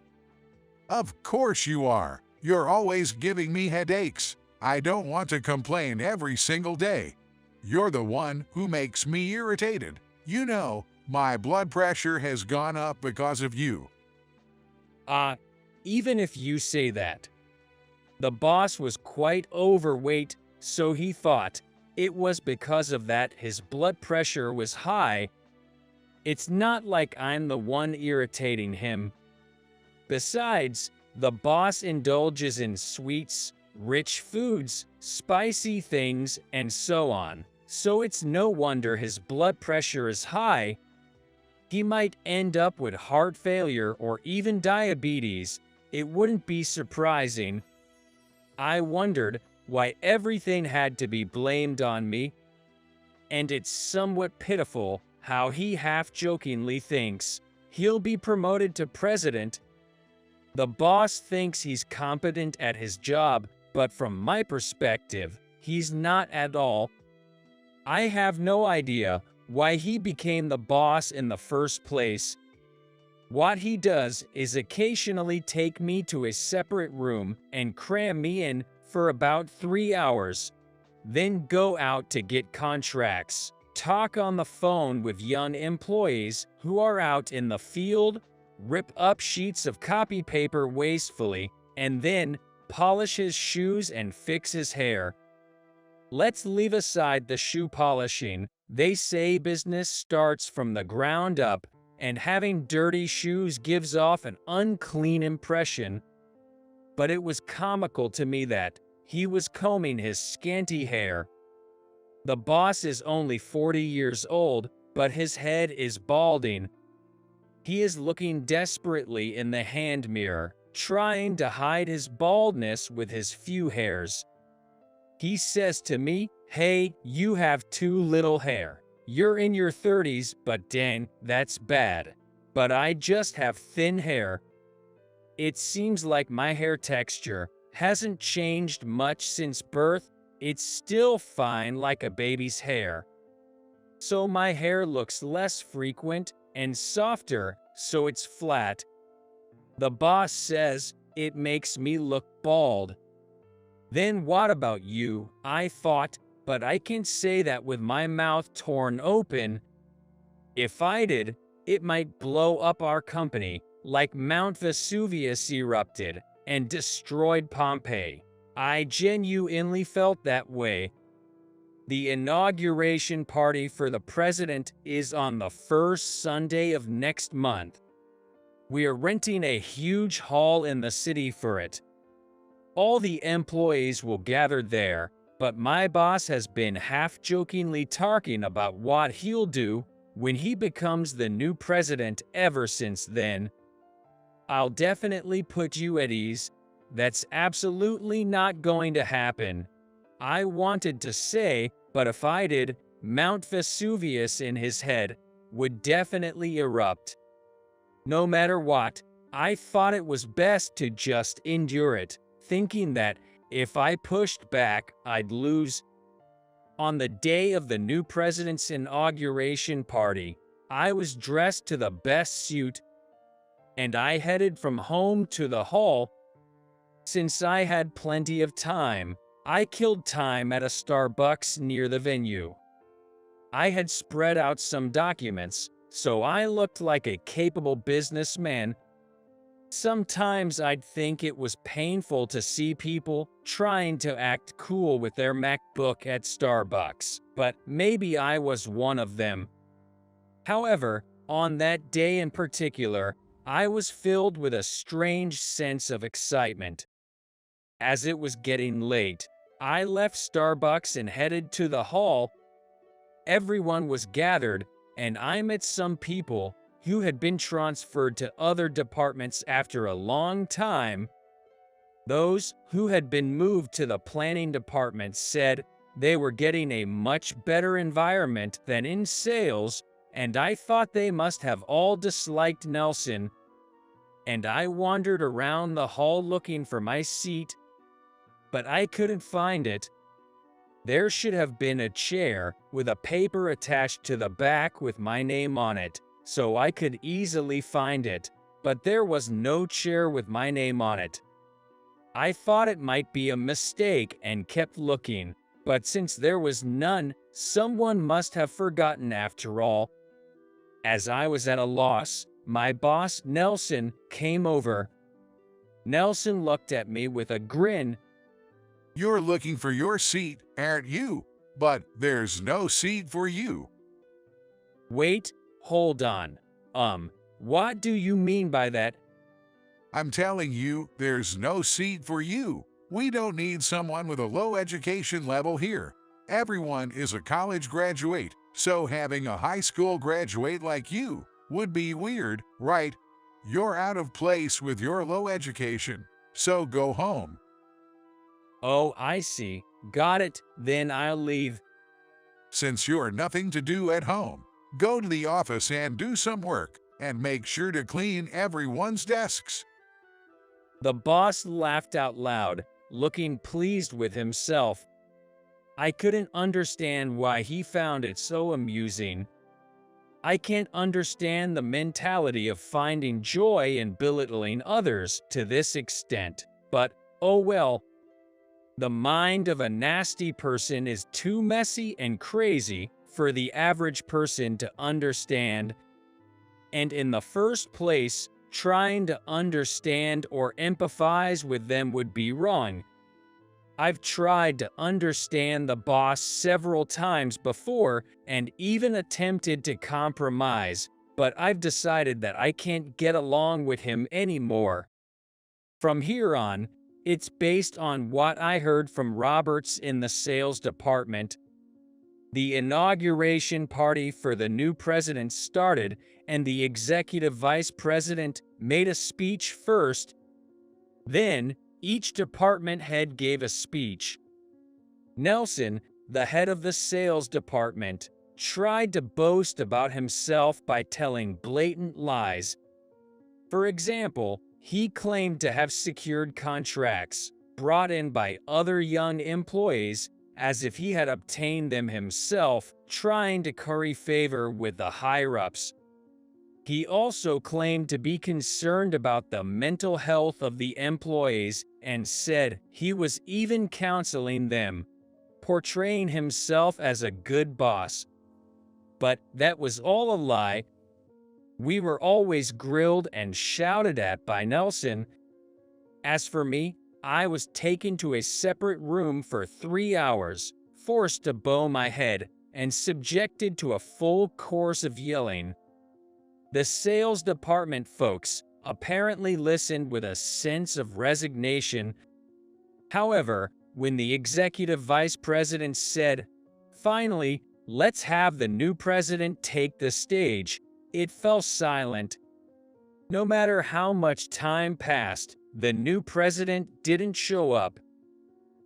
Of course you are. You're always giving me headaches. I don't want to complain every single day. You're the one who makes me irritated. You know, my blood pressure has gone up because of you. Even if you say that. The boss was quite overweight, so he thought it was because of that his blood pressure was high. It's not like I'm the one irritating him. Besides, the boss indulges in sweets, rich foods, spicy things, and so on. So it's no wonder his blood pressure is high. He might end up with heart failure or even diabetes. It wouldn't be surprising. I wondered why everything had to be blamed on me. And it's somewhat pitiful how he half-jokingly thinks he'll be promoted to president. The boss thinks he's competent at his job, but from my perspective, he's not at all. I have no idea why he became the boss in the first place. What he does is occasionally take me to a separate room and cram me in for about 3 hours, then go out to get contracts, talk on the phone with young employees who are out in the field, rip up sheets of copy paper wastefully, and then polish his shoes and fix his hair. Let's leave aside the shoe polishing. They say business starts from the ground up, and having dirty shoes gives off an unclean impression. But it was comical to me that he was combing his scanty hair. The boss is only 40 years old, but his head is balding. He is looking desperately in the hand mirror, trying to hide his baldness with his few hairs. He says to me, "Hey, you have too little hair. You're in your 30s, but dang, that's bad. But I just have thin hair." It seems like my hair texture hasn't changed much since birth. It's still fine like a baby's hair. So my hair looks less frequent and softer, so it's flat. The boss says it makes me look bald. Then what about you? I thought, but I can say that with my mouth torn open. If I did, it might blow up our company, like Mount Vesuvius erupted and destroyed Pompeii. I genuinely felt that way. The inauguration party for the president is on the first Sunday of next month. We are renting a huge hall in the city for it. All the employees will gather there, but my boss has been half-jokingly talking about what he'll do when he becomes the new president ever since then. I'll definitely put you at ease. That's absolutely not going to happen. I wanted to say, but if I did, Mount Vesuvius in his head would definitely erupt. No matter what, I thought it was best to just endure it, thinking that if I pushed back, I'd lose. On the day of the new president's inauguration party, I was dressed to the best suit, and I headed from home to the hall. Since I had plenty of time, I killed time at a Starbucks near the venue. I had spread out some documents, so I looked like a capable businessman. Sometimes I'd think it was painful to see people trying to act cool with their MacBook at Starbucks, but maybe I was one of them. However, on that day in particular, I was filled with a strange sense of excitement. As it was getting late, I left Starbucks and headed to the hall. Everyone was gathered, and I met some people who had been transferred to other departments after a long time. Those who had been moved to the planning department said they were getting a much better environment than in sales, and I thought they must have all disliked Nelson. And I wandered around the hall looking for my seat, but I couldn't find it. There should have been a chair with a paper attached to the back with my name on it, so I could easily find it, but there was no chair with my name on it. I thought it might be a mistake and kept looking, but since there was none, someone must have forgotten after all. As I was at a loss, my boss, Nelson, came over. Nelson looked at me with a grin. You're looking for your seat, aren't you? But there's no seat for you. Wait, hold on. What do you mean by that? I'm telling you, there's no seat for you. We don't need someone with a low education level here. Everyone is a college graduate, so having a high school graduate like you would be weird, right? You're out of place with your low education, so go home. Oh, I see. Got it. Then I'll leave. Since you're nothing to do at home, go to the office and do some work, and make sure to clean everyone's desks. The boss laughed out loud, looking pleased with himself. I couldn't understand why he found it so amusing. I can't understand the mentality of finding joy in belittling others to this extent, but oh well. The mind of a nasty person is too messy and crazy for the average person to understand. And in the first place, trying to understand or empathize with them would be wrong. I've tried to understand the boss several times before and even attempted to compromise, but I've decided that I can't get along with him anymore. From here on, it's based on what I heard from Roberts in the sales department. The inauguration party for the new president started, and the executive vice president made a speech first. Then, each department head gave a speech. Nelson, the head of the sales department, tried to boast about himself by telling blatant lies. For example, he claimed to have secured contracts brought in by other young employees as if he had obtained them himself, trying to curry favor with the higher-ups. He also claimed to be concerned about the mental health of the employees and said he was even counseling them, portraying himself as a good boss. But that was all a lie. We were always grilled and shouted at by Nelson. As for me, I was taken to a separate room for 3 hours, forced to bow my head, and subjected to a full course of yelling. The sales department folks apparently listened with a sense of resignation. However, when the executive vice president said, "Finally, let's have the new president take the stage," it fell silent. No matter how much time passed, the new president didn't show up.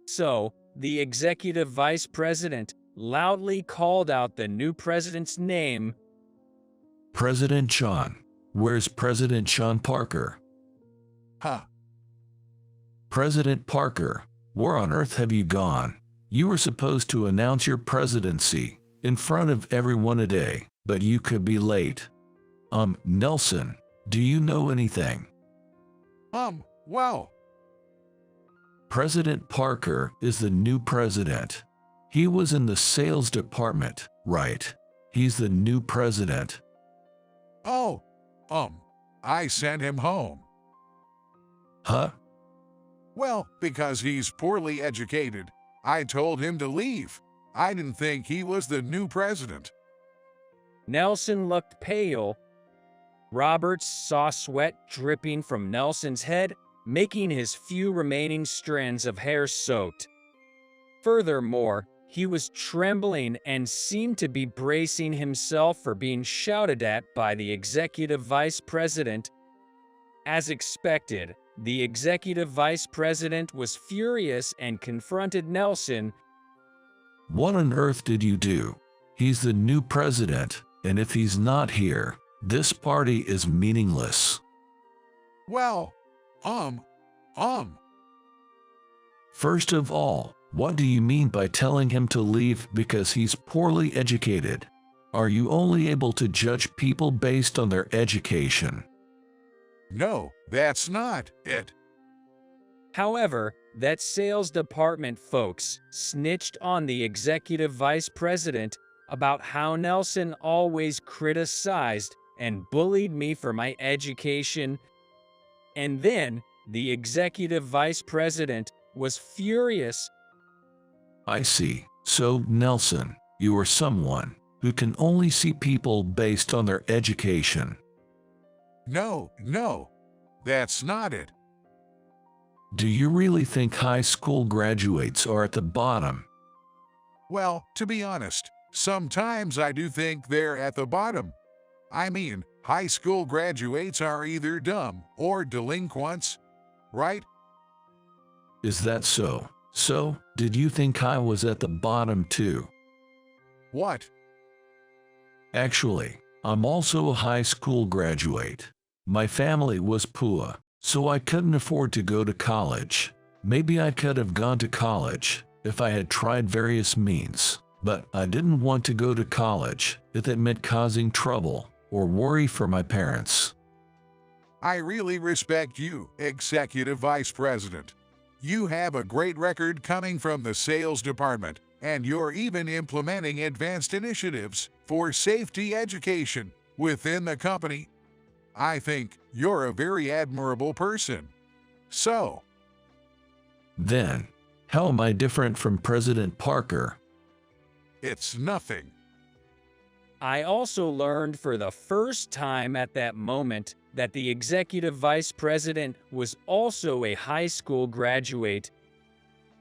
So, the executive vice president loudly called out the new president's name. President John. Where's President Sean Parker? Huh? President Parker, where on earth have you gone? You were supposed to announce your presidency in front of everyone today, but you could be late. Nelson, do you know anything? Well. President Parker is the new president. He was in the sales department, right? He's the new president. Oh, I sent him home. Huh? Well, because he's poorly educated, I told him to leave. I didn't think he was the new president. Nelson looked pale. Roberts saw sweat dripping from Nelson's head, making his few remaining strands of hair soaked. Furthermore, he was trembling and seemed to be bracing himself for being shouted at by the executive vice president. As expected, the executive vice president was furious and confronted Nelson. What on earth did you do? He's the new president, and if he's not here, this party is meaningless. Well, First of all, what do you mean by telling him to leave because he's poorly educated? Are you only able to judge people based on their education? No, that's not it. However, that sales department folks snitched on the executive vice president about how Nelson always criticized and bullied me for my education. And then, the executive vice president was furious. I see. So, Nelson, you are someone who can only see people based on their education. No, that's not it. Do you really think high school graduates are at the bottom? Well, to be honest, sometimes I do think they're at the bottom. I mean, high school graduates are either dumb or delinquents, right? Is that so? So, did you think I was at the bottom too? What? Actually, I'm also a high school graduate. My family was poor, so I couldn't afford to go to college. Maybe I could have gone to college if I had tried various means, but I didn't want to go to college if it meant causing trouble or worry for my parents. I really respect you, Executive Vice President. You have a great record coming from the sales department, and you're even implementing advanced initiatives for safety education within the company. I think you're a very admirable person. So, Then, how am I different from President Parker? it's nothing. I also learned for the first time at that moment that the executive vice president was also a high school graduate.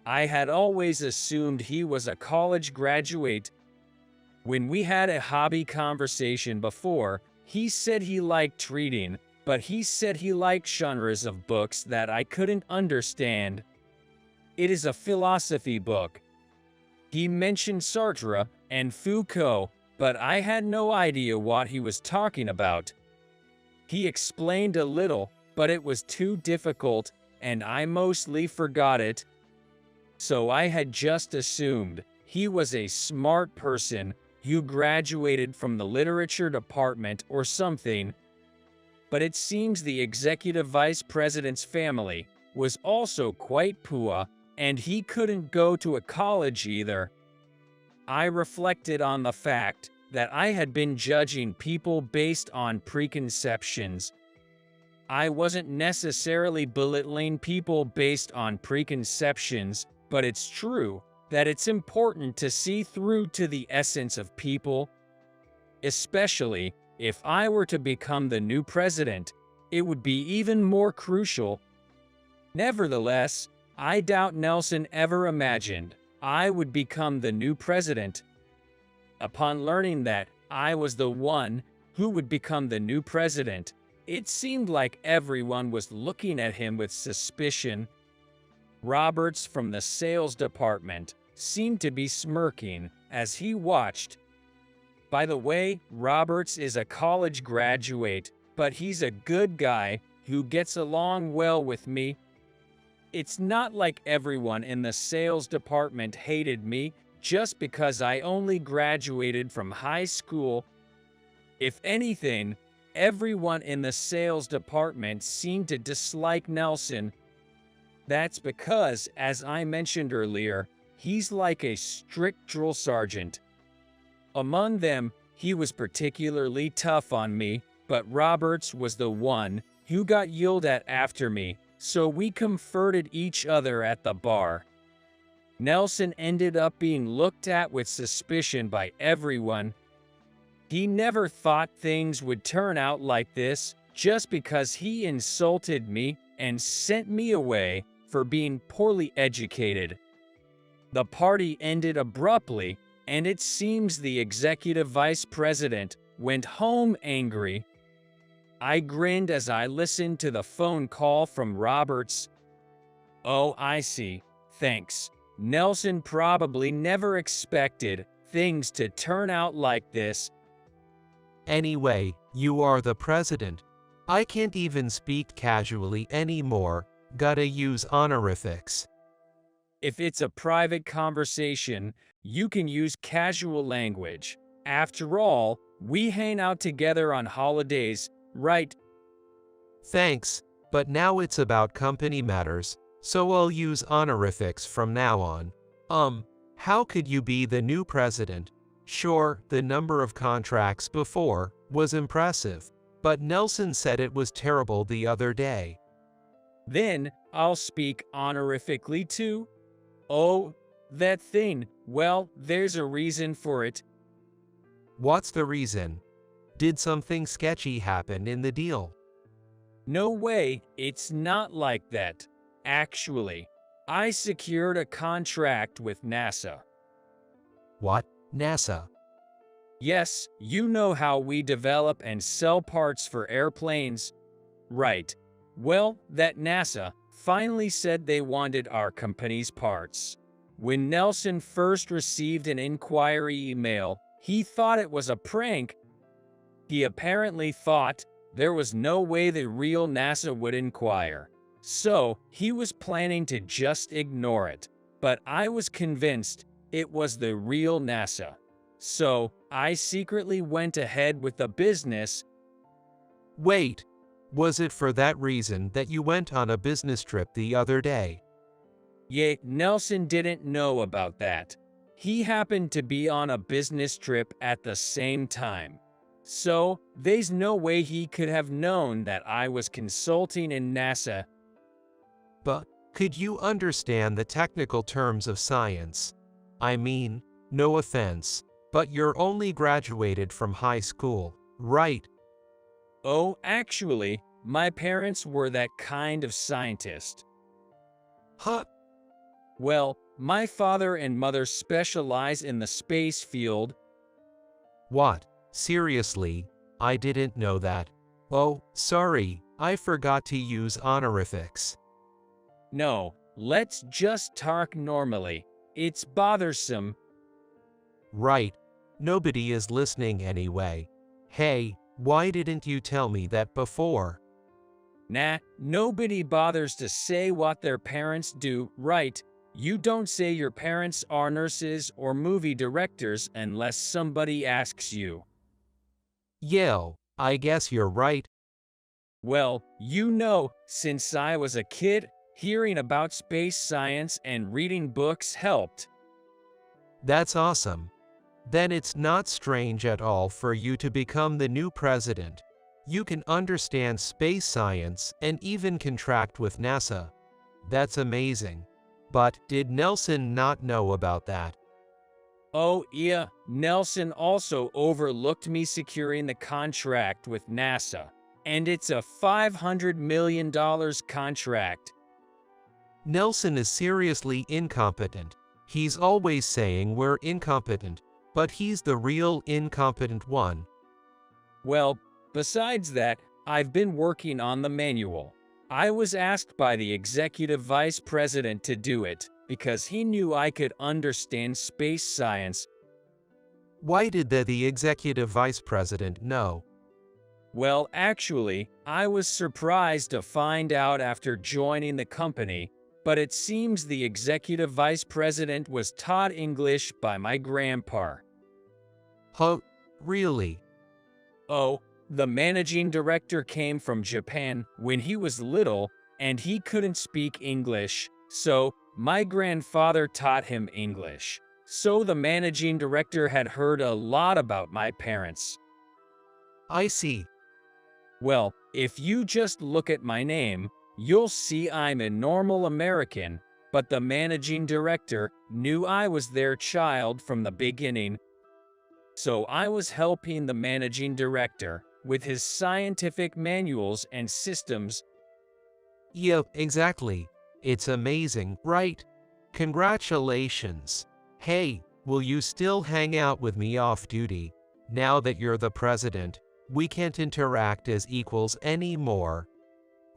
I had always assumed he was a college graduate. When we had a hobby conversation before, he said he liked reading, but he said he liked genres of books that I couldn't understand. It is a philosophy book. He mentioned Sartre and Foucault, but I had no idea what he was talking about. He explained a little, but it was too difficult, and I mostly forgot it. So I had just assumed he was a smart person who graduated from the literature department or something. But it seems the executive vice president's family was also quite poor, and he couldn't go to a college either. I reflected on the fact that I had been judging people based on preconceptions. I wasn't necessarily belittling people based on preconceptions, but it's true that it's important to see through to the essence of people. Especially if I were to become the new president, it would be even more crucial. Nevertheless, I doubt Nelson ever imagined I would become the new president. Upon learning that I was the one who would become the new president, it seemed like everyone was looking at him with suspicion. Roberts from the sales department seemed to be smirking as he watched. By the way, Roberts is a college graduate, but he's a good guy who gets along well with me. It's not like everyone in the sales department hated me just because I only graduated from high school. If anything, everyone in the sales department seemed to dislike Nelson. That's because, as I mentioned earlier, he's like a strict drill sergeant. Among them, he was particularly tough on me, but Roberts was the one who got yelled at after me, so we comforted each other at the bar. Nelson ended up being looked at with suspicion by everyone. He never thought things would turn out like this just because he insulted me and sent me away for being poorly educated. The party ended abruptly, and it seems the executive vice president went home angry. I grinned as I listened to the phone call from Roberts. Oh, I see. Thanks. Nelson probably never expected things to turn out like this. Anyway, you are the president. I can't even speak casually anymore. Gotta use honorifics. If it's a private conversation, you can use casual language. After all, we hang out together on holidays, right? Thanks, but now it's about company matters, so I'll use honorifics from now on. How could you be the new president? Sure, the number of contracts before was impressive, but Nelson said it was terrible the other day. Then I'll speak honorifically too. Oh, that thing. Well, there's a reason for it. What's the reason? Did something sketchy happen in the deal? No way, it's not like that. Actually, I secured a contract with NASA. What? NASA? Yes, you know how we develop and sell parts for airplanes. Right. Well, that NASA finally said they wanted our company's parts. When Nelson first received an inquiry email, he thought it was a prank. He apparently thought there was no way the real NASA would inquire. So, he was planning to just ignore it. But I was convinced it was the real NASA. So, I secretly went ahead with the business. Wait, was it for that reason that you went on a business trip the other day? Yeah, Nelson didn't know about that. He happened to be on a business trip at the same time. So, there's no way he could have known that I was consulting in NASA. But, could you understand the technical terms of science? I mean, no offense, but you're only graduated from high school, right? Oh, actually, my parents were that kind of scientist. Huh? Well, my father and mother specialize in the space field. What? Seriously? I didn't know that. Oh, sorry, I forgot to use honorifics. No, let's just talk normally. It's bothersome. Right. Nobody is listening anyway. Hey, why didn't you tell me that before? Nah, nobody bothers to say what their parents do, right? You don't say your parents are nurses or movie directors unless somebody asks you. Yo, I guess you're right. Well, you know, since I was a kid, hearing about space science and reading books helped. That's awesome. Then it's not strange at all for you to become the new president. You can understand space science and even contract with NASA. That's amazing. But did Nelson not know about that? Oh yeah, Nelson also overlooked me securing the contract with NASA. And it's a $500 million contract. Nelson is seriously incompetent. He's always saying we're incompetent, but he's the real incompetent one. Well, besides that, I've been working on the manual. I was asked by the executive vice president to do it, because he knew I could understand space science. Why did the executive vice president know? Well, actually, I was surprised to find out after joining the company, but it seems the executive vice president was taught English by my grandpa. Huh? Really? Oh, the managing director came from Japan when he was little, and he couldn't speak English, so my grandfather taught him English. So the managing director had heard a lot about my parents. I see. Well, if you just look at my name, you'll see I'm a normal American, but the managing director knew I was their child from the beginning. So I was helping the managing director with his scientific manuals and systems. Yep, exactly. It's amazing, right? Congratulations. Hey, will you still hang out with me off duty? Now that you're the president, we can't interact as equals anymore.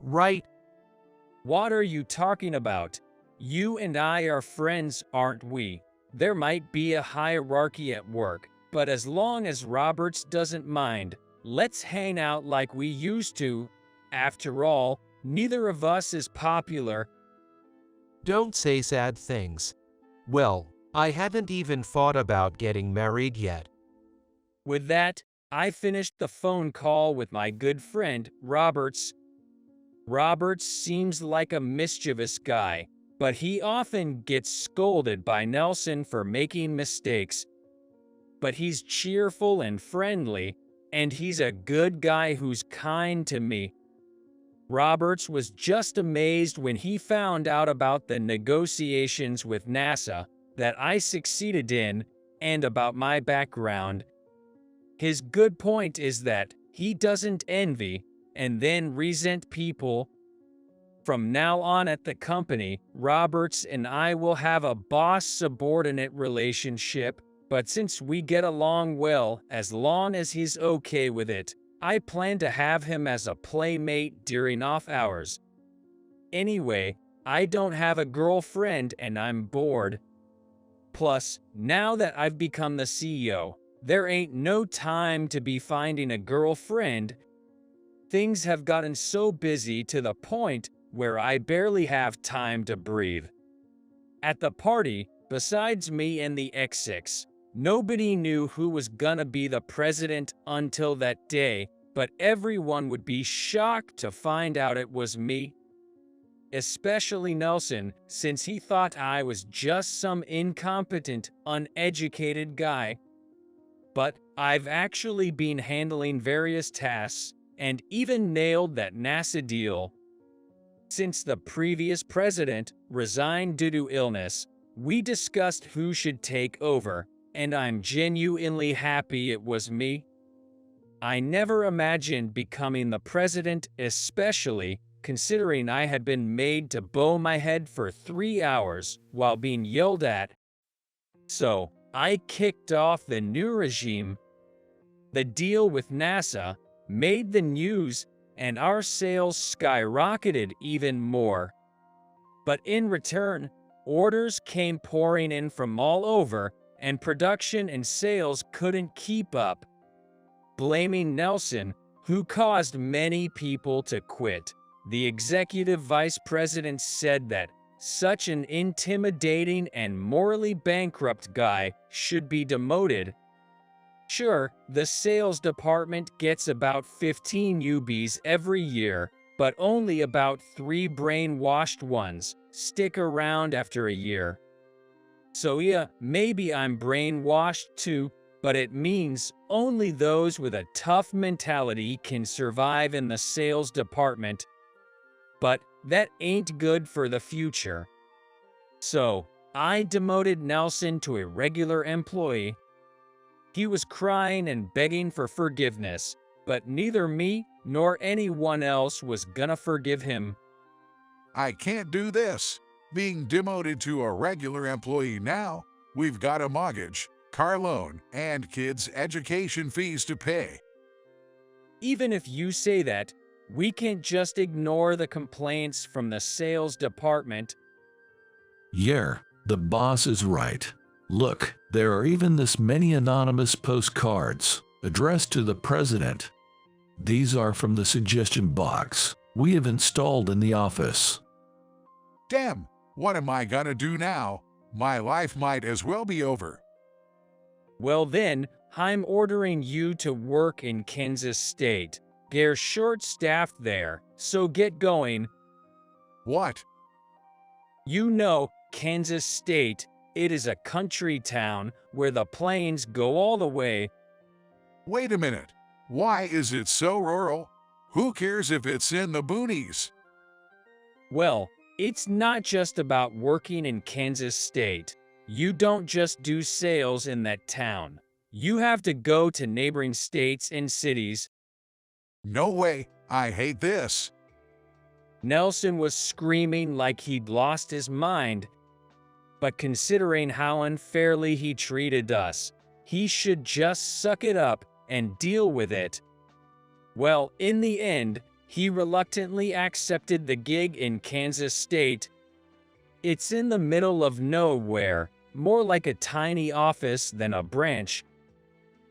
Right? What are you talking about? You and I are friends, aren't we? There might be a hierarchy at work, but as long as Roberts doesn't mind, let's hang out like we used to. After all, neither of us is popular. Don't say sad things. Well, I haven't even thought about getting married yet. With that, I finished the phone call with my good friend, Roberts. Roberts seems like a mischievous guy, but he often gets scolded by Nelson for making mistakes. But he's cheerful and friendly, and he's a good guy who's kind to me. Roberts was just amazed when he found out about the negotiations with NASA that I succeeded in and about my background. His good point is that he doesn't envy and then resent people. From now on at the company, Roberts and I will have a boss-subordinate relationship, but since we get along well, as long as he's okay with it, I plan to have him as a playmate during off hours. Anyway, I don't have a girlfriend and I'm bored. Plus, now that I've become the CEO, there ain't no time to be finding a girlfriend. Things have gotten so busy to the point where I barely have time to breathe. At the party, besides me and the X6, nobody knew who was gonna be the president until that day, but everyone would be shocked to find out it was me. Especially Nelson, since he thought I was just some incompetent, uneducated guy. But I've actually been handling various tasks and even nailed that NASA deal. Since the previous president resigned due to illness, we discussed who should take over, and I'm genuinely happy it was me. I never imagined becoming the president, especially considering I had been made to bow my head for 3 hours while being yelled at. So, I kicked off the new regime. The deal with NASA made the news, and our sales skyrocketed even more. But in return, orders came pouring in from all over, and production and sales couldn't keep up. Blaming Nelson, who caused many people to quit, the executive vice president said that such an intimidating and morally bankrupt guy should be demoted. Sure, the sales department gets about 15 newbies every year, but only about 3 brainwashed ones stick around after a year. So yeah, maybe I'm brainwashed too, but it means only those with a tough mentality can survive in the sales department. But that ain't good for the future. So, I demoted Nelson to a regular employee. He was crying and begging for forgiveness, but neither me nor anyone else was gonna forgive him. I can't do this. Being demoted to a regular employee now, we've got a mortgage, car loan, and kids' education fees to pay. Even if you say that, we can't just ignore the complaints from the sales department. Yeah, the boss is right. Look, there are even this many anonymous postcards addressed to the president. These are from the suggestion box we have installed in the office. Damn, what am I gonna do now? My life might as well be over. Well then, I'm ordering you to work in Kansas State. They're short-staffed there, so get going. What? You know, Kansas State, it is a country town where the plains go all the way. Wait a minute. Why is it so rural? Who cares if it's in the boonies? Well, it's not just about working in Kansas State. You don't just do sales in that town. You have to go to neighboring states and cities. No way, I hate this. Nelson was screaming like he'd lost his mind. But considering how unfairly he treated us, he should just suck it up and deal with it. Well, in the end, he reluctantly accepted the gig in Kansas State. It's in the middle of nowhere, more like a tiny office than a branch.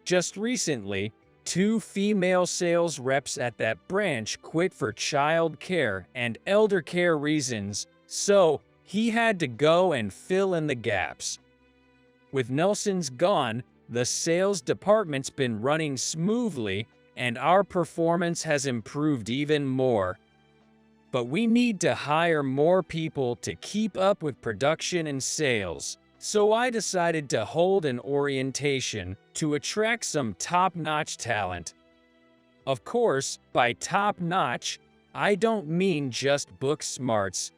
Just recently, 2 female sales reps at that branch quit for child care and elder care reasons, so he had to go and fill in the gaps. With Nelson's gone, the sales department's been running smoothly, and our performance has improved even more. but we need to hire more people to keep up with production and sales. So I decided to hold an orientation to attract some top-notch talent. Of course, by top-notch, I don't mean just book smarts.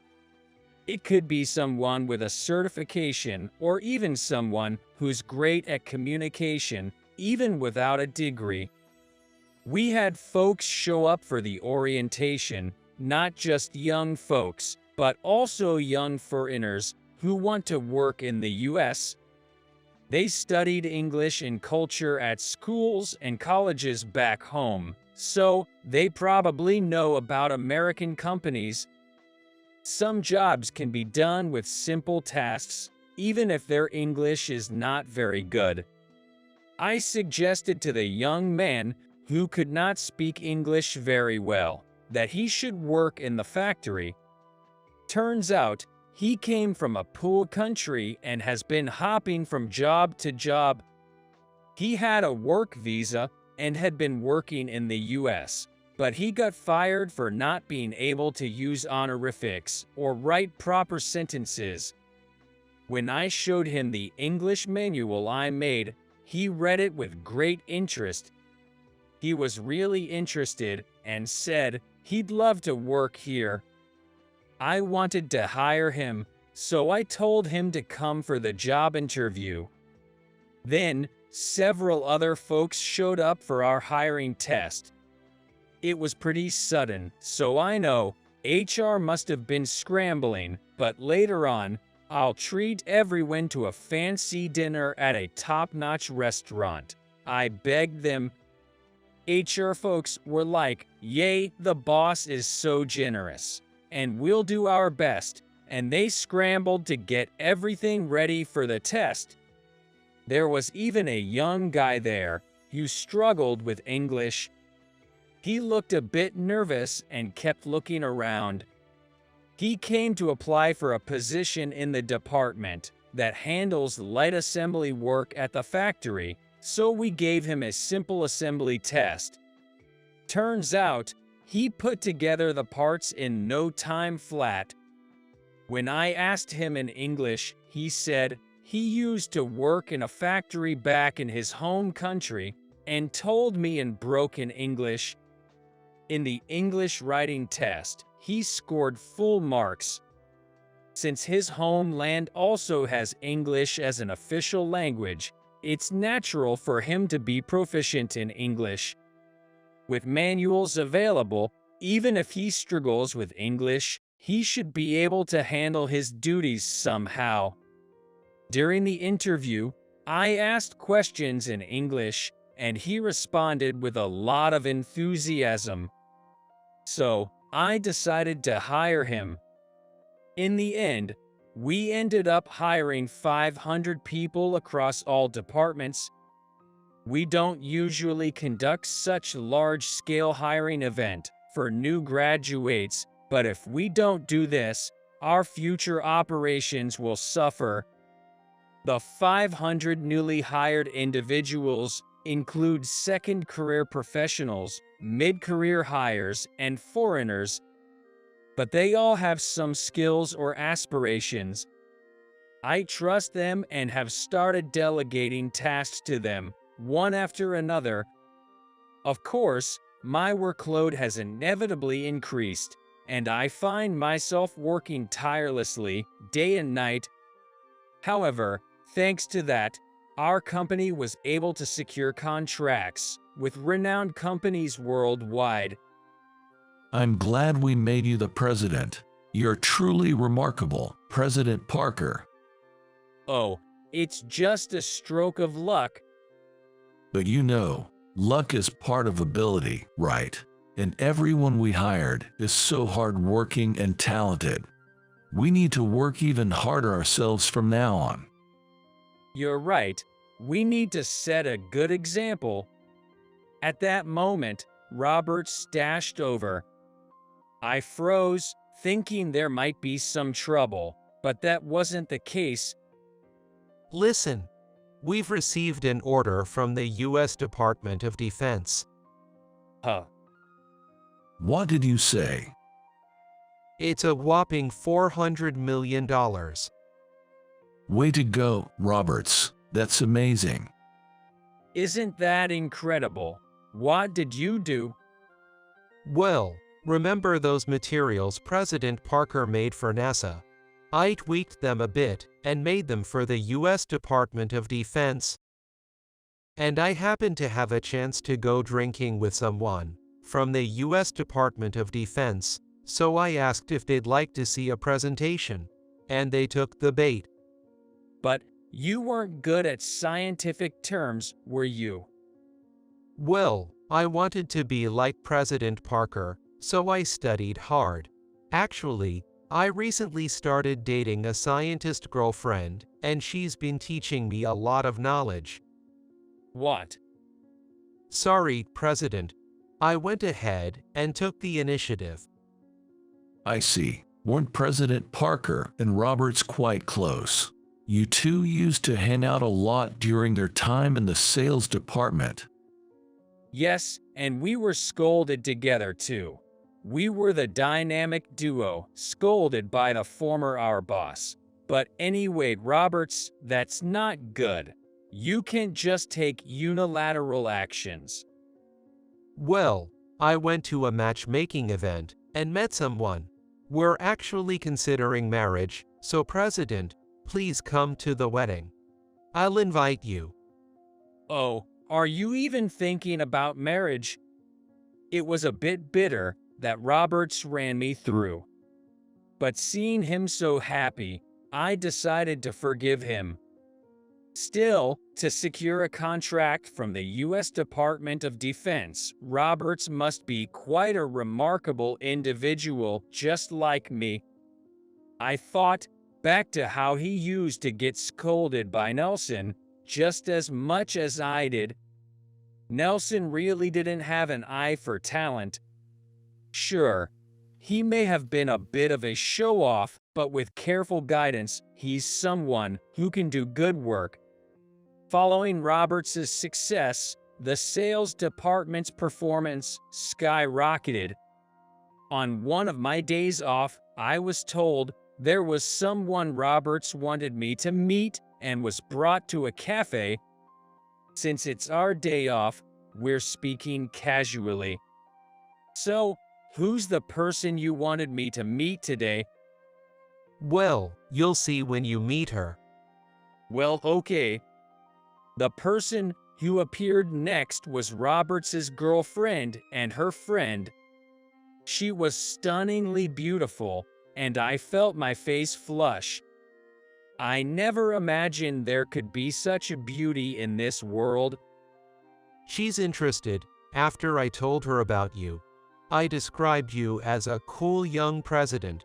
It could be someone with a certification or even someone who's great at communication, even without a degree. We had folks show up for the orientation, not just young folks, but also young foreigners who want to work in the US. They studied English and culture at schools and colleges back home, so they probably know about American companies. Some jobs can be done with simple tasks, even if their English is not very good. I suggested to the young man, who could not speak English very well, that he should work in the factory. Turns out, he came from a poor country and has been hopping from job to job. He had a work visa and had been working in the US, but he got fired for not being able to use honorifics or write proper sentences. When I showed him the English manual I made, he read it with great interest. He was really interested and said he'd love to work here. I wanted to hire him, so I told him to come for the job interview. Then, several other folks showed up for our hiring test. It was pretty sudden, so I know HR must have been scrambling, but later on, I'll treat everyone to a fancy dinner at a top-notch restaurant. I begged them. HR folks were like, "Yay, the boss is so generous, and we'll do our best," and they scrambled to get everything ready for the test. There was even a young guy there who struggled with English. He looked a bit nervous and kept looking around. He came to apply for a position in the department that handles light assembly work at the factory, so we gave him a simple assembly test. Turns out, he put together the parts in no time flat. When I asked him in English, he said he used to work in a factory back in his home country and told me in broken English. In the English writing test, he scored full marks. Since his homeland also has English as an official language, it's natural for him to be proficient in English. With manuals available, even if he struggles with English, he should be able to handle his duties somehow. During the interview, I asked questions in English, and he responded with a lot of enthusiasm. So, I decided to hire him. In the end, we ended up hiring 500 people across all departments. We don't usually conduct such large-scale hiring event for new graduates, but if we don't do this, our future operations will suffer. The 500 newly hired individuals include second career professionals, mid-career hires, and foreigners, but they all have some skills or aspirations. I trust them and have started delegating tasks to them, one after another. Of course, my workload has inevitably increased, and I find myself working tirelessly, day and night. However, thanks to that, our company was able to secure contracts with renowned companies worldwide. I'm glad we made you the president. You're truly remarkable, President Parker. Oh, it's just a stroke of luck. But you know, luck is part of ability, right? And everyone we hired is so hardworking and talented. We need to work even harder ourselves from now on. You're right. We need to set a good example. At that moment, Robert stashed over. I froze, thinking there might be some trouble, but that wasn't the case. Listen, we've received an order from the U.S. Department of Defense. Huh. What did you say? It's a whopping $400 million. Way to go, Roberts. That's amazing. Isn't that incredible? What did you do? Well, remember those materials President Parker made for NASA? I tweaked them a bit and made them for the US Department of Defense. And I happened to have a chance to go drinking with someone from the US Department of Defense, so I asked if they'd like to see a presentation, and they took the bait. But you weren't good at scientific terms, were you? Well, I wanted to be like President Parker, so I studied hard. Actually, I recently started dating a scientist girlfriend, and she's been teaching me a lot of knowledge. What? Sorry, President. I went ahead and took the initiative. I see. Weren't President Parker and Roberts quite close? You two used to hang out a lot during their time in the sales department. Yes, and we were scolded together too. We were the dynamic duo, scolded by the former our boss. But anyway, Roberts, that's not good. You can't just take unilateral actions. Well, I went to a matchmaking event and met someone. We're actually considering marriage, so President, please come to the wedding. I'll invite you. Oh, are you even thinking about marriage? It was a bit bitter that Roberts ran me through. But seeing him so happy, I decided to forgive him. Still, to secure a contract from the U.S. Department of Defense, Roberts must be quite a remarkable individual just like me. I thought back to how he used to get scolded by Nelson just as much as I did. Nelson really didn't have an eye for talent. Sure, he may have been a bit of a show-off, but with careful guidance, he's someone who can do good work. Following Roberts' success, the sales department's performance skyrocketed. On one of my days off, I was told there was someone Roberts wanted me to meet and was brought to a cafe. Since it's our day off, we're speaking casually. So, who's the person you wanted me to meet today? Well, you'll see when you meet her. Well, okay. The person who appeared next was Roberts' girlfriend and her friend. She was stunningly beautiful, and I felt my face flush. I never imagined there could be such a beauty in this world. She's interested. After I told her about you, I described you as a cool young president.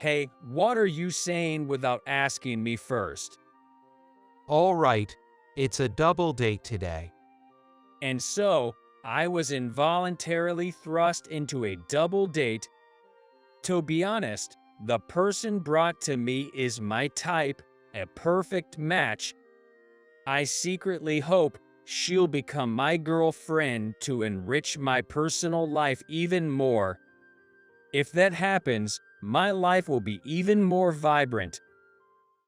Hey, what are you saying without asking me first? All right, it's a double date today. And so, I was involuntarily thrust into a double date. To be honest, the person brought to me is my type, a perfect match. I secretly hope she'll become my girlfriend to enrich my personal life even more. If that happens, my life will be even more vibrant,